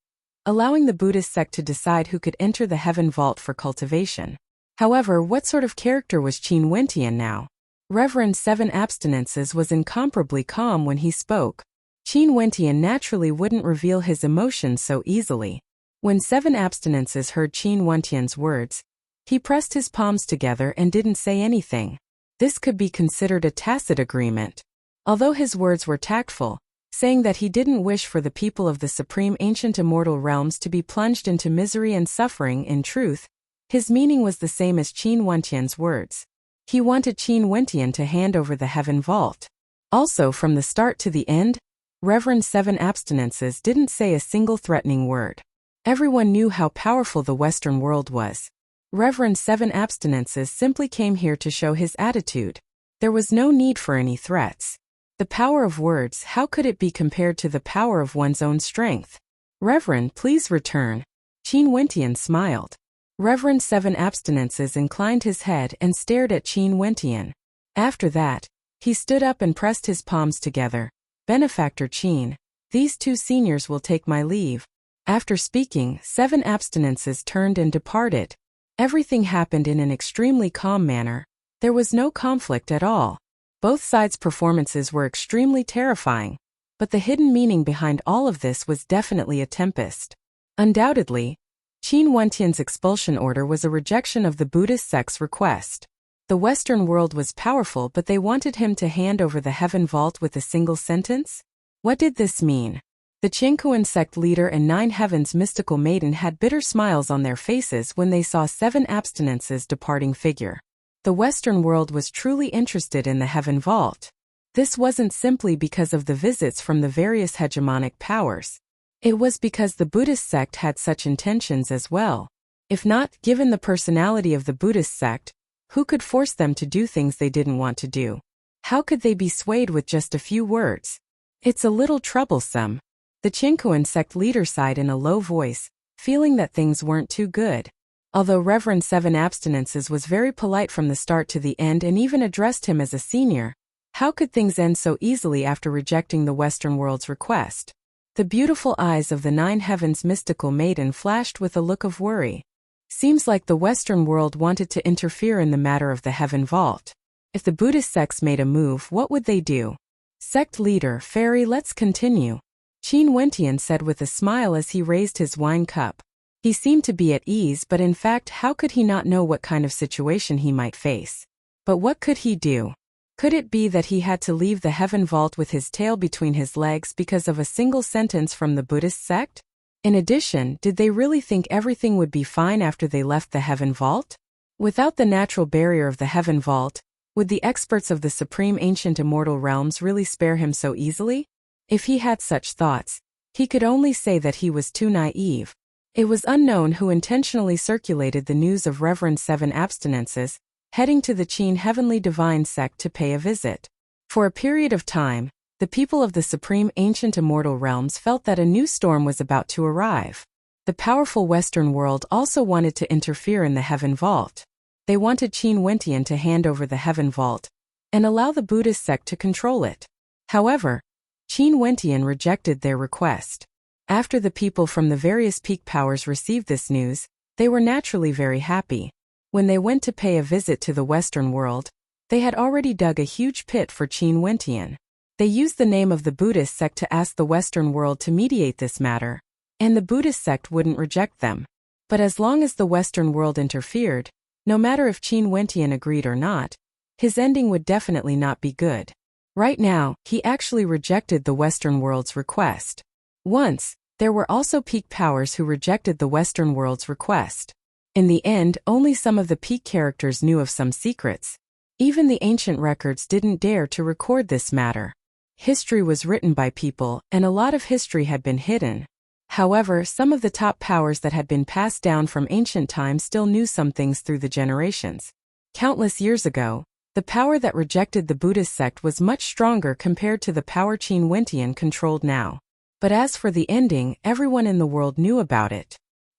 [SPEAKER 1] allowing the Buddhist sect to decide who could enter the heaven vault for cultivation. However, what sort of character was Qin Wentian now? Reverend Seven Abstinences was incomparably calm when he spoke. Qin Wentian naturally wouldn't reveal his emotions so easily. When Seven Abstinences heard Qin Wentian's words, he pressed his palms together and didn't say anything. This could be considered a tacit agreement. Although his words were tactful, saying that he didn't wish for the people of the supreme ancient immortal realms to be plunged into misery and suffering, in truth, his meaning was the same as Qin Wentian's words. He wanted Qin Wentian to hand over the heaven vault. Also, from the start to the end, Reverend Seven Abstinences didn't say a single threatening word. Everyone knew how powerful the Western world was. Reverend Seven Abstinences simply came here to show his attitude. There was no need for any threats. The power of words, how could it be compared to the power of one's own strength? Reverend, please return. Qin Wentian smiled. Reverend Seven Abstinences inclined his head and stared at Qin Wentian. After that, he stood up and pressed his palms together. Benefactor Qin, these two seniors will take my leave. After speaking, Seven Abstinences turned and departed. Everything happened in an extremely calm manner. There was no conflict at all. Both sides' performances were extremely terrifying, but the hidden meaning behind all of this was definitely a tempest. Undoubtedly, Qin Wentian's expulsion order was a rejection of the Buddhist sect's request. The Western world was powerful, but they wanted him to hand over the heaven vault with a single sentence? What did this mean? The Qingkuan sect leader and Nine Heavens mystical maiden had bitter smiles on their faces when they saw Seven Abstinences' departing figure. The Western world was truly interested in the heaven vault. This wasn't simply because of the visits from the various hegemonic powers. It was because the Buddhist sect had such intentions as well. If not, given the personality of the Buddhist sect, who could force them to do things they didn't want to do? How could they be swayed with just a few words? It's a little troublesome. The Qingkuan sect leader sighed in a low voice, feeling that things weren't too good. Although Reverend Seven Abstinences was very polite from the start to the end and even addressed him as a senior, how could things end so easily after rejecting the Western world's request? The beautiful eyes of the Nine Heavens mystical maiden flashed with a look of worry. Seems like the Western world wanted to interfere in the matter of the heaven vault. If the Buddhist sects made a move, what would they do? Sect leader, Fairy, let's continue. Qin Wentian said with a smile as he raised his wine cup. He seemed to be at ease, but in fact, how could he not know what kind of situation he might face? But what could he do? Could it be that he had to leave the heaven vault with his tail between his legs because of a single sentence from the Buddhist sect? In addition, did they really think everything would be fine after they left the heaven vault? Without the natural barrier of the heaven vault, would the experts of the supreme ancient immortal realms really spare him so easily? If he had such thoughts, he could only say that he was too naive. It was unknown who intentionally circulated the news of Reverend Seven Abstinences, heading to the Qin Heavenly Divine sect to pay a visit. For a period of time, the people of the supreme ancient immortal realms felt that a new storm was about to arrive. The powerful Western world also wanted to interfere in the heaven vault. They wanted Qin Wentian to hand over the heaven vault and allow the Buddhist sect to control it. However, Qin Wentian rejected their request. After the people from the various peak powers received this news, they were naturally very happy. When they went to pay a visit to the Western world, they had already dug a huge pit for Qin Wentian. They used the name of the Buddhist sect to ask the Western world to mediate this matter, and the Buddhist sect wouldn't reject them. But as long as the Western world interfered, no matter if Qin Wentian agreed or not, his ending would definitely not be good. Right now, he actually rejected the Western world's request. Once, there were also peak powers who rejected the Western world's request. In the end, only some of the peak characters knew of some secrets. Even the ancient records didn't dare to record this matter. History was written by people, and a lot of history had been hidden. However, some of the top powers that had been passed down from ancient times still knew some things through the generations. Countless years ago, the power that rejected the Buddhist sect was much stronger compared to the power Qin Wentian controlled now. But as for the ending, everyone in the world knew about it.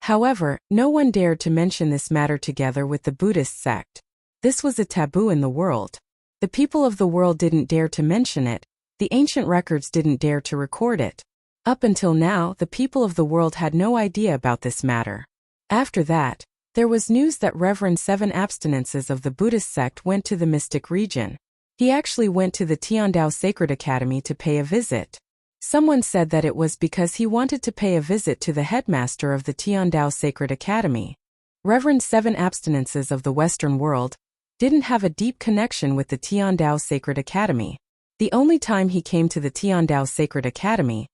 [SPEAKER 1] However, no one dared to mention this matter together with the Buddhist sect. This was a taboo in the world. The people of the world didn't dare to mention it, the ancient records didn't dare to record it. Up until now, the people of the world had no idea about this matter. After that, there was news that Reverend 7 Abstinences of the Buddhist sect went to the mystic region. He actually went to the Tiandao Sacred Academy to pay a visit. Someone said that it was because he wanted to pay a visit to the headmaster of the Tiandao Sacred Academy. Reverend 7 Abstinences of the Western world didn't have a deep connection with the Tiandao Sacred Academy. The only time he came to the Tiandao Sacred Academy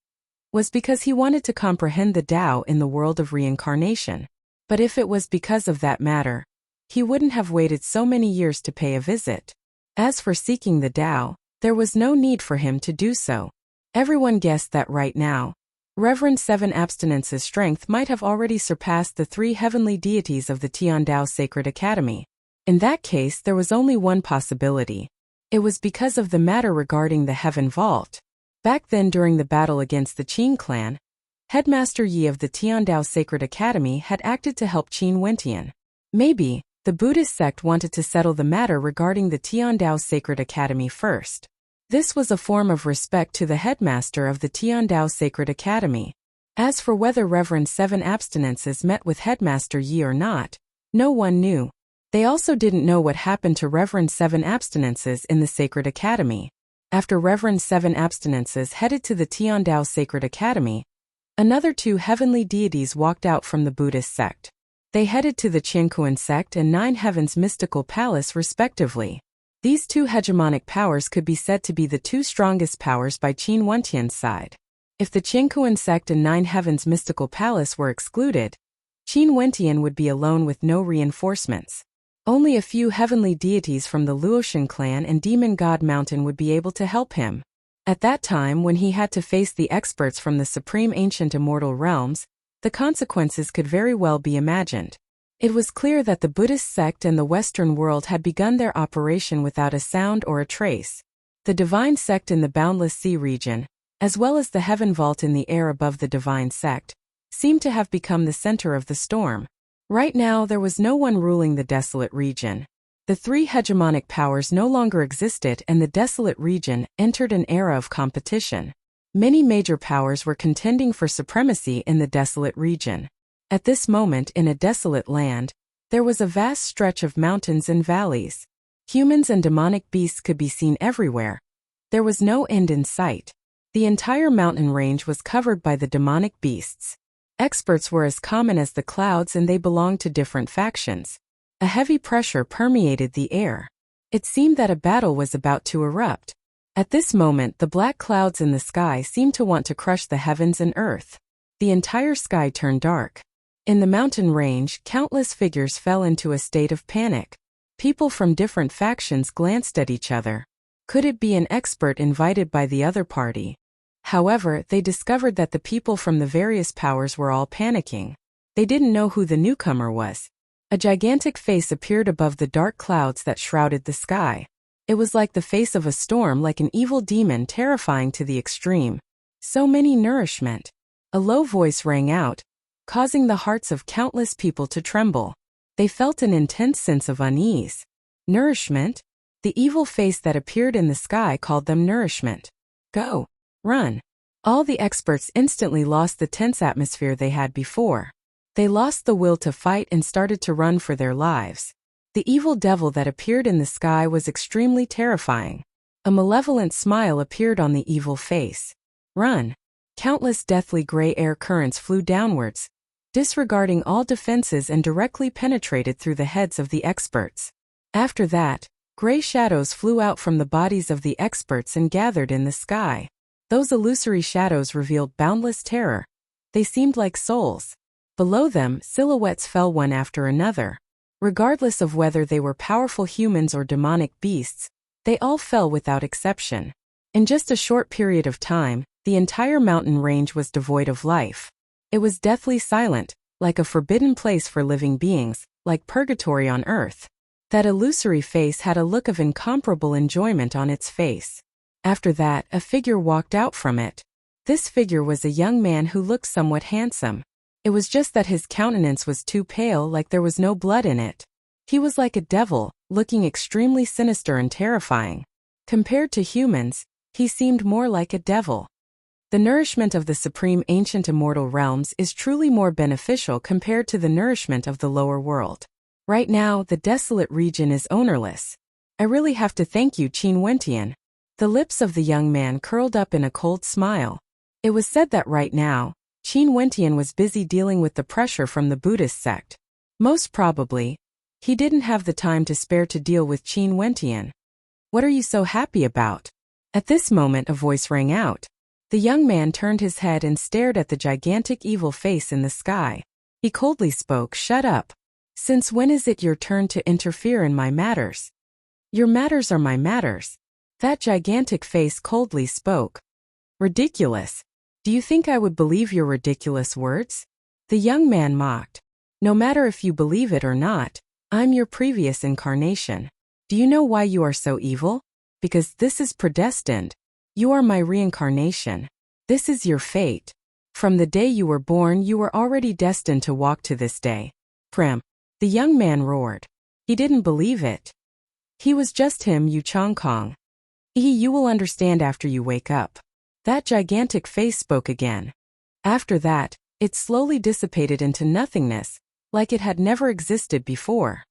[SPEAKER 1] was because he wanted to comprehend the Tao in the world of reincarnation. But if it was because of that matter, he wouldn't have waited so many years to pay a visit. As for seeking the Tao, there was no need for him to do so. Everyone guessed that right now, Reverend 7 Abstinence's strength might have already surpassed the 3 heavenly deities of the Tiandao Sacred Academy. In that case, there was only one possibility. It was because of the matter regarding the Heaven Vault. Back then, during the battle against the Qin clan, Headmaster Yi of the Tiandao Sacred Academy had acted to help Qin Wentian. Maybe, the Buddhist sect wanted to settle the matter regarding the Tiandao Sacred Academy first. This was a form of respect to the headmaster of the Tiandao Sacred Academy. As for whether Reverend 7 Abstinences met with Headmaster Yi or not, no one knew. They also didn't know what happened to Reverend 7 Abstinences in the Sacred Academy. After Reverend 7 Abstinences headed to the Tiandao Sacred Academy, another 2 heavenly deities walked out from the Buddhist sect. They headed to the Qiankuan sect and 9 Heavens Mystical Palace respectively. These 2 hegemonic powers could be said to be the 2 strongest powers by Qin Wentian's side. If the Qiankuan sect and 9 Heavens Mystical Palace were excluded, Qin Wentian would be alone with no reinforcements. Only a few heavenly deities from the Luotian clan and Demon God Mountain would be able to help him. At that time, when he had to face the experts from the Supreme Ancient Immortal Realms, the consequences could very well be imagined. It was clear that the Buddhist sect and the Western world had begun their operation without a sound or a trace. The Divine Sect in the Boundless Sea region, as well as the Heaven Vault in the air above the Divine Sect, seemed to have become the center of the storm. Right now, there was no one ruling the desolate region. The 3 hegemonic powers no longer existed and the desolate region entered an era of competition. Many major powers were contending for supremacy in the desolate region. At this moment in a desolate land, there was a vast stretch of mountains and valleys. Humans and demonic beasts could be seen everywhere. There was no end in sight. The entire mountain range was covered by the demonic beasts. Experts were as common as the clouds and they belonged to different factions. A heavy pressure permeated the air. It seemed that a battle was about to erupt. At this moment, the black clouds in the sky seemed to want to crush the heavens and earth. The entire sky turned dark. In the mountain range, countless figures fell into a state of panic. People from different factions glanced at each other. Could it be an expert invited by the other party? However, they discovered that the people from the various powers were all panicking. They didn't know who the newcomer was. A gigantic face appeared above the dark clouds that shrouded the sky. It was like the face of a storm, like an evil demon, terrifying to the extreme. So many nourishment. A low voice rang out, causing the hearts of countless people to tremble. They felt an intense sense of unease. Nourishment? The evil face that appeared in the sky called them nourishment. Go. Run. All the experts instantly lost the tense atmosphere they had before. They lost the will to fight and started to run for their lives. The evil devil that appeared in the sky was extremely terrifying. A malevolent smile appeared on the evil face. Run. Countless deathly gray air currents flew downwards, disregarding all defenses and directly penetrated through the heads of the experts. After that, gray shadows flew out from the bodies of the experts and gathered in the sky. Those illusory shadows revealed boundless terror. They seemed like souls. Below them, silhouettes fell one after another. Regardless of whether they were powerful humans or demonic beasts, they all fell without exception. In just a short period of time, the entire mountain range was devoid of life. It was deathly silent, like a forbidden place for living beings, like purgatory on earth. That illusory face had a look of incomparable enjoyment on its face. After that, a figure walked out from it. This figure was a young man who looked somewhat handsome. It was just that his countenance was too pale, like there was no blood in it. He was like a devil, looking extremely sinister and terrifying. Compared to humans, he seemed more like a devil. The nourishment of the supreme ancient immortal realms is truly more beneficial compared to the nourishment of the lower world. Right now, the desolate region is ownerless. I really have to thank you, Qin Wentian. The lips of the young man curled up in a cold smile. It was said that right now, Qin Wentian was busy dealing with the pressure from the Buddhist sect. Most probably, he didn't have the time to spare to deal with Qin Wentian. What are you so happy about? At this moment, a voice rang out. The young man turned his head and stared at the gigantic evil face in the sky. He coldly spoke, "Shut up. Since when is it your turn to interfere in my matters? Your matters are my matters." That gigantic face coldly spoke. Ridiculous. Do you think I would believe your ridiculous words? The young man mocked. No matter if you believe it or not, I'm your previous incarnation. Do you know why you are so evil? Because this is predestined. You are my reincarnation. This is your fate. From the day you were born, you were already destined to walk to this day. Prim. The young man roared. He didn't believe it. He was just him, Yu Chongkong. You will understand after you wake up. That gigantic face spoke again. After that, it slowly dissipated into nothingness, like it had never existed before.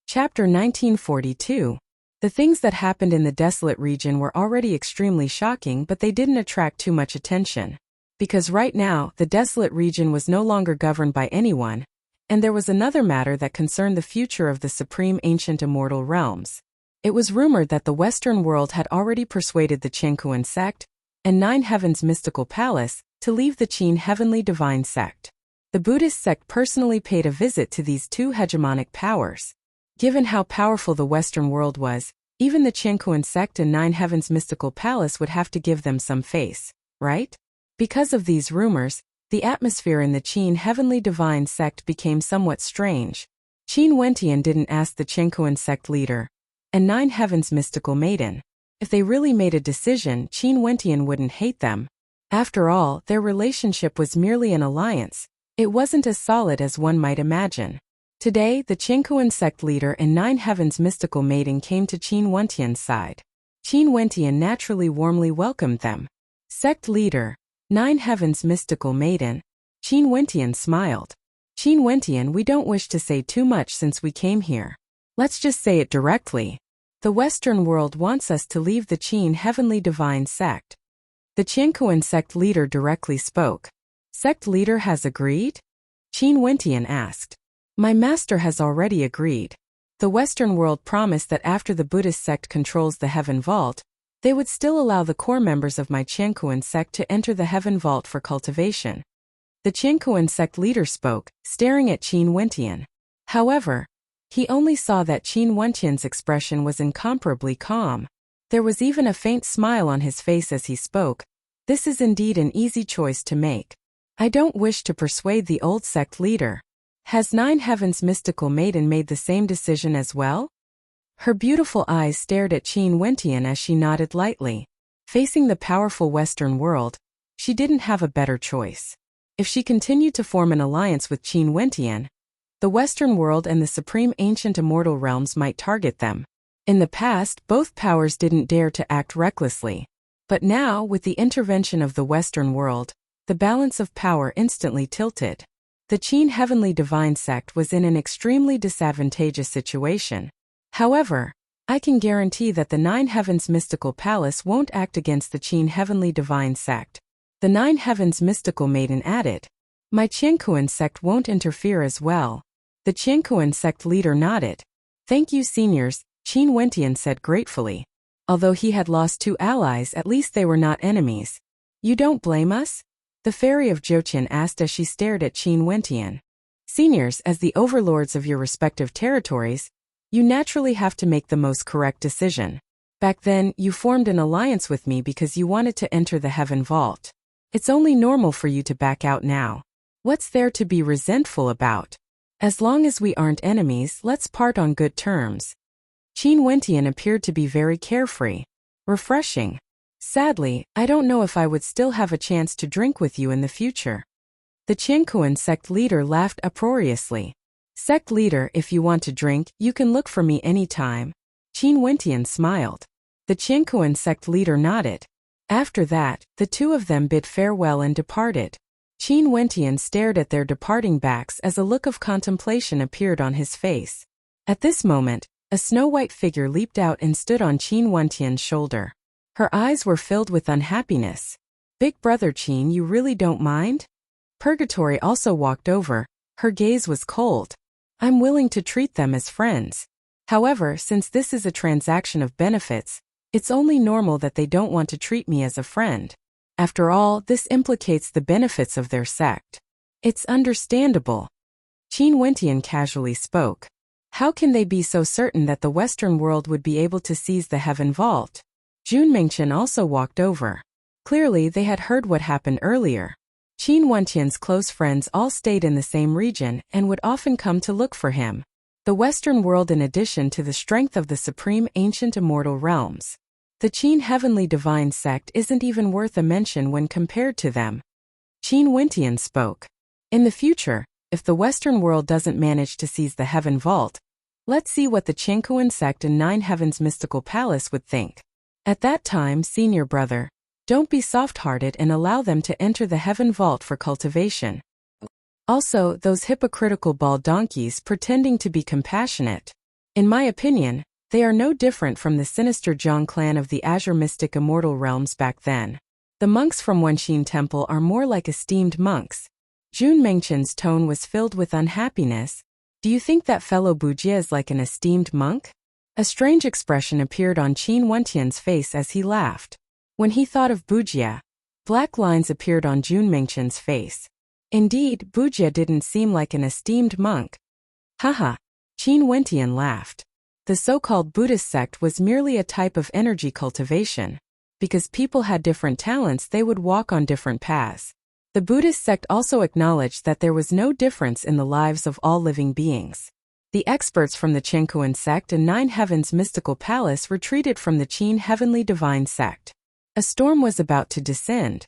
[SPEAKER 1] Chapter 1942. The things that happened in the desolate region were already extremely shocking, but they didn't attract too much attention. Because right now, the desolate region was no longer governed by anyone, and there was another matter that concerned the future of the supreme ancient immortal realms. It was rumored that the Western world had already persuaded the Qinkuan sect and Nine Heavens mystical palace to leave the Qin heavenly divine sect. The Buddhist sect personally paid a visit to these two hegemonic powers. Given how powerful the Western world was, even the Qinkuan sect and Nine Heavens mystical palace would have to give them some face, right? Because of these rumors, the atmosphere in the Qin heavenly divine sect became somewhat strange. Qin Wentian didn't ask the Qinkuan sect leader and Nine Heavens mystical maiden. If they really made a decision, Qin Wentian wouldn't hate them. After all, their relationship was merely an alliance. It wasn't as solid as one might imagine. Today, the Qinkuan sect leader and Nine Heavens mystical maiden came to Qin Wentian's side. Qin Wentian naturally warmly welcomed them. Sect leader, Nine Heavens mystical maiden. Qin Wentian smiled. Qin Wentian, we don't wish to say too much since we came here. Let's just say it directly. The Western world wants us to leave the Qin heavenly divine sect. The Qinkuan sect leader directly spoke. Sect leader has agreed? Qin Wentian asked. My master has already agreed. The Western world promised that after the Buddhist sect controls the heaven vault, they would still allow the core members of my Qinkuan sect to enter the heaven vault for cultivation. The Qinkuan sect leader spoke, staring at Qin Wentian. However, he only saw that Qin Wentian's expression was incomparably calm. There was even a faint smile on his face as he spoke. This is indeed an easy choice to make. I don't wish to persuade the old sect leader. Has Nine Heavens mystical maiden made the same decision as well? Her beautiful eyes stared at Qin Wentian as she nodded lightly. Facing the powerful Western world, she didn't have a better choice. If she continued to form an alliance with Qin Wentian, the Western world and the supreme ancient immortal realms might target them. In the past, both powers didn't dare to act recklessly. But now, with the intervention of the Western world, the balance of power instantly tilted. The Qin heavenly divine sect was in an extremely disadvantageous situation. However, I can guarantee that the Nine Heavens mystical palace won't act against the Qin heavenly divine sect. The Nine Heavens mystical maiden added. My Qinkuan sect won't interfere as well. The Qinkuan sect leader nodded. Thank you, seniors, Qin Wentian said gratefully. Although he had lost two allies, at least they were not enemies. You don't blame us? The fairy of Joqian asked as she stared at Qin Wentian. Seniors, as the overlords of your respective territories, you naturally have to make the most correct decision. Back then, you formed an alliance with me because you wanted to enter the heaven vault. It's only normal for you to back out now. What's there to be resentful about? As long as we aren't enemies, let's part on good terms. Qin Wentian appeared to be very carefree. Refreshing. Sadly, I don't know if I would still have a chance to drink with you in the future. The Qiankuan sect leader laughed uproariously. Sect leader, if you want to drink, you can look for me any time. Qin Wentian smiled. The Qiankuan sect leader nodded. After that, the two of them bid farewell and departed. Qin Wentian stared at their departing backs as a look of contemplation appeared on his face. At this moment, a snow-white figure leaped out and stood on Qin Wentian's shoulder. Her eyes were filled with unhappiness. Big brother Qin, you really don't mind? Purgatory also walked over. Her gaze was cold. I'm willing to treat them as friends. However, since this is a transaction of benefits, it's only normal that they don't want to treat me as a friend. After all, this implicates the benefits of their sect. It's understandable. Qin Wentian casually spoke. How can they be so certain that the Western world would be able to seize the Heaven Vault? Jun Mengchen also walked over. Clearly, they had heard what happened earlier. Qin Wentian's close friends all stayed in the same region and would often come to look for him. The Western world, in addition to the strength of the supreme ancient immortal realms. The Qin Heavenly Divine Sect isn't even worth a mention when compared to them. Qin Wentian spoke. In the future, if the Western world doesn't manage to seize the Heaven Vault, let's see what the Qiankuan sect in Nine Heavens Mystical Palace would think. At that time, senior brother, don't be soft-hearted and allow them to enter the Heaven Vault for cultivation. Also, those hypocritical bald donkeys pretending to be compassionate. In my opinion, they are no different from the sinister Zhang clan of the Azure Mystic Immortal Realms back then. The monks from Wenxin Temple are more like esteemed monks. Jun Mengchen's tone was filled with unhappiness. Do you think that fellow Bujie is like an esteemed monk? A strange expression appeared on Qin Wentian's face as he laughed. When he thought of Bujie, black lines appeared on Jun Mengchen's face. Indeed, Bujie didn't seem like an esteemed monk. Haha. Qin Wentian laughed. The so-called Buddhist sect was merely a type of energy cultivation. Because people had different talents, they would walk on different paths. The Buddhist sect also acknowledged that there was no difference in the lives of all living beings. The experts from the Qiankuan sect and Nine Heavens Mystical Palace retreated from the Qin Heavenly Divine Sect. A storm was about to descend.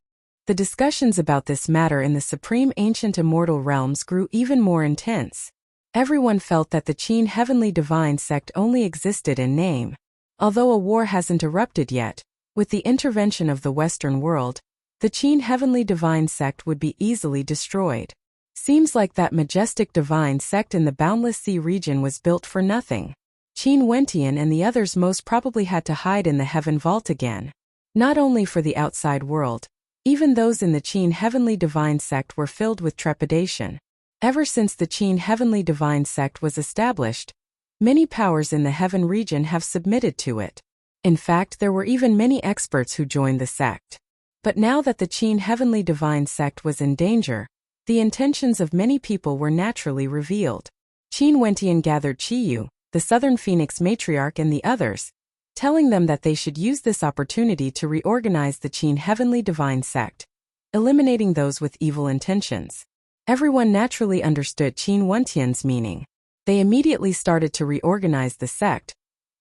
[SPEAKER 1] The discussions about this matter in the Supreme Ancient Immortal Realms grew even more intense. Everyone felt that the Qin Heavenly Divine Sect only existed in name. Although a war hasn't erupted yet, with the intervention of the Western world, the Qin Heavenly Divine Sect would be easily destroyed. Seems like that majestic divine sect in the Boundless Sea region was built for nothing. Qin Wentian and the others most probably had to hide in the Heaven Vault again. Not only for the outside world, even those in the Qin Heavenly Divine Sect were filled with trepidation. Ever since the Qin Heavenly Divine Sect was established, many powers in the Heaven region have submitted to it. In fact, there were even many experts who joined the sect. But now that the Qin Heavenly Divine Sect was in danger, the intentions of many people were naturally revealed. Qin Wentian gathered Qiyu, the Southern Phoenix matriarch, and the others, telling them that they should use this opportunity to reorganize the Qin Heavenly Divine Sect, eliminating those with evil intentions. Everyone naturally understood Qin Wentian's meaning. They immediately started to reorganize the sect,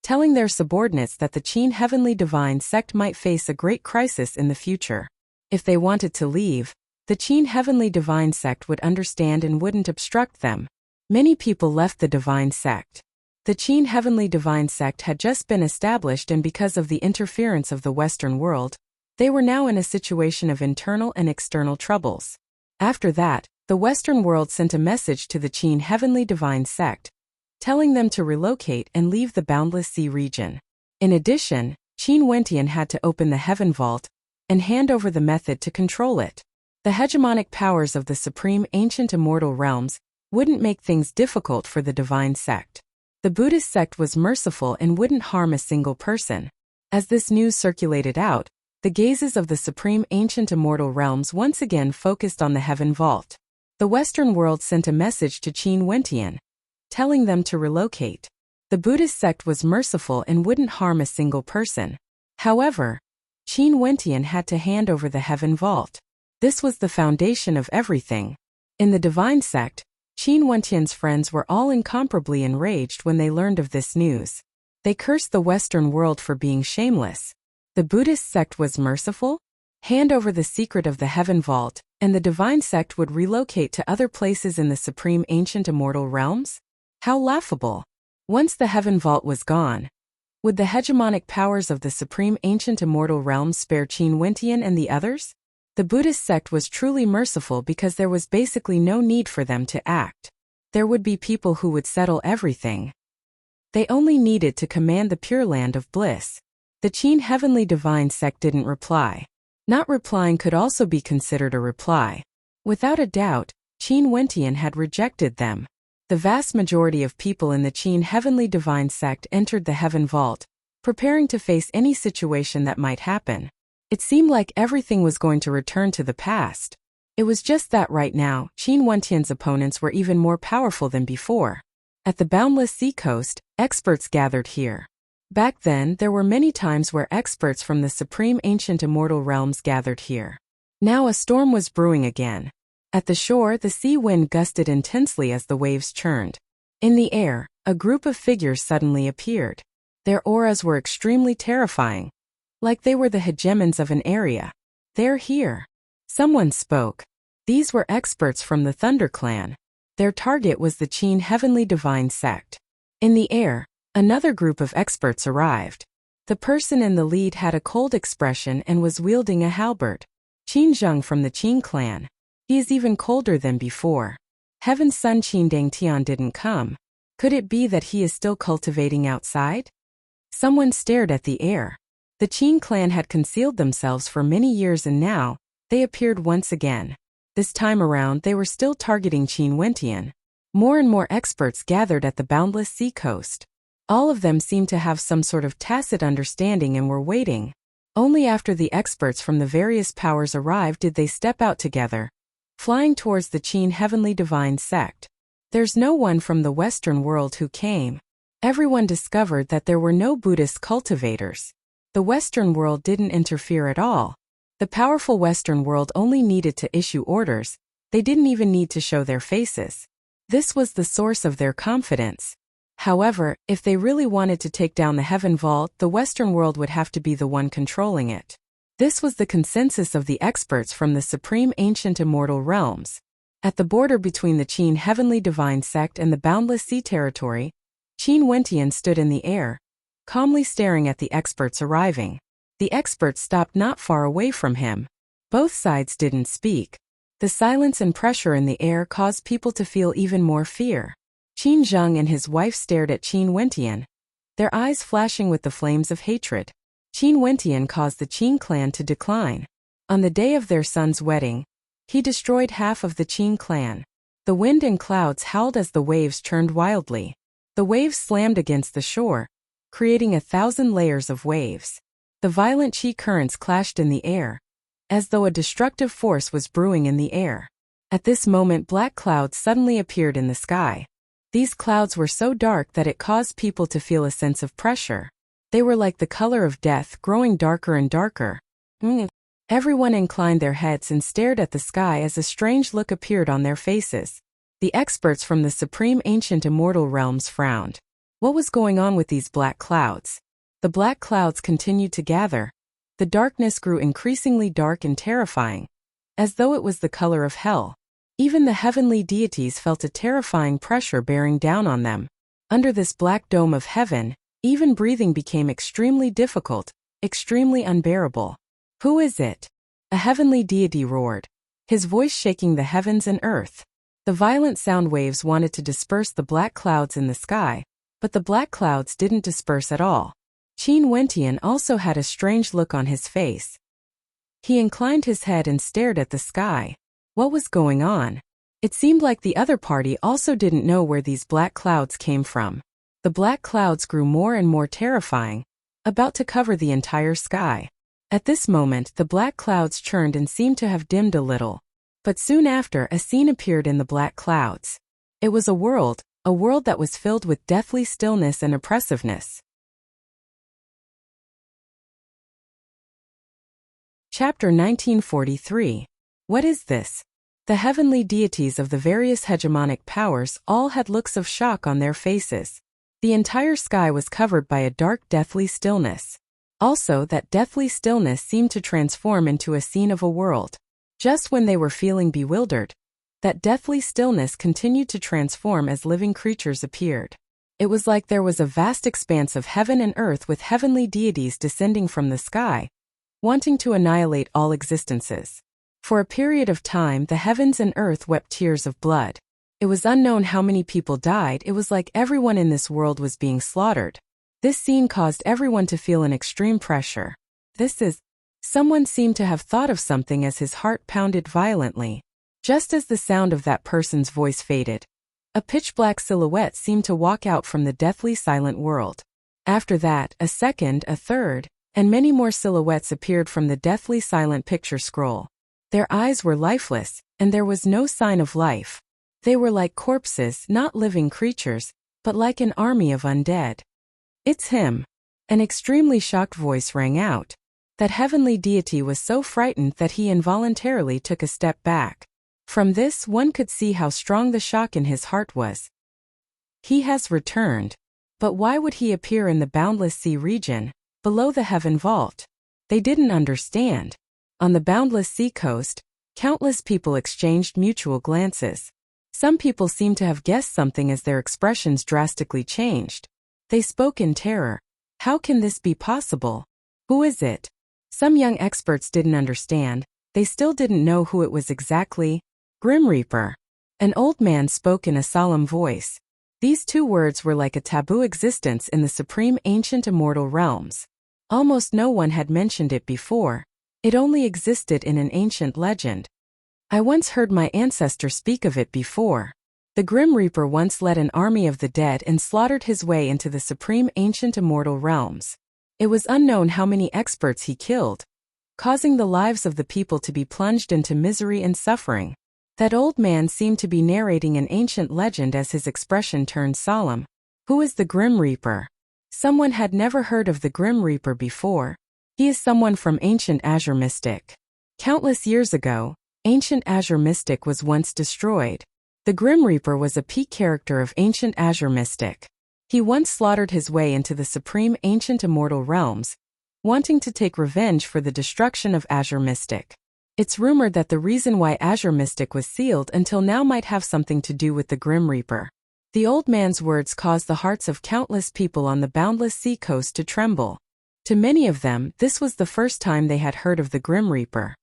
[SPEAKER 1] telling their subordinates that the Qin Heavenly Divine Sect might face a great crisis in the future. If they wanted to leave, the Qin Heavenly Divine Sect would understand and wouldn't obstruct them. Many people left the Divine Sect. The Qin Heavenly Divine Sect had just been established, and because of the interference of the Western world, they were now in a situation of internal and external troubles. After that, the Western world sent a message to the Qin Heavenly Divine Sect, telling them to relocate and leave the Boundless Sea region. In addition, Qin Wentian had to open the Heaven Vault and hand over the method to control it. The hegemonic powers of the Supreme Ancient Immortal Realms wouldn't make things difficult for the Divine Sect. The Buddhist sect was merciful and wouldn't harm a single person. As this news circulated out, the gazes of the Supreme Ancient Immortal Realms once again focused on the Heaven Vault. The Western world sent a message to Qin Wentian, telling them to relocate. The Buddhist sect was merciful and wouldn't harm a single person. However, Qin Wentian had to hand over the Heaven Vault. This was the foundation of everything. In the Divine Sect, Qin Wentian's friends were all incomparably enraged when they learned of this news. They cursed the Western world for being shameless. The Buddhist sect was merciful? Hand over the secret of the heaven vault, and the divine sect would relocate to other places in the supreme ancient immortal realms? How laughable! Once the heaven vault was gone, would the hegemonic powers of the supreme ancient immortal realms spare Qin Wentian and the others? The Buddhist sect was truly merciful because there was basically no need for them to act. There would be people who would settle everything. They only needed to command the Pure Land of Bliss. The Qin Heavenly Divine sect didn't reply. Not replying could also be considered a reply. Without a doubt, Qin Wentian had rejected them. The vast majority of people in the Qin Heavenly Divine sect entered the Heaven Vault, preparing to face any situation that might happen. It seemed like everything was going to return to the past. It was just that right now, Qin Wentian's opponents were even more powerful than before. At the Boundless Sea Coast, experts gathered here. Back then, there were many times where experts from the supreme ancient immortal realms gathered here. Now a storm was brewing again. At the shore, the sea wind gusted intensely as the waves churned. In the air, a group of figures suddenly appeared. Their auras were extremely terrifying. Like they were the hegemons of an area. They're here. Someone spoke. These were experts from the Thunder Clan. Their target was the Qin Heavenly Divine sect. In the air, another group of experts arrived. The person in the lead had a cold expression and was wielding a halberd. Qin Zheng from the Qin clan. He is even colder than before. Heaven's son Qin Dangtian didn't come. Could it be that he is still cultivating outside? Someone stared at the air. The Qin clan had concealed themselves for many years and now, they appeared once again. This time around they were still targeting Qin Wentian. More and more experts gathered at the Boundless Sea Coast. All of them seemed to have some sort of tacit understanding and were waiting. Only after the experts from the various powers arrived did they step out together, flying towards the Qin Heavenly Divine sect. There's no one from the Western world who came. Everyone discovered that there were no Buddhist cultivators. The Western world didn't interfere at all. The powerful Western world only needed to issue orders. They didn't even need to show their faces. This was the source of their confidence. However, if they really wanted to take down the Heaven Vault, the Western world would have to be the one controlling it. This was the consensus of the experts from the supreme ancient immortal realms. At the border between the Qin Heavenly Divine sect and the Boundless Sea territory, Qin Wentian stood in the air, calmly staring at the experts arriving. The experts stopped not far away from him. Both sides didn't speak. The silence and pressure in the air caused people to feel even more fear. Qin Zheng and his wife stared at Qin Wentian, their eyes flashing with the flames of hatred. Qin Wentian caused the Qin clan to decline. On the day of their son's wedding, he destroyed half of the Qin clan. The wind and clouds howled as the waves churned wildly. The waves slammed against the shore, creating 1,000 layers of waves. The violent qi currents clashed in the air, as though a destructive force was brewing in the air. At this moment, black clouds suddenly appeared in the sky. These clouds were so dark that it caused people to feel a sense of pressure. They were like the color of death, growing darker and darker. Everyone inclined their heads and stared at the sky as a strange look appeared on their faces. The experts from the supreme ancient immortal realms frowned. What was going on with these black clouds? The black clouds continued to gather. The darkness grew increasingly dark and terrifying, as though it was the color of hell. Even the heavenly deities felt a terrifying pressure bearing down on them. Under this black dome of heaven, even breathing became extremely difficult, extremely unbearable. Who is it? A heavenly deity roared, his voice shaking the heavens and earth. The violent sound waves wanted to disperse the black clouds in the sky, but the black clouds didn't disperse at all. Qin Wentian also had a strange look on his face. He inclined his head and stared at the sky. What was going on? It seemed like the other party also didn't know where these black clouds came from. The black clouds grew more and more terrifying, about to cover the entire sky. At this moment, the black clouds churned and seemed to have dimmed a little. But soon after, a scene appeared in the black clouds. It was a world that was filled with deathly stillness and oppressiveness. Chapter 1943. What is this? The heavenly deities of the various hegemonic powers all had looks of shock on their faces. The entire sky was covered by a dark, deathly stillness. Also, that deathly stillness seemed to transform into a scene of a world. Just when they were feeling bewildered, that deathly stillness continued to transform as living creatures appeared. It was like there was a vast expanse of heaven and earth with heavenly deities descending from the sky, wanting to annihilate all existences. For a period of time, the heavens and earth wept tears of blood. It was unknown how many people died. It was like everyone in this world was being slaughtered. This scene caused everyone to feel an extreme pressure. Someone seemed to have thought of something as his heart pounded violently. Just as the sound of that person's voice faded, a pitch-black silhouette seemed to walk out from the deathly silent world. After that, a second, a third, and many more silhouettes appeared from the deathly silent picture scroll. Their eyes were lifeless, and there was no sign of life. They were like corpses, not living creatures, but like an army of undead. "It's him." An extremely shocked voice rang out. That heavenly deity was so frightened that he involuntarily took a step back. From this, one could see how strong the shock in his heart was. He has returned. But why would he appear in the boundless sea region, below the heaven vault? They didn't understand. On the boundless sea coast, countless people exchanged mutual glances. Some people seemed to have guessed something as their expressions drastically changed. They spoke in terror. How can this be possible? Who is it? Some young experts didn't understand. They still didn't know who it was exactly. Grim Reaper. An old man spoke in a solemn voice. These two words were like a taboo existence in the supreme ancient immortal realms. Almost no one had mentioned it before. It only existed in an ancient legend. I once heard my ancestor speak of it before. The Grim Reaper once led an army of the dead and slaughtered his way into the supreme ancient immortal realms. It was unknown how many experts he killed, causing the lives of the people to be plunged into misery and suffering. That old man seemed to be narrating an ancient legend as his expression turned solemn. Who is the Grim Reaper? Someone had never heard of the Grim Reaper before. He is someone from ancient Azure Mystic. Countless years ago, ancient Azure Mystic was once destroyed. The Grim Reaper was a peak character of ancient Azure Mystic. He once slaughtered his way into the supreme ancient immortal realms, wanting to take revenge for the destruction of Azure Mystic. It's rumored that the reason why Azure Mystic was sealed until now might have something to do with the Grim Reaper. The old man's words caused the hearts of countless people on the boundless sea coast to tremble. To many of them, this was the first time they had heard of the Grim Reaper.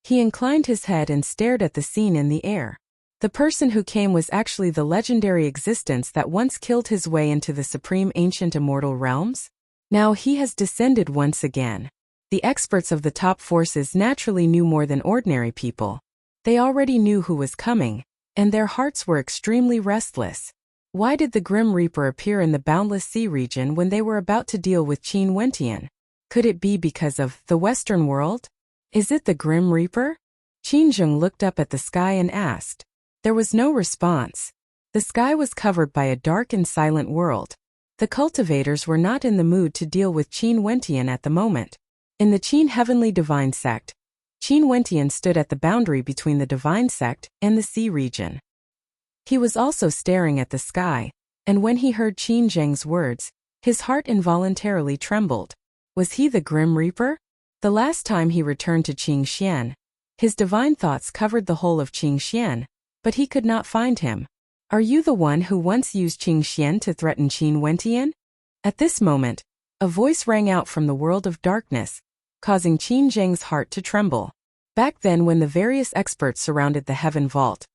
[SPEAKER 1] He inclined his head and stared at the scene in the air. The person who came was actually the legendary existence that once killed his way into the supreme ancient immortal realms. Now he has descended once again. The experts of the top forces naturally knew more than ordinary people. They already knew who was coming, and their hearts were extremely restless. Why did the Grim Reaper appear in the boundless sea region when they were about to deal with Qin Wentian? Could it be because of the Western world? Is it the Grim Reaper? Qin Zheng looked up at the sky and asked. There was no response. The sky was covered by a dark and silent world. The cultivators were not in the mood to deal with Qin Wentian at the moment. In the Qin Heavenly Divine Sect, Qin Wentian stood at the boundary between the Divine Sect and the sea region. He was also staring at the sky, and when he heard Qin Zheng's words, his heart involuntarily trembled. Was he the Grim Reaper? The last time he returned to Qingxian, his divine thoughts covered the whole of Qingxian, but he could not find him. Are you the one who once used Qingxian to threaten Qin Wentian? At this moment, a voice rang out from the world of darkness, causing Qin Zheng's heart to tremble. Back then, when the various experts surrounded the heaven vault,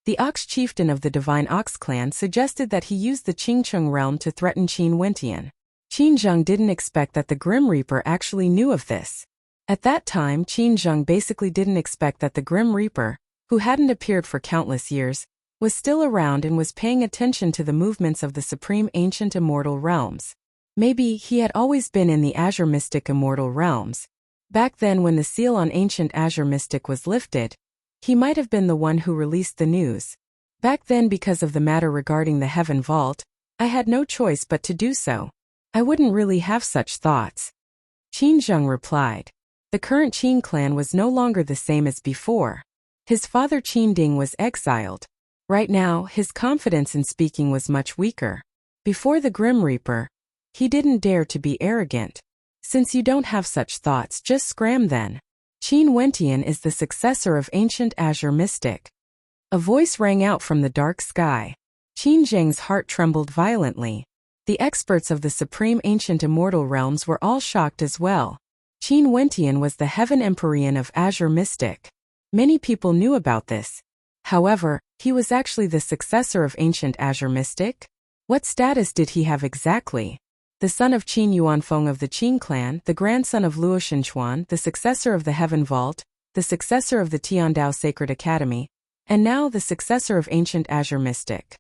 [SPEAKER 1] the Ox chieftain of the Divine Ox clan suggested that he use the Qingcheng realm to threaten Qin Wentian. Qin Zheng didn't expect that the Grim Reaper actually knew of this. At that time, Qin Zheng basically didn't expect that the Grim Reaper, who hadn't appeared for countless years, was still around and was paying attention to the movements of the supreme ancient immortal realms. Maybe he had always been in the Azure Mystic immortal realms. Back then, when the seal on ancient Azure Mystic was lifted, he might have been the one who released the news. Back then, because of the matter regarding the Heaven Vault, I had no choice but to do so. I wouldn't really have such thoughts. Qin Zheng replied. The current Qin clan was no longer the same as before. His father Qin Ding was exiled. Right now, his confidence in speaking was much weaker. Before the Grim Reaper, he didn't dare to be arrogant. Since you don't have such thoughts, just scram then. Qin Wentian is the successor of ancient azure mystic. A voice rang out from the dark sky. Qin Zheng's heart trembled violently. The experts of the supreme ancient immortal realms were all shocked as well. Qin Wentian was the heaven empyrean of azure mystic. Many people knew about this. However, he was actually the successor of ancient azure mystic? What status did he have exactly? The son of Qin Yuanfeng of the Qin clan, the grandson of Luo Shenchuan, the successor of the Heaven Vault, the successor of the Tiandao Sacred Academy, and now the successor of ancient azure mystic.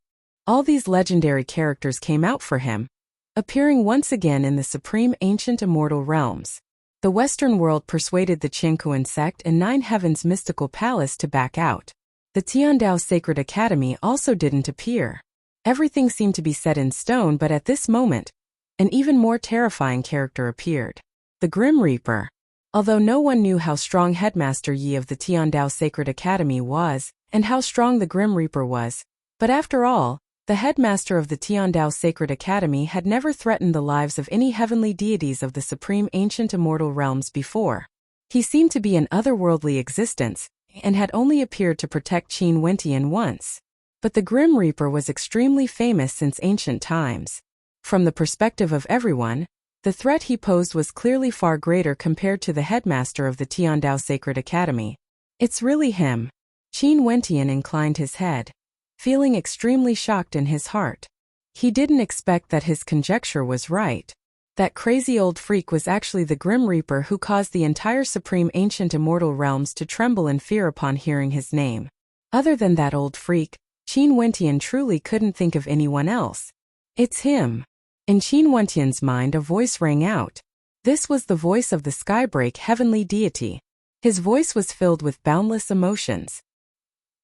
[SPEAKER 1] All these legendary characters came out for him, appearing once again in the supreme ancient immortal realms. The Western world persuaded the Qiankuan sect and Nine Heavens mystical palace to back out. The Tiandao Sacred Academy also didn't appear. Everything seemed to be set in stone, but at this moment, an even more terrifying character appeared. The Grim Reaper. Although no one knew how strong Headmaster Yi of the Tiandao Sacred Academy was, and how strong the Grim Reaper was, but after all, the headmaster of the Tiandao Sacred Academy had never threatened the lives of any heavenly deities of the supreme ancient immortal realms before. He seemed to be an otherworldly existence, and had only appeared to protect Qin Wentian once. But the Grim Reaper was extremely famous since ancient times. From the perspective of everyone, the threat he posed was clearly far greater compared to the headmaster of the Tiandao Sacred Academy. It's really him. Qin Wentian inclined his head, feeling extremely shocked in his heart. He didn't expect that his conjecture was right. That crazy old freak was actually the Grim Reaper who caused the entire supreme ancient immortal realms to tremble in fear upon hearing his name. Other than that old freak, Qin Wentian truly couldn't think of anyone else. It's him. In Qin Wentian's mind a voice rang out. This was the voice of the Skybreak heavenly deity. His voice was filled with boundless emotions.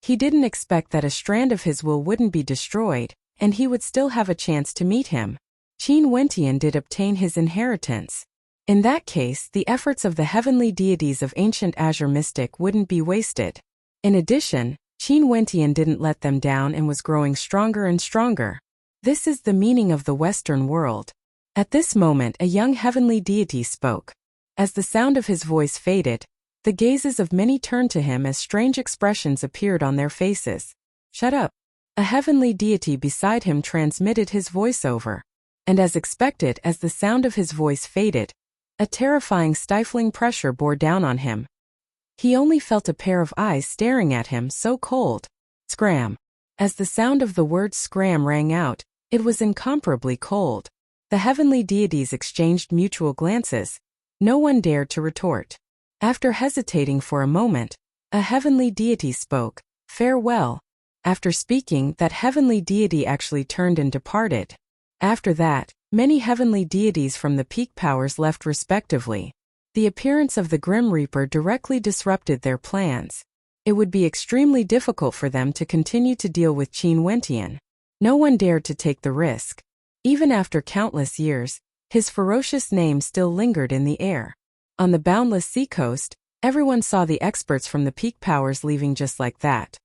[SPEAKER 1] He didn't expect that a strand of his will wouldn't be destroyed, and he would still have a chance to meet him. Qin Wentian did obtain his inheritance. In that case, the efforts of the heavenly deities of ancient azure mystic wouldn't be wasted. In addition, Qin Wentian didn't let them down and was growing stronger and stronger. This is the meaning of the Western world. At this moment a young heavenly deity spoke. As the sound of his voice faded, the gazes of many turned to him as strange expressions appeared on their faces. Shut up. A heavenly deity beside him transmitted his voice over. And as expected, as the sound of his voice faded, a terrifying stifling pressure bore down on him. He only felt a pair of eyes staring at him, so cold. Scram. As the sound of the word scram rang out, it was incomparably cold. The heavenly deities exchanged mutual glances. No one dared to retort. After hesitating for a moment, a heavenly deity spoke. Farewell. After speaking, that heavenly deity actually turned and departed. After that, many heavenly deities from the peak powers left respectively. The appearance of the Grim Reaper directly disrupted their plans. It would be extremely difficult for them to continue to deal with Qin Wentian. No one dared to take the risk. Even after countless years, his ferocious name still lingered in the air. On the boundless seacoast, everyone saw the experts from the peak powers leaving just like that.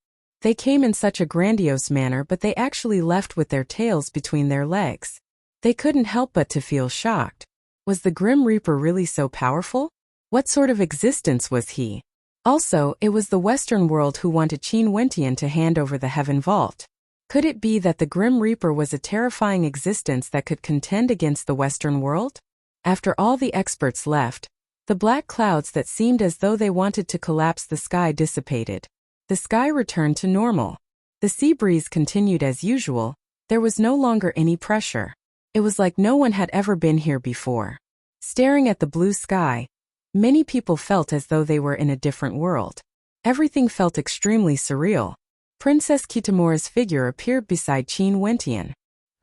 [SPEAKER 1] They came in such a grandiose manner, but they actually left with their tails between their legs. They couldn't help but to feel shocked. Was the Grim Reaper really so powerful? What sort of existence was he? Also, it was the Western world who wanted Qin Wentian to hand over the Heaven Vault. Could it be that the Grim Reaper was a terrifying existence that could contend against the Western world? After all the experts left, the black clouds that seemed as though they wanted to collapse the sky dissipated. The sky returned to normal. The sea breeze continued as usual. There was no longer any pressure. It was like no one had ever been here before. Staring at the blue sky, many people felt as though they were in a different world. Everything felt extremely surreal. Princess Kitamura's figure appeared beside Qin Wentian.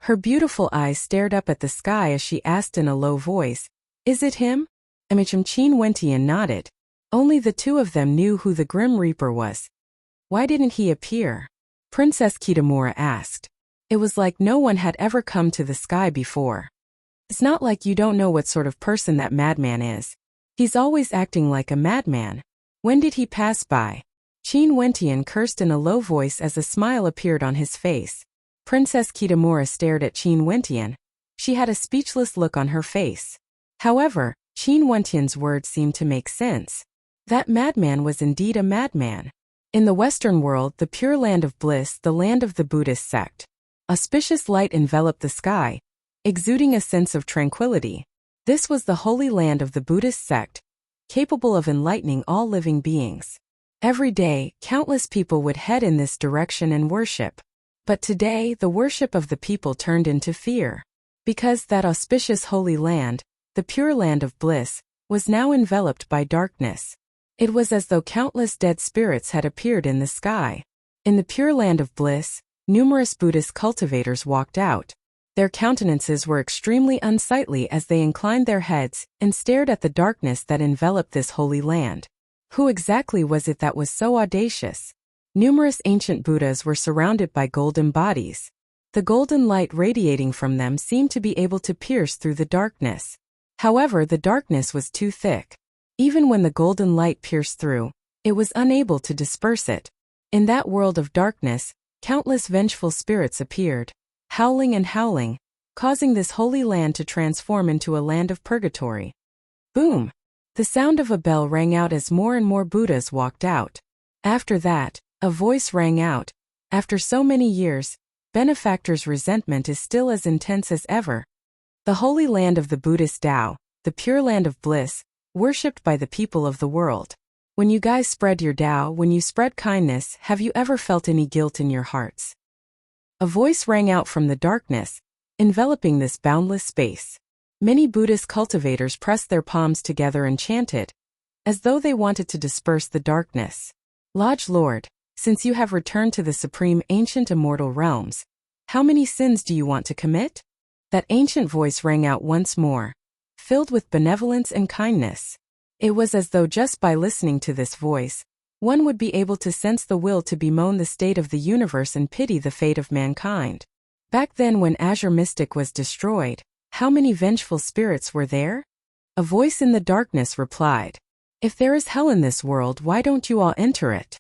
[SPEAKER 1] Her beautiful eyes stared up at the sky as she asked in a low voice, "Is it him?" Qin Wentian nodded. Only the two of them knew who the Grim Reaper was. Why didn't he appear? Princess Kitamura asked. It was like no one had ever come to the sky before. It's not like you don't know what sort of person that madman is. He's always acting like a madman. When did he pass by? Qin Wentian cursed in a low voice as a smile appeared on his face. Princess Kitamura stared at Qin Wentian. She had a speechless look on her face. However, Qin Wentian's words seemed to make sense. That madman was indeed a madman. In the Western world, the pure land of bliss, the land of the Buddhist sect, auspicious light enveloped the sky, exuding a sense of tranquility. This was the holy land of the Buddhist sect, capable of enlightening all living beings. Every day, countless people would head in this direction and worship. But today, the worship of the people turned into fear. Because that auspicious holy land, the pure land of bliss, was now enveloped by darkness. It was as though countless dead spirits had appeared in the sky. In the pure land of bliss, numerous Buddhist cultivators walked out. Their countenances were extremely unsightly as they inclined their heads and stared at the darkness that enveloped this holy land. Who exactly was it that was so audacious? Numerous ancient Buddhas were surrounded by golden bodies. The golden light radiating from them seemed to be able to pierce through the darkness. However, the darkness was too thick. Even when the golden light pierced through, it was unable to disperse it. In that world of darkness, countless vengeful spirits appeared, howling and howling, causing this holy land to transform into a land of purgatory. Boom! The sound of a bell rang out as more and more Buddhas walked out. After that, a voice rang out. After so many years, benefactor's resentment is still as intense as ever. The holy land of the Buddhist Tao, the pure land of bliss, worshipped by the people of the world. When you guys spread your Tao, when you spread kindness, have you ever felt any guilt in your hearts? A voice rang out from the darkness, enveloping this boundless space. Many Buddhist cultivators pressed their palms together and chanted, as though they wanted to disperse the darkness. Lodge Lord, since you have returned to the supreme ancient immortal realms, how many sins do you want to commit? That ancient voice rang out once more, filled with benevolence and kindness. It was as though just by listening to this voice, one would be able to sense the will to bemoan the state of the universe and pity the fate of mankind. Back then when Azure Mystic was destroyed, how many vengeful spirits were there? A voice in the darkness replied, "If there is hell in this world, why don't you all enter it?"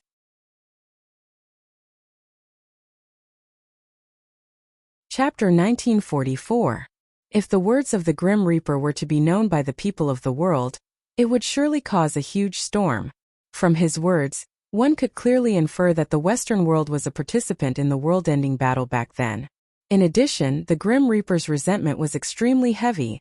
[SPEAKER 1] Chapter 1944. If the words of the Grim Reaper were to be known by the people of the world, it would surely cause a huge storm. From his words, one could clearly infer that the Western world was a participant in the world-ending battle back then. In addition, the Grim Reaper's resentment was extremely heavy,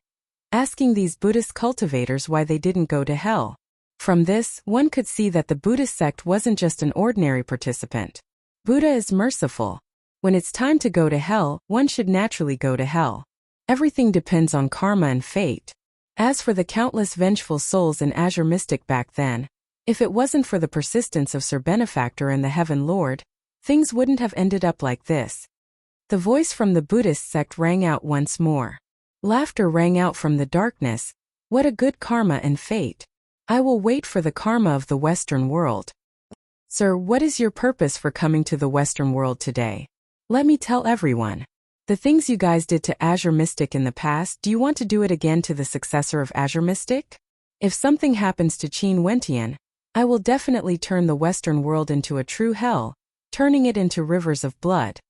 [SPEAKER 1] asking these Buddhist cultivators why they didn't go to hell. From this, one could see that the Buddhist sect wasn't just an ordinary participant. Buddha is merciful. When it's time to go to hell, one should naturally go to hell. Everything depends on karma and fate. As for the countless vengeful souls in Azure Mystic back then, if it wasn't for the persistence of Sir Benefactor and the Heaven Lord, things wouldn't have ended up like this. The voice from the Buddhist sect rang out once more. Laughter rang out from the darkness. What a good karma and fate. I will wait for the karma of the Western world. Sir, what is your purpose for coming to the Western world today? Let me tell everyone. The things you guys did to Azure Mystic in the past, do you want to do it again to the successor of Azure Mystic? If something happens to Qin Wentian, I will definitely turn the Western world into a true hell, turning it into rivers of blood.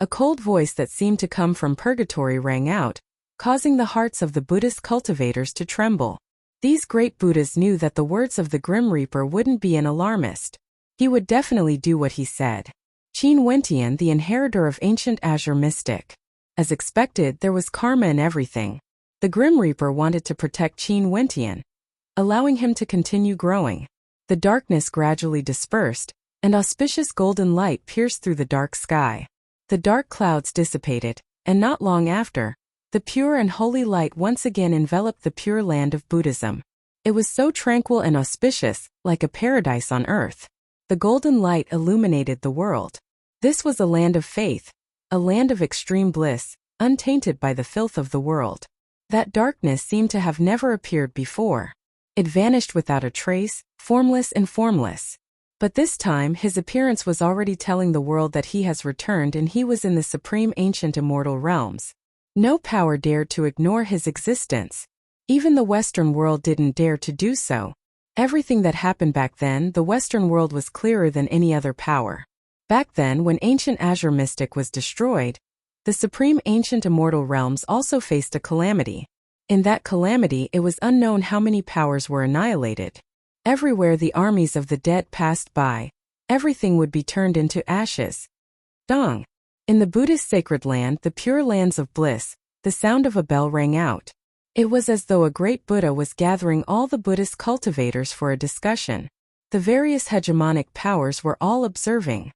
[SPEAKER 1] A cold voice that seemed to come from purgatory rang out, causing the hearts of the Buddhist cultivators to tremble. These great Buddhas knew that the words of the Grim Reaper wouldn't be an alarmist. He would definitely do what he said. Qin Wentian, the inheritor of ancient Azure Mystic. As expected, there was karma in everything. The Grim Reaper wanted to protect Qin Wentian, allowing him to continue growing. The darkness gradually dispersed, and auspicious golden light pierced through the dark sky. The dark clouds dissipated, and not long after, the pure and holy light once again enveloped the pure land of Buddhism. It was so tranquil and auspicious, like a paradise on earth. The golden light illuminated the world. This was a land of faith, a land of extreme bliss, untainted by the filth of the world. That darkness seemed to have never appeared before. It vanished without a trace, formless and formless. But this time his appearance was already telling the world that he has returned and he was in the supreme ancient immortal realms. No power dared to ignore his existence. Even the Western world didn't dare to do so. Everything that happened back then, the Western world was clearer than any other power. Back then, when ancient Azure Mystic was destroyed, the supreme ancient immortal realms also faced a calamity. In that calamity, it was unknown how many powers were annihilated. Everywhere the armies of the dead passed by, everything would be turned into ashes. Dong. In the Buddhist sacred land, the pure lands of bliss, the sound of a bell rang out. It was as though a great Buddha was gathering all the Buddhist cultivators for a discussion. The various hegemonic powers were all observing.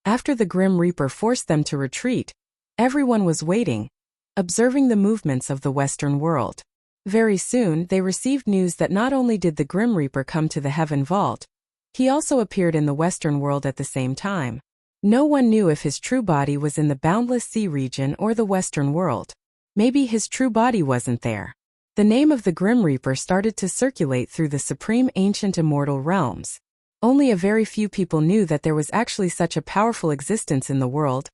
[SPEAKER 1] After the Grim Reaper forced them to retreat, everyone was waiting, observing the movements of the Western world. Very soon they received news that not only did the Grim Reaper come to the Heaven Vault, he also appeared in the Western world at the same time. No one knew if his true body was in the Boundless Sea region or the Western world. Maybe his true body wasn't there. The name of the Grim Reaper started to circulate through the supreme ancient immortal realms. Only a very few people knew that there was actually such a powerful existence in the world,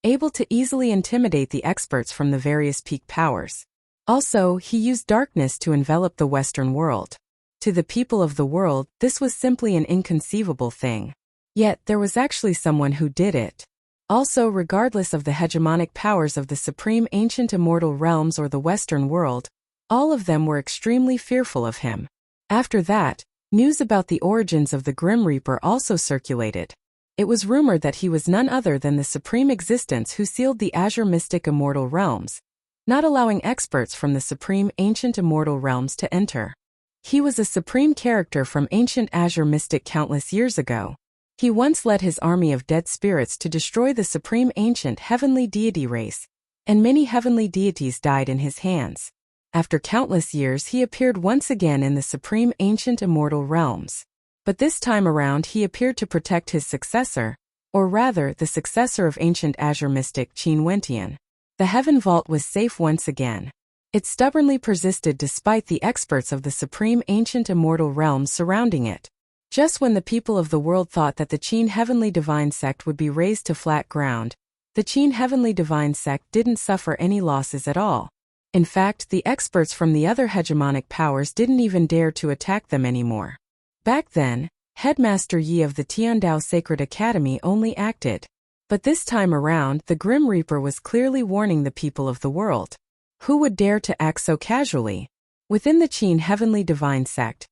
[SPEAKER 1] able to easily intimidate the experts from the various peak powers. Also, he used darkness to envelop the Western world. To the people of the world, this was simply an inconceivable thing. Yet, there was actually someone who did it. Also, regardless of the hegemonic powers of the supreme ancient immortal realms or the Western world, all of them were extremely fearful of him. After that, news about the origins of the Grim Reaper also circulated. It was rumored that he was none other than the supreme existence who sealed the Azure Mystic Immortal Realms, not allowing experts from the supreme ancient immortal realms to enter. He was a supreme character from ancient Azure Mystic countless years ago. He once led his army of dead spirits to destroy the supreme ancient heavenly deity race, and many heavenly deities died in his hands. After countless years, he appeared once again in the supreme ancient immortal realms. But this time around he appeared to protect his successor, or rather the successor of ancient Azure Mystic Qin Wentian. The Heaven Vault was safe once again. It stubbornly persisted despite the experts of the supreme ancient immortal realms surrounding it. Just when the people of the world thought that the Qin Heavenly Divine Sect would be razed to flat ground, the Qin Heavenly Divine Sect didn't suffer any losses at all. In fact, the experts from the other hegemonic powers didn't even dare to attack them anymore. Back then, Headmaster Yi of the Tiandao Sacred Academy only acted. But this time around, the Grim Reaper was clearly warning the people of the world. Who would dare to act so casually? Within the Qin Heavenly Divine Sect,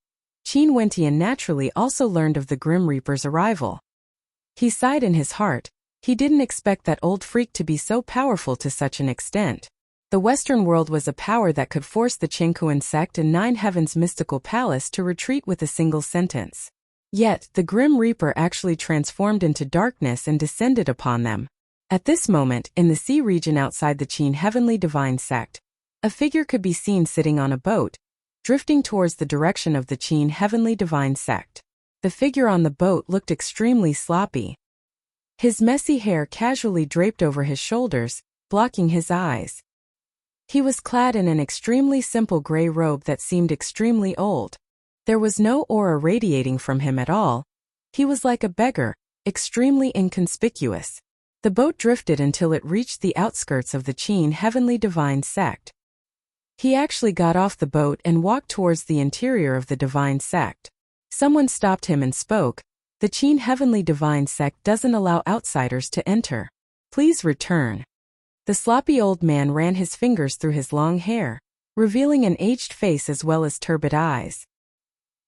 [SPEAKER 1] Qin Wentian naturally also learned of the Grim Reaper's arrival. He sighed in his heart. He didn't expect that old freak to be so powerful to such an extent. The Western world was a power that could force the Qingkuan sect and Nine Heavens mystical palace to retreat with a single sentence. Yet, the Grim Reaper actually transformed into darkness and descended upon them. At this moment, in the sea region outside the Qin Heavenly Divine Sect, a figure could be seen sitting on a boat, drifting towards the direction of the Qin Heavenly Divine Sect. The figure on the boat looked extremely sloppy. His messy hair casually draped over his shoulders, blocking his eyes. He was clad in an extremely simple gray robe that seemed extremely old. There was no aura radiating from him at all. He was like a beggar, extremely inconspicuous. The boat drifted until it reached the outskirts of the Qin Heavenly Divine Sect. He actually got off the boat and walked towards the interior of the Divine Sect. Someone stopped him and spoke. The Qin Heavenly Divine Sect doesn't allow outsiders to enter. Please return. The sloppy old man ran his fingers through his long hair, revealing an aged face as well as turbid eyes.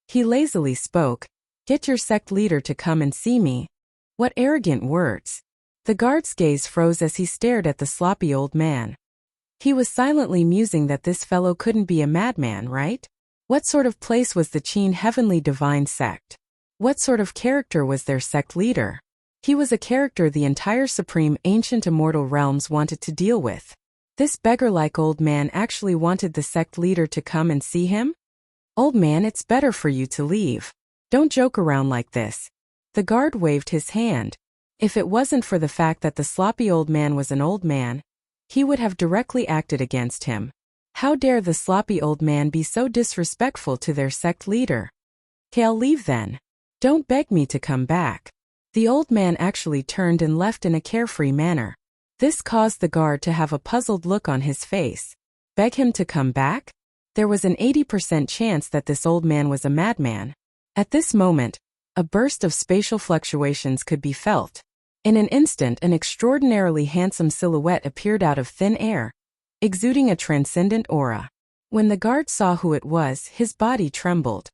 [SPEAKER 1] He lazily spoke, "Get your sect leader to come and see me." What arrogant words. The guard's gaze froze as he stared at the sloppy old man. He was silently musing that this fellow couldn't be a madman, right? What sort of place was the Qin Heavenly Divine Sect? What sort of character was their sect leader? He was a character the entire supreme ancient immortal realms wanted to deal with. This beggar-like old man actually wanted the sect leader to come and see him? Old man, it's better for you to leave. Don't joke around like this. The guard waved his hand. If it wasn't for the fact that the sloppy old man was an old man, he would have directly acted against him. How dare the sloppy old man be so disrespectful to their sect leader? "Okay, I'll leave then. Don't beg me to come back." The old man actually turned and left in a carefree manner. This caused the guard to have a puzzled look on his face. Beg him to come back? There was an 80% chance that this old man was a madman. At this moment, a burst of spatial fluctuations could be felt. In an instant, an extraordinarily handsome silhouette appeared out of thin air, exuding a transcendent aura. When the guard saw who it was, his body trembled.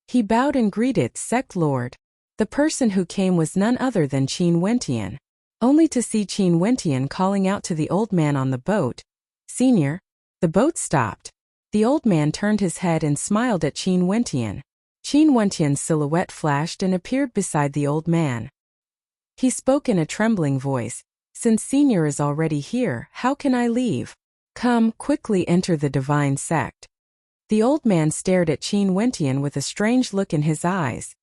[SPEAKER 1] He bowed and greeted, "Sect Lord." The person who came was none other than Qin Wentian. Only to see Qin Wentian calling out to the old man on the boat, "Senior." The boat stopped. The old man turned his head and smiled at Qin Wentian. Qin Wentian's silhouette flashed and appeared beside the old man. He spoke in a trembling voice, "Since Senior is already here, how can I leave? Come, quickly enter the divine sect." The old man stared at Qin Wentian with a strange look in his eyes.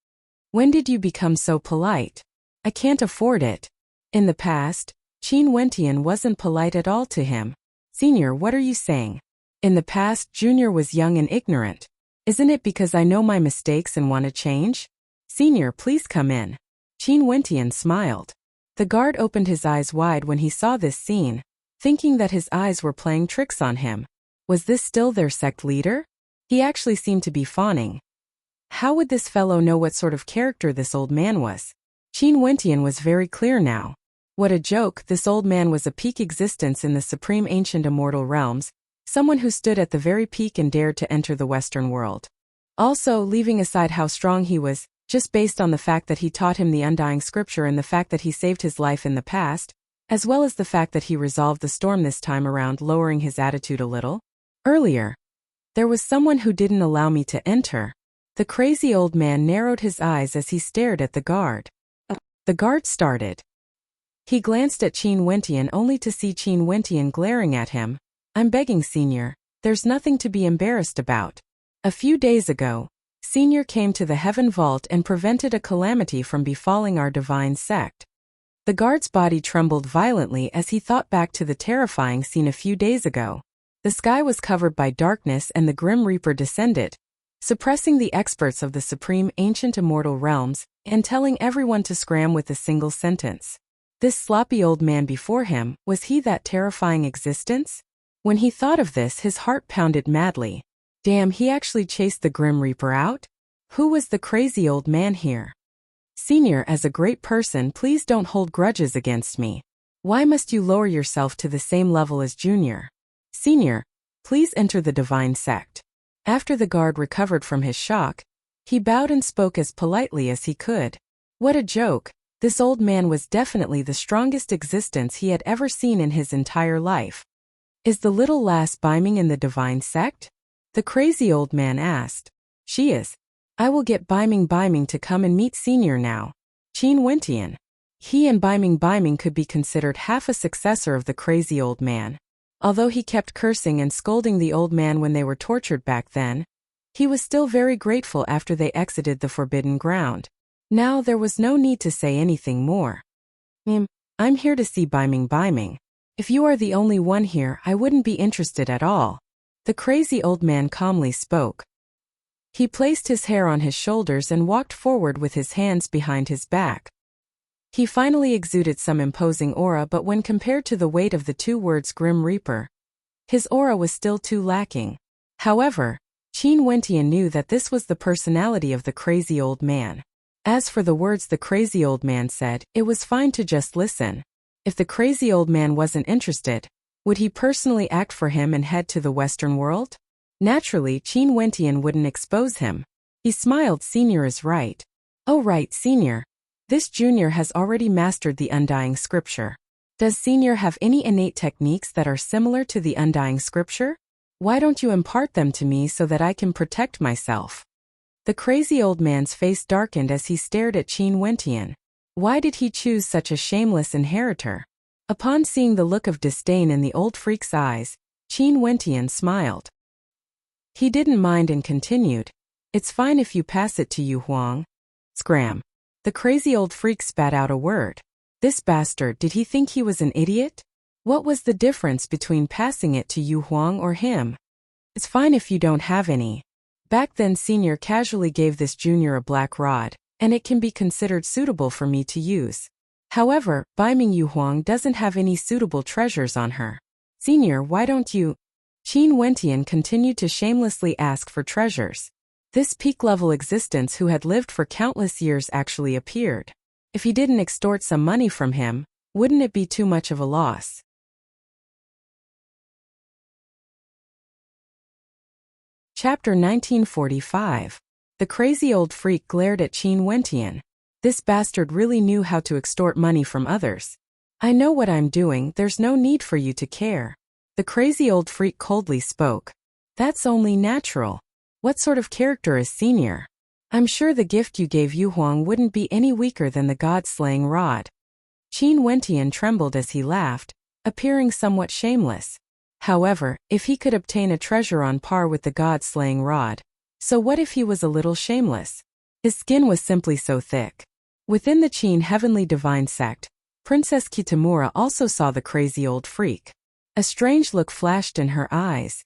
[SPEAKER 1] "When did you become so polite? I can't afford it." In the past, Qin Wentian wasn't polite at all to him. "Senior, what are you saying? In the past, Junior was young and ignorant. Isn't it because I know my mistakes and want to change? Senior, please come in." Qin Wentian smiled. The guard opened his eyes wide when he saw this scene, thinking that his eyes were playing tricks on him. Was this still their sect leader? He actually seemed to be fawning. How would this fellow know what sort of character this old man was? Qin Wentian was very clear now. What a joke, this old man was a peak existence in the supreme ancient immortal realms, someone who stood at the very peak and dared to enter the Western world. Also, leaving aside how strong he was, just based on the fact that he taught him the undying scripture and the fact that he saved his life in the past, as well as the fact that he resolved the storm this time around, lowering his attitude a little. Earlier, there was someone who didn't allow me to enter. The crazy old man narrowed his eyes as he stared at the guard. The guard started. He glanced at Qin Wentian only to see Qin Wentian glaring at him. "I'm begging, Senior, there's nothing to be embarrassed about. A few days ago, Senior came to the heaven vault and prevented a calamity from befalling our divine sect." The guard's body trembled violently as he thought back to the terrifying scene a few days ago. The sky was covered by darkness and the Grim Reaper descended, suppressing the experts of the supreme ancient immortal realms and telling everyone to scram with a single sentence. This sloppy old man before him, was he that terrifying existence? When he thought of this, his heart pounded madly. Damn, he actually chased the Grim Reaper out? Who was the crazy old man here? "Senior, as a great person, please don't hold grudges against me. Why must you lower yourself to the same level as Junior? Senior, please enter the divine sect." After the guard recovered from his shock, he bowed and spoke as politely as he could. What a joke! This old man was definitely the strongest existence he had ever seen in his entire life. "Is the little lass Biming in the divine sect?" the crazy old man asked. "She is. I will get Biming to come and meet Senior now." Qin Wentian. He and Biming could be considered half a successor of the crazy old man. Although he kept cursing and scolding the old man when they were tortured back then, he was still very grateful after they exited the forbidden ground. Now there was no need to say anything more. I'm here to see Biming. If you are the only one here, I wouldn't be interested at all." The crazy old man calmly spoke. He placed his hair on his shoulders and walked forward with his hands behind his back. He finally exuded some imposing aura, but when compared to the weight of the two words Grim Reaper, his aura was still too lacking. However, Qin Wentian knew that this was the personality of the crazy old man. As for the words the crazy old man said, it was fine to just listen. If the crazy old man wasn't interested, would he personally act for him and head to the Western world? Naturally, Qin Wentian wouldn't expose him. He smiled. "Senior is right." "Oh right, Senior. This Junior has already mastered the undying scripture. Does Senior have any innate techniques that are similar to the undying scripture? Why don't you impart them to me so that I can protect myself?" The crazy old man's face darkened as he stared at Qin Wentian. Why did he choose such a shameless inheritor? Upon seeing the look of disdain in the old freak's eyes, Qin Wentian smiled. He didn't mind and continued, "It's fine if you pass it to Yu Huang." Scram. The crazy old freak spat out a word. This bastard, did he think he was an idiot? What was the difference between passing it to Yu Huang or him? "It's fine if you don't have any." Back then Senior casually gave this Junior a black rod, and it can be considered suitable for me to use. However, Biming Yu Huang doesn't have any suitable treasures on her. "Senior, why don't you?" Qin Wentian continued to shamelessly ask for treasures. This peak-level existence who had lived for countless years actually appeared. If he didn't extort some money from him, wouldn't it be too much of a loss? Chapter 1945. The crazy old freak glared at Qin Wentian. This bastard really knew how to extort money from others. I know what I'm doing, there's no need for you to care. The crazy old freak coldly spoke. That's only natural. What sort of character is Senior? I'm sure the gift you gave Yu Huang wouldn't be any weaker than the god-slaying rod. Qin Wentian trembled as he laughed, appearing somewhat shameless. However, if he could obtain a treasure on par with the god-slaying rod, so what if he was a little shameless? His skin was simply so thick. Within the Qin Heavenly Divine Sect, Princess Kitamura also saw the crazy old freak. A strange look flashed in her eyes.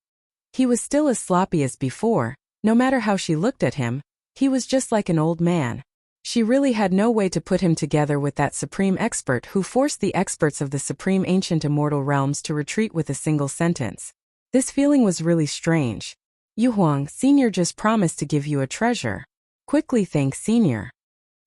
[SPEAKER 1] He was still as sloppy as before. No matter how she looked at him, he was just like an old man. She really had no way to put him together with that supreme expert who forced the experts of the supreme ancient immortal realms to retreat with a single sentence. This feeling was really strange. Yu Huang, Senior just promised to give you a treasure. Quickly thank Senior.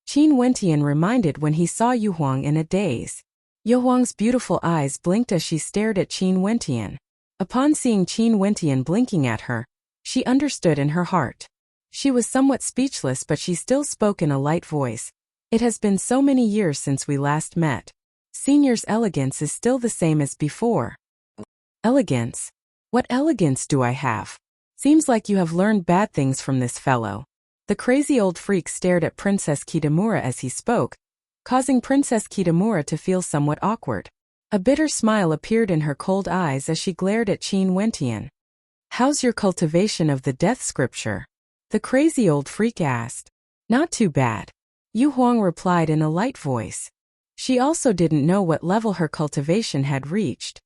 [SPEAKER 1] Qin Wentian reminded when he saw Yu Huang in a daze. Yu Huang's beautiful eyes blinked as she stared at Qin Wentian. Upon seeing Qin Wentian blinking at her, she understood in her heart. She was somewhat speechless, but she still spoke in a light voice. It has been so many years since we last met. Senior's elegance is still the same as before. Elegance? What elegance do I have? Seems like you have learned bad things from this fellow. The crazy old freak stared at Princess Kitamura as he spoke, causing Princess Kitamura to feel somewhat awkward. A bitter smile appeared in her cold eyes as she glared at Qin Wentian. How's your cultivation of the death scripture? The crazy old freak asked. Not too bad. Yu Huang replied in a light voice. She also didn't know what level her cultivation had reached.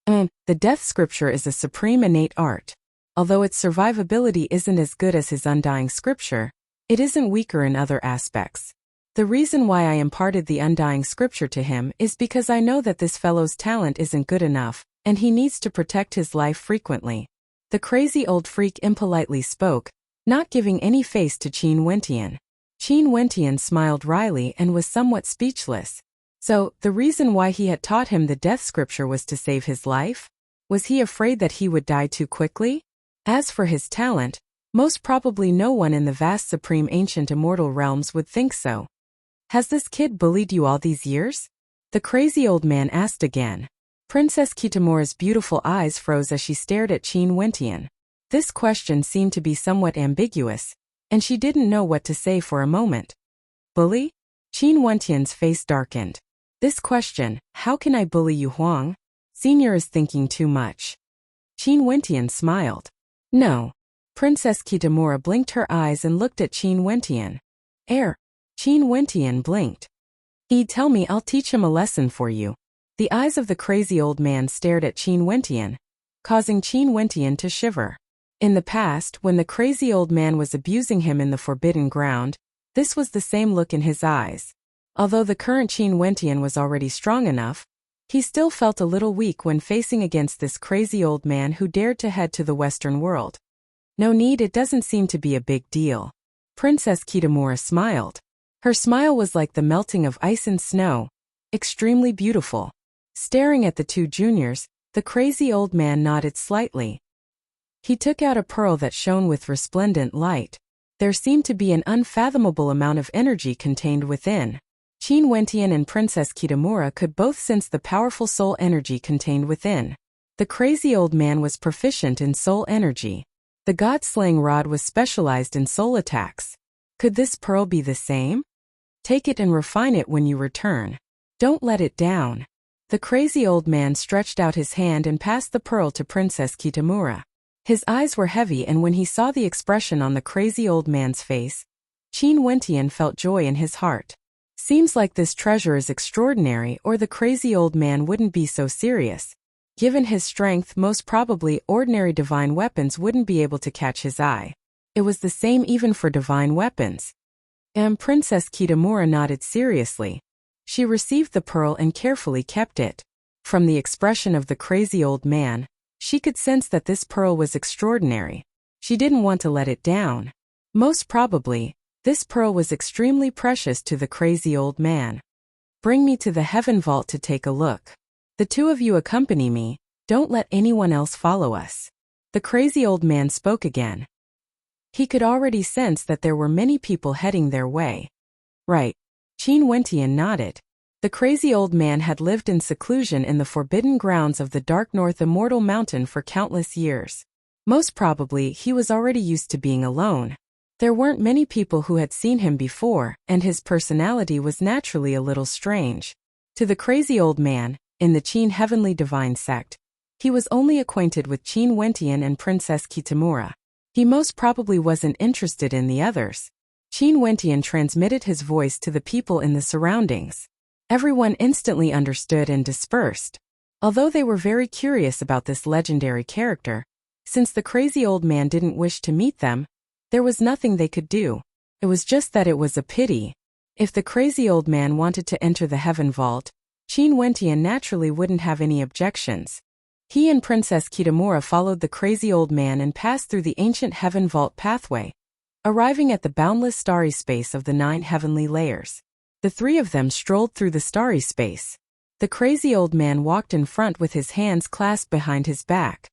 [SPEAKER 1] The death scripture is a supreme innate art. Although its survivability isn't as good as his undying scripture, it isn't weaker in other aspects. The reason why I imparted the undying scripture to him is because I know that this fellow's talent isn't good enough, and he needs to protect his life frequently. The crazy old freak impolitely spoke, not giving any face to Qin Wentian. Qin Wentian smiled wryly and was somewhat speechless. So, the reason why he had taught him the death scripture was to save his life? Was he afraid that he would die too quickly? As for his talent, most probably no one in the vast supreme ancient immortal realms would think so. Has this kid bullied you all these years? The crazy old man asked again. Princess Kitamura's beautiful eyes froze as she stared at Qin Wentian. This question seemed to be somewhat ambiguous, and she didn't know what to say for a moment. Bully? Qin Wentian's face darkened. This question, how can I bully Yu Huang? Senior is thinking too much. Qin Wentian smiled. No. Princess Kitamura blinked her eyes and looked at Qin Wentian. Qin Wentian blinked. He'd tell me I'll teach him a lesson for you. The eyes of the crazy old man stared at Qin Wentian, causing Qin Wentian to shiver. In the past, when the crazy old man was abusing him in the forbidden ground, this was the same look in his eyes. Although the current Qin Wentian was already strong enough, he still felt a little weak when facing against this crazy old man who dared to head to the Western world. No need, it doesn't seem to be a big deal. Princess Kitamura smiled. Her smile was like the melting of ice and snow, extremely beautiful. Staring at the two juniors, the crazy old man nodded slightly. He took out a pearl that shone with resplendent light. There seemed to be an unfathomable amount of energy contained within. Qin Wentian and Princess Kitamura could both sense the powerful soul energy contained within. The crazy old man was proficient in soul energy. The god-slaying rod was specialized in soul attacks. Could this pearl be the same? Take it and refine it when you return. Don't let it down. The crazy old man stretched out his hand and passed the pearl to Princess Kitamura. His eyes were heavy, and when he saw the expression on the crazy old man's face, Qin Wentian felt joy in his heart. Seems like this treasure is extraordinary, or the crazy old man wouldn't be so serious. Given his strength, most probably ordinary divine weapons wouldn't be able to catch his eye. It was the same even for divine weapons. Princess Kitamura nodded seriously. She received the pearl and carefully kept it. From the expression of the crazy old man, she could sense that this pearl was extraordinary. She didn't want to let it down. Most probably, this pearl was extremely precious to the crazy old man. Bring me to the heaven vault to take a look. The two of you accompany me, don't let anyone else follow us. The crazy old man spoke again. He could already sense that there were many people heading their way. Right. Qin Wentian nodded. The crazy old man had lived in seclusion in the forbidden grounds of the Dark North Immortal Mountain for countless years. Most probably, he was already used to being alone. There weren't many people who had seen him before, and his personality was naturally a little strange. To the crazy old man, in the Qin Heavenly Divine sect, he was only acquainted with Qin Wentian and Princess Kitamura. He most probably wasn't interested in the others. Qin Wentian transmitted his voice to the people in the surroundings. Everyone instantly understood and dispersed. Although they were very curious about this legendary character, since the crazy old man didn't wish to meet them, there was nothing they could do. It was just that it was a pity. If the crazy old man wanted to enter the heaven vault, Qin Wentian naturally wouldn't have any objections. He and Princess Kitamura followed the crazy old man and passed through the ancient heaven vault pathway, arriving at the boundless starry space of the 9 heavenly layers. The three of them strolled through the starry space. The crazy old man walked in front with his hands clasped behind his back.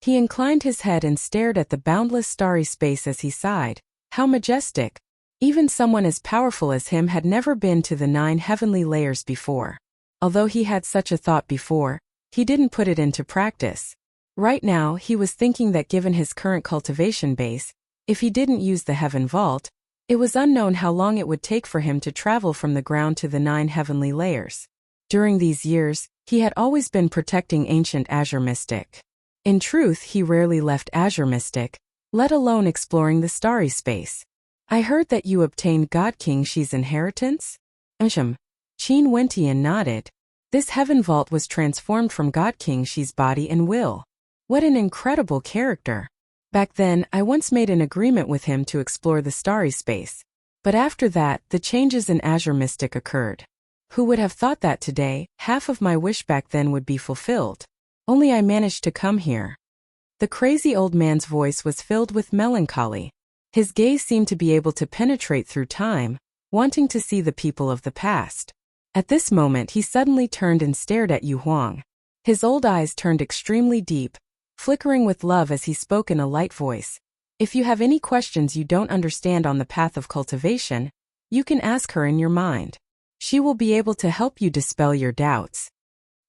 [SPEAKER 1] He inclined his head and stared at the boundless starry space as he sighed. How majestic! Even someone as powerful as him had never been to the 9 heavenly layers before. Although he had such a thought before, he didn't put it into practice. Right now, he was thinking that given his current cultivation base, if he didn't use the heaven vault, it was unknown how long it would take for him to travel from the ground to the 9 heavenly layers. During these years, he had always been protecting ancient Azure Mystic. In truth, he rarely left Azure Mystic, let alone exploring the starry space. I heard that you obtained God King Shi's inheritance? Qin Wentian nodded. This heaven vault was transformed from God King Shi's body and will. What an incredible character. Back then, I once made an agreement with him to explore the starry space. But after that, the changes in Azure Mystic occurred. Who would have thought that today, half of my wish back then would be fulfilled? Only I managed to come here. The crazy old man's voice was filled with melancholy. His gaze seemed to be able to penetrate through time, wanting to see the people of the past. At this moment, he suddenly turned and stared at Yu Huang. His old eyes turned extremely deep, flickering with love as he spoke in a light voice. If you have any questions you don't understand on the path of cultivation, you can ask her in your mind. She will be able to help you dispel your doubts.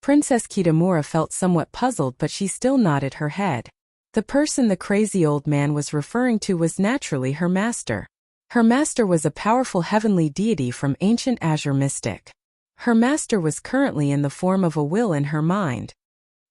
[SPEAKER 1] Princess Kitamura felt somewhat puzzled, but she still nodded her head. The person the crazy old man was referring to was naturally her master. Her master was a powerful heavenly deity from ancient Azure Mystic. Her master was currently in the form of a will in her mind.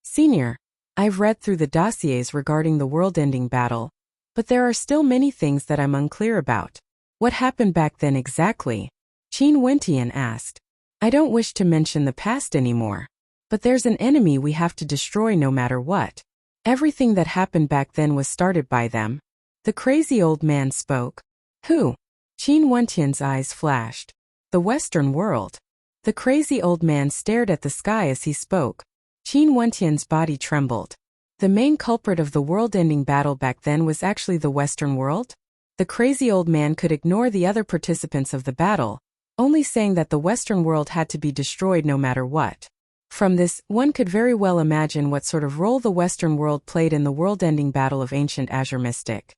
[SPEAKER 1] Senior, I've read through the dossiers regarding the world-ending battle, but there are still many things that I'm unclear about. What happened back then exactly? Qin Wentian asked. I don't wish to mention the past anymore, but there's an enemy we have to destroy no matter what. Everything that happened back then was started by them. The crazy old man spoke. Who? Qin Wentian's eyes flashed. The Western world. The crazy old man stared at the sky as he spoke. Qin Wentian's body trembled. The main culprit of the world-ending battle back then was actually the Western world? The crazy old man could ignore the other participants of the battle, only saying that the Western world had to be destroyed no matter what. From this, one could very well imagine what sort of role the Western world played in the world-ending battle of ancient Azure Mystic.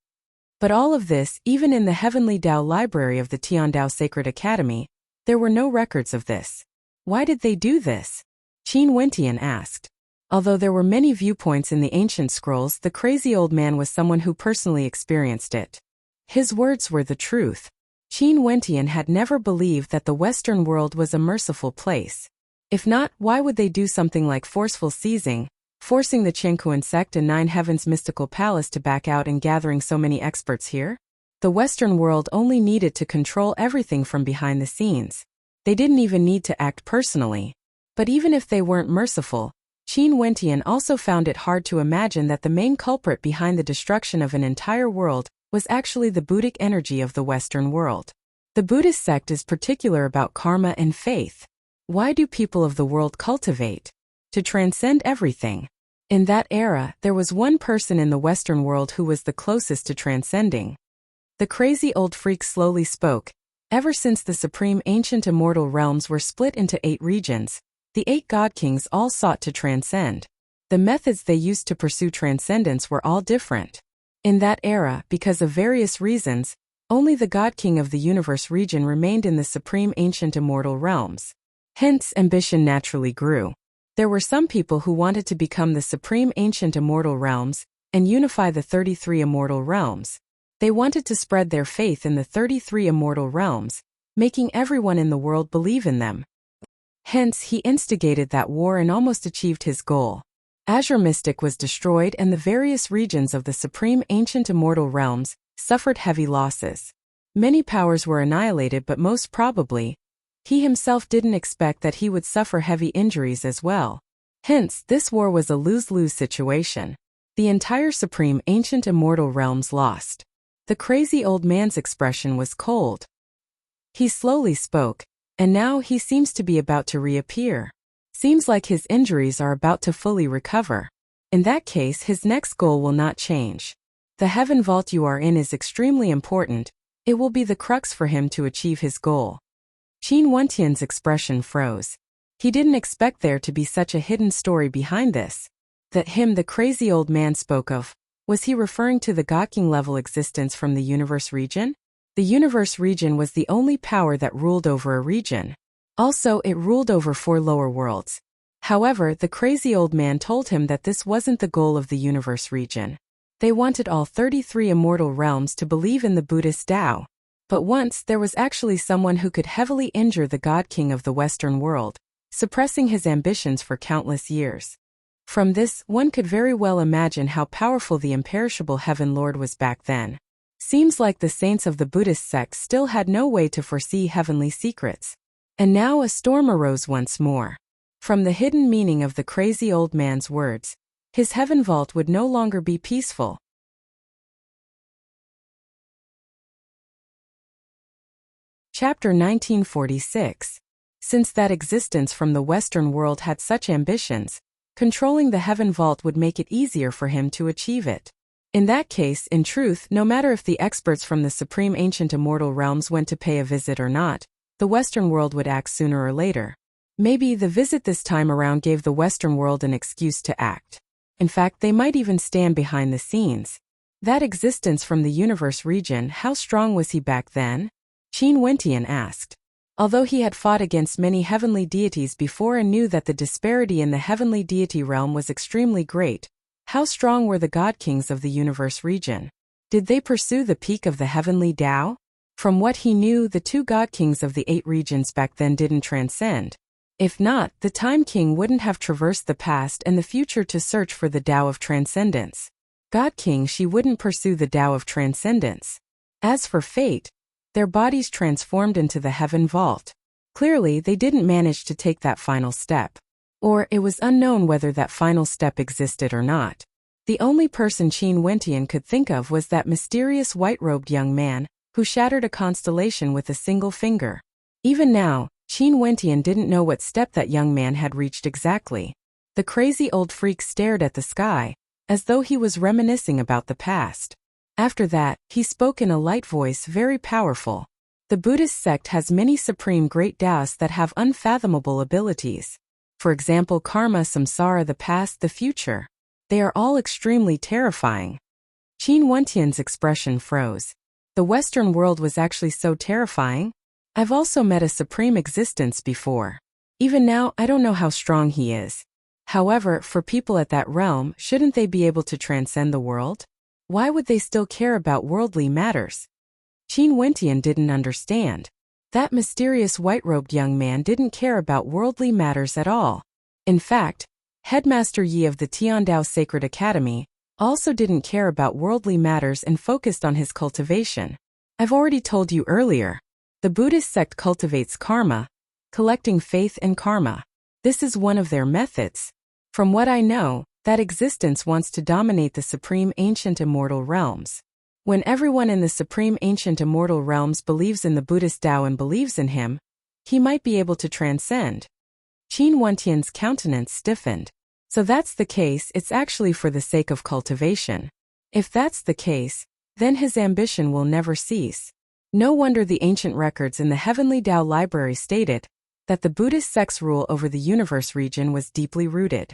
[SPEAKER 1] But all of this, even in the Heavenly Dao Library of the Tiandao Sacred Academy, there were no records of this. Why did they do this? Qin Wentian asked. Although there were many viewpoints in the ancient scrolls, the crazy old man was someone who personally experienced it. His words were the truth. Qin Wentian had never believed that the Western world was a merciful place. If not, why would they do something like forceful seizing, forcing the Qiankuan sect and 9 Heavens mystical palace to back out and gathering so many experts here? The Western world only needed to control everything from behind the scenes. They didn't even need to act personally. But even if they weren't merciful, Qin Wentian also found it hard to imagine that the main culprit behind the destruction of an entire world was actually the Buddhic energy of the Western world. The Buddhist sect is particular about karma and faith. Why do people of the world cultivate? To transcend everything. In that era, there was one person in the Western world who was the closest to transcending. The crazy old freak slowly spoke. Ever since the supreme ancient immortal realms were split into 8 regions, the 8 god kings all sought to transcend. The methods they used to pursue transcendence were all different. In that era, because of various reasons, only the God King of the Universe region remained in the supreme ancient immortal realms. Hence, ambition naturally grew. There were some people who wanted to become the supreme ancient immortal realms and unify the 33 immortal realms. They wanted to spread their faith in the 33 immortal realms, making everyone in the world believe in them. Hence, he instigated that war and almost achieved his goal. Azure Mystic was destroyed and the various regions of the supreme ancient immortal realms suffered heavy losses. Many powers were annihilated, but most probably, he himself didn't expect that he would suffer heavy injuries as well. Hence, this war was a lose-lose situation. The entire supreme ancient immortal realms lost. The crazy old man's expression was cold. He slowly spoke, and now he seems to be about to reappear. Seems like his injuries are about to fully recover. In that case, his next goal will not change. The heaven vault you are in is extremely important. It will be the crux for him to achieve his goal. Qin Wentian's expression froze. He didn't expect there to be such a hidden story behind this. That him the crazy old man spoke of, was he referring to the Gokking level existence from the universe region? The universe region was the only power that ruled over a region. Also, it ruled over 4 lower worlds. However, the crazy old man told him that this wasn't the goal of the universe region. They wanted all 33 immortal realms to believe in the Buddhist Tao. But once, there was actually someone who could heavily injure the God King of the Western world, suppressing his ambitions for countless years. From this, one could very well imagine how powerful the imperishable Heaven Lord was back then. Seems like the saints of the Buddhist sect still had no way to foresee heavenly secrets. And now a storm arose once more. From the hidden meaning of the crazy old man's words, his heaven vault would no longer be peaceful. Chapter 1946. Since that existence from the Western world had such ambitions, controlling the heaven vault would make it easier for him to achieve it. In that case, in truth, no matter if the experts from the supreme ancient immortal realms went to pay a visit or not, the Western world would act sooner or later. Maybe the visit this time around gave the Western world an excuse to act. In fact, they might even stand behind the scenes. That existence from the universe region, how strong was he back then? Qin Wentian asked. Although he had fought against many heavenly deities before and knew that the disparity in the heavenly deity realm was extremely great, how strong were the God Kings of the universe region? Did they pursue the peak of the heavenly Tao? From what he knew, the 2 God Kings of the 8 regions back then didn't transcend. If not, the Time King wouldn't have traversed the past and the future to search for the Tao of Transcendence. God King, she wouldn't pursue the Tao of Transcendence. As for fate, their bodies transformed into the heaven vault. Clearly, they didn't manage to take that final step. Or it was unknown whether that final step existed or not. The only person Qin Wentian could think of was that mysterious white-robed young man, who shattered a constellation with a single finger. Even now, Qin Wentian didn't know what step that young man had reached exactly. The crazy old freak stared at the sky, as though he was reminiscing about the past. After that, he spoke in a light voice, very powerful. The Buddhist sect has many supreme great Taoists that have unfathomable abilities. For example, karma, samsara, the past, the future. They are all extremely terrifying. Qin Wentian's expression froze. The Western world was actually so terrifying? I've also met a supreme existence before. Even now, I don't know how strong he is. However, for people at that realm, shouldn't they be able to transcend the world? Why would they still care about worldly matters? Qin Wentian didn't understand. That mysterious white-robed young man didn't care about worldly matters at all. In fact, Headmaster Yi of the Tiandao Sacred Academy also didn't care about worldly matters and focused on his cultivation. I've already told you earlier. The Buddhist sect cultivates karma, collecting faith and karma. This is one of their methods. From what I know, that existence wants to dominate the supreme ancient immortal realms. When everyone in the supreme ancient immortal realms believes in the Buddhist Tao and believes in him, he might be able to transcend. Qin Wentian's countenance stiffened. So that's the case, it's actually for the sake of cultivation. If that's the case, then his ambition will never cease. No wonder the ancient records in the Heavenly Tao Library stated that the Buddhist sect's rule over the universe region was deeply rooted.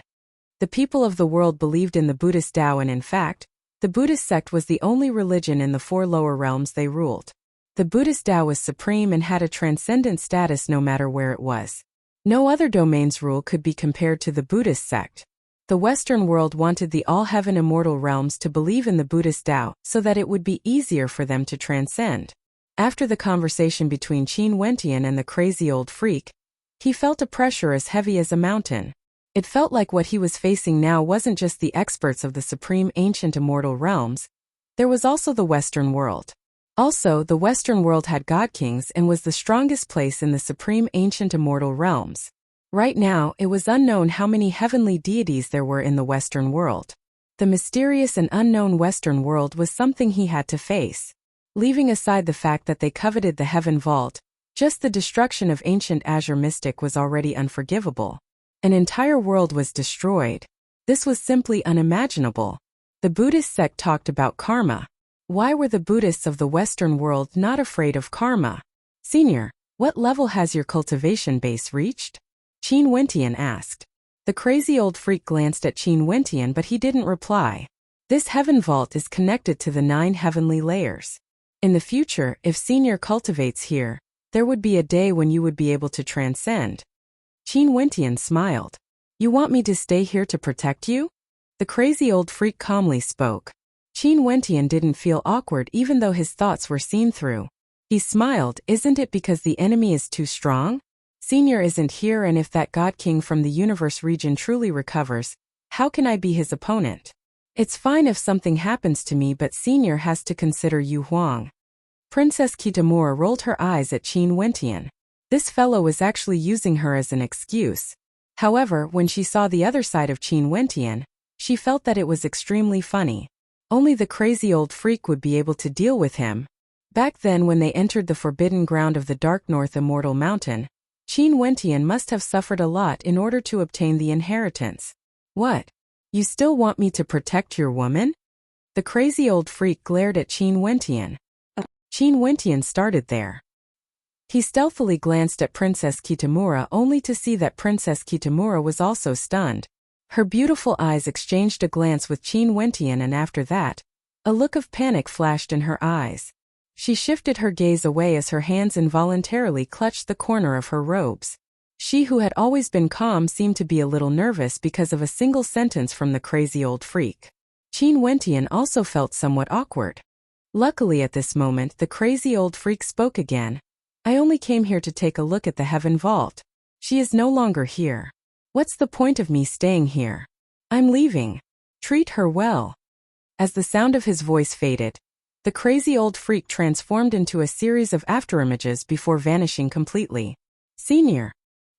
[SPEAKER 1] The people of the world believed in the Buddhist Tao and in fact, The Buddhist sect was the only religion in the 4 lower realms they ruled. The Buddhist Tao was supreme and had a transcendent status no matter where it was. No other domain's rule could be compared to the Buddhist sect. The Western world wanted the all-heaven immortal realms to believe in the Buddhist Tao so that it would be easier for them to transcend. After the conversation between Qin Wentian and the crazy old freak, he felt a pressure as heavy as a mountain. It felt like what he was facing now wasn't just the experts of the supreme ancient immortal realms, there was also the Western world. Also, the Western world had god-kings and was the strongest place in the supreme ancient immortal realms. Right now, it was unknown how many heavenly deities there were in the Western world. The mysterious and unknown Western world was something he had to face. Leaving aside the fact that they coveted the heaven vault, just the destruction of ancient Azure Mystic was already unforgivable. An entire world was destroyed. This was simply unimaginable. The Buddhist sect talked about karma. Why were the Buddhists of the Western world not afraid of karma? Senior, what level has your cultivation base reached? Qin Wentian asked. The crazy old freak glanced at Qin Wentian but he didn't reply. This heaven vault is connected to the 9 heavenly layers. In the future, if Senior cultivates here, there would be a day when you would be able to transcend. Qin Wentian smiled. You want me to stay here to protect you? The crazy old freak calmly spoke. Qin Wentian didn't feel awkward even though his thoughts were seen through. He smiled. Isn't it because the enemy is too strong? Senior isn't here and if that God King from the universe region truly recovers, how can I be his opponent? It's fine if something happens to me but Senior has to consider Yu Huang. Princess Kitamura rolled her eyes at Qin Wentian. This fellow was actually using her as an excuse. However, when she saw the other side of Qin Wentian, she felt that it was extremely funny. Only the crazy old freak would be able to deal with him. Back then when they entered the forbidden ground of the Dark North Immortal Mountain, Qin Wentian must have suffered a lot in order to obtain the inheritance. What? You still want me to protect your woman? The crazy old freak glared at Qin Wentian. Qin Wentian started there. He stealthily glanced at Princess Kitamura only to see that Princess Kitamura was also stunned. Her beautiful eyes exchanged a glance with Qin Wentian and after that, a look of panic flashed in her eyes. She shifted her gaze away as her hands involuntarily clutched the corner of her robes. She who had always been calm seemed to be a little nervous because of a single sentence from the crazy old freak. Qin Wentian also felt somewhat awkward. Luckily at this moment the crazy old freak spoke again. I only came here to take a look at the heaven vault. She is no longer here. What's the point of me staying here? I'm leaving. Treat her well. As the sound of his voice faded, the crazy old freak transformed into a series of afterimages before vanishing completely. Senior.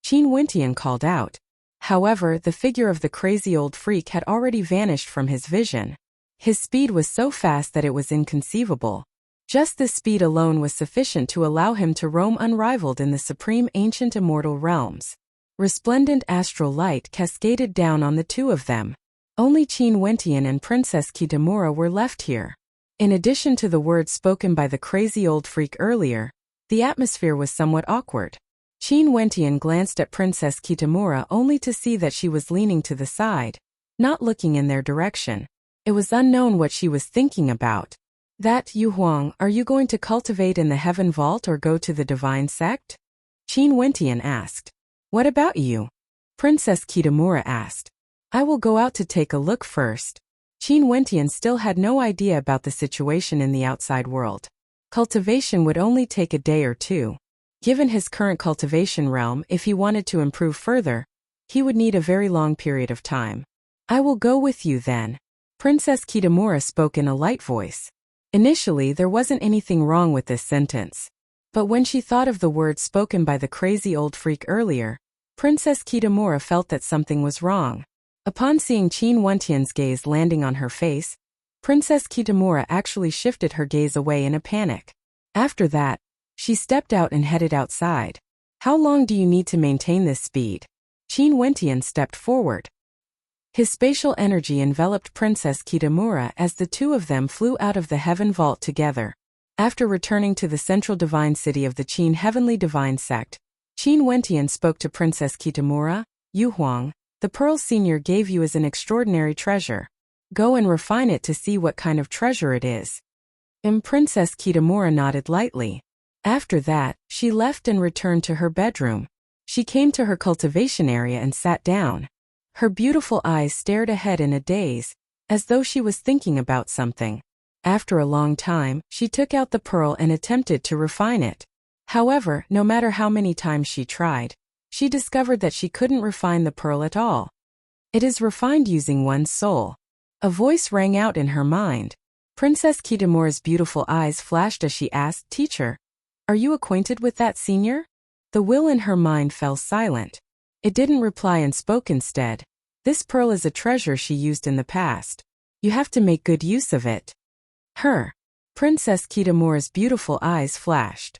[SPEAKER 1] Qin Wentian called out. However, the figure of the crazy old freak had already vanished from his vision. His speed was so fast that it was inconceivable. Just this speed alone was sufficient to allow him to roam unrivaled in the supreme ancient immortal realms. Resplendent astral light cascaded down on the two of them. Only Qin Wentian and Princess Kitamura were left here. In addition to the words spoken by the crazy old freak earlier, the atmosphere was somewhat awkward. Qin Wentian glanced at Princess Kitamura only to see that she was leaning to the side, not looking in their direction. It was unknown what she was thinking about. That, Yu Huang, are you going to cultivate in the heaven vault or go to the divine sect? Qin Wentian asked. What about you? Princess Kitamura asked. I will go out to take a look first. Qin Wentian still had no idea about the situation in the outside world. Cultivation would only take a day or two. Given his current cultivation realm, if he wanted to improve further, he would need a very long period of time. I will go with you then. Princess Kitamura spoke in a light voice. Initially, there wasn't anything wrong with this sentence. But when she thought of the words spoken by the crazy old freak earlier, Princess Kitamura felt that something was wrong. Upon seeing Qin Wentian's gaze landing on her face, Princess Kitamura actually shifted her gaze away in a panic. After that, she stepped out and headed outside. How long do you need to maintain this speed? Qin Wentian stepped forward. His spatial energy enveloped Princess Kitamura as the two of them flew out of the heaven vault together. After returning to the central divine city of the Qin Heavenly Divine Sect, Qin Wentian spoke to Princess Kitamura. Yu Huang, the pearl Senior gave you as an extraordinary treasure. Go and refine it to see what kind of treasure it is. Princess Kitamura nodded lightly. After that, she left and returned to her bedroom. She came to her cultivation area and sat down. Her beautiful eyes stared ahead in a daze, as though she was thinking about something. After a long time, she took out the pearl and attempted to refine it. However, no matter how many times she tried, she discovered that she couldn't refine the pearl at all. It is refined using one's soul. A voice rang out in her mind. Princess Kitamura's beautiful eyes flashed as she asked, "Teacher, are you acquainted with that senior?" The will in her mind fell silent. It didn't reply and spoke instead. "This pearl is a treasure she used in the past. You have to make good use of it." Her. Princess Kitamura's beautiful eyes flashed.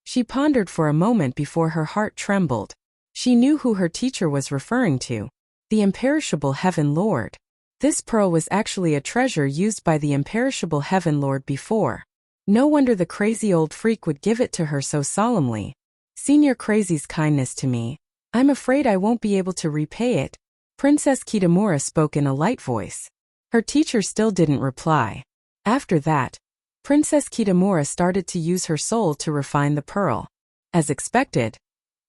[SPEAKER 1] She pondered for a moment before her heart trembled. She knew who her teacher was referring to. The imperishable Heaven Lord. This pearl was actually a treasure used by the imperishable Heaven Lord before. No wonder the crazy old freak would give it to her so solemnly. "Senior Crazy's kindness to me. I'm afraid I won't be able to repay it." Princess Kitamura spoke in a light voice. Her teacher still didn't reply. After that, Princess Kitamura started to use her soul to refine the pearl. As expected,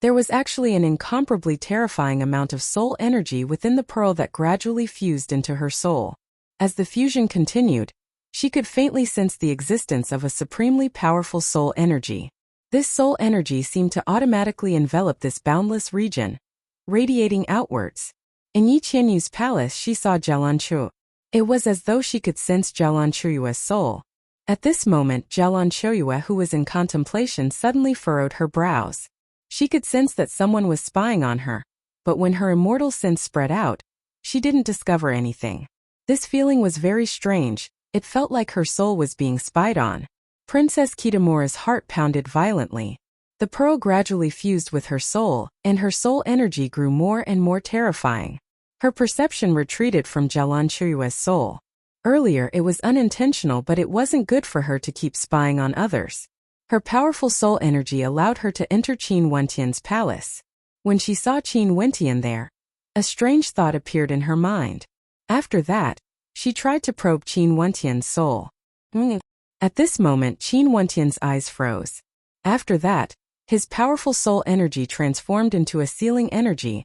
[SPEAKER 1] there was actually an incomparably terrifying amount of soul energy within the pearl that gradually fused into her soul. As the fusion continued, she could faintly sense the existence of a supremely powerful soul energy. This soul energy seemed to automatically envelop this boundless region, radiating outwards. In Yi Qianyu's palace she saw Jialanchu. It was as though she could sense Jialanchuyue's soul. At this moment Jialanchuyue, who was in contemplation, suddenly furrowed her brows. She could sense that someone was spying on her, but when her immortal sense spread out, she didn't discover anything. This feeling was very strange. It felt like her soul was being spied on. Princess Kitamura's heart pounded violently. The pearl gradually fused with her soul, and her soul energy grew more and more terrifying. Her perception retreated from Jialanchuyue's soul. Earlier it was unintentional, but it wasn't good for her to keep spying on others. Her powerful soul energy allowed her to enter Qin Wentian's palace. When she saw Qin Wentian there, a strange thought appeared in her mind. After that, she tried to probe Qin Wentian's soul. At this moment Qin Wentian's eyes froze. After that, his powerful soul energy transformed into a sealing energy,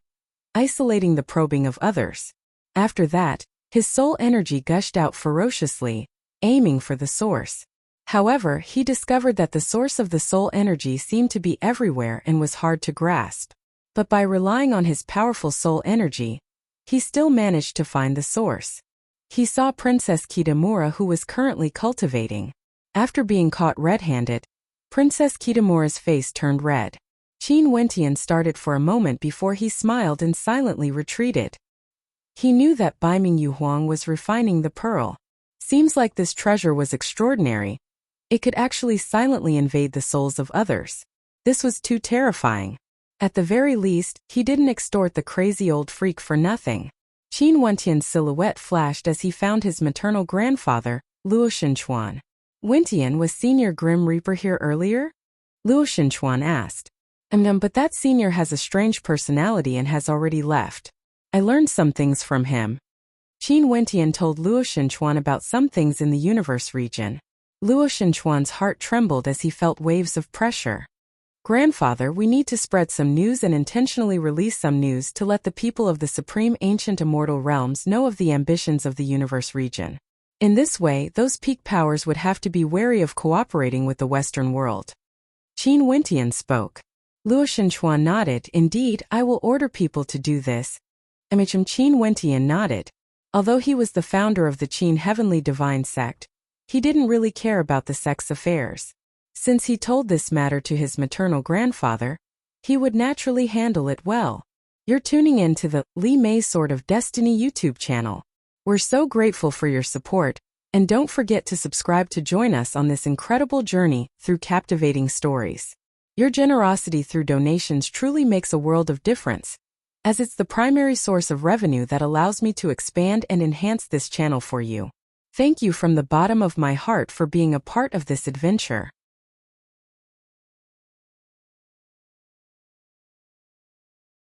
[SPEAKER 1] isolating the probing of others. After that, his soul energy gushed out ferociously, aiming for the source. However, he discovered that the source of the soul energy seemed to be everywhere and was hard to grasp. But by relying on his powerful soul energy, he still managed to find the source. He saw Princess Kitamura, who was currently cultivating. After being caught red-handed, Princess Kitamura's face turned red. Qin Wentian started for a moment before he smiled and silently retreated. He knew that Baiming Yuhuang was refining the pearl. Seems like this treasure was extraordinary. It could actually silently invade the souls of others. This was too terrifying. At the very least, he didn't extort the crazy old freak for nothing. Qin Wentian's silhouette flashed as he found his maternal grandfather, Luo Shenchuan. "Wentian, was Senior Grim Reaper here earlier?" Luo Shenchuan asked. But that senior has a strange personality and has already left. I learned some things from him." Qin Wentian told Luo Shenchuan about some things in the universe region. Luo Shenchuan's heart trembled as he felt waves of pressure. "Grandfather, we need to spread some news and intentionally release some news to let the people of the supreme ancient immortal realms know of the ambitions of the universe region. In this way, those peak powers would have to be wary of cooperating with the Western world." Qin Wentian spoke. Luo Shenchuan nodded. "Indeed, I will order people to do this." Qin Wentian nodded. Although he was the founder of the Qin Heavenly Divine Sect, he didn't really care about the sect's affairs. Since he told this matter to his maternal grandfather, he would naturally handle it well. You're tuning in to the Li Mei Sword of Destiny YouTube channel. We're so grateful for your support, and don't forget to subscribe to join us on this incredible journey through captivating stories. Your generosity through donations truly makes a world of difference, as it's the primary source of revenue that allows me to expand and enhance this channel for you. Thank you from the bottom of my heart for being a part of this adventure.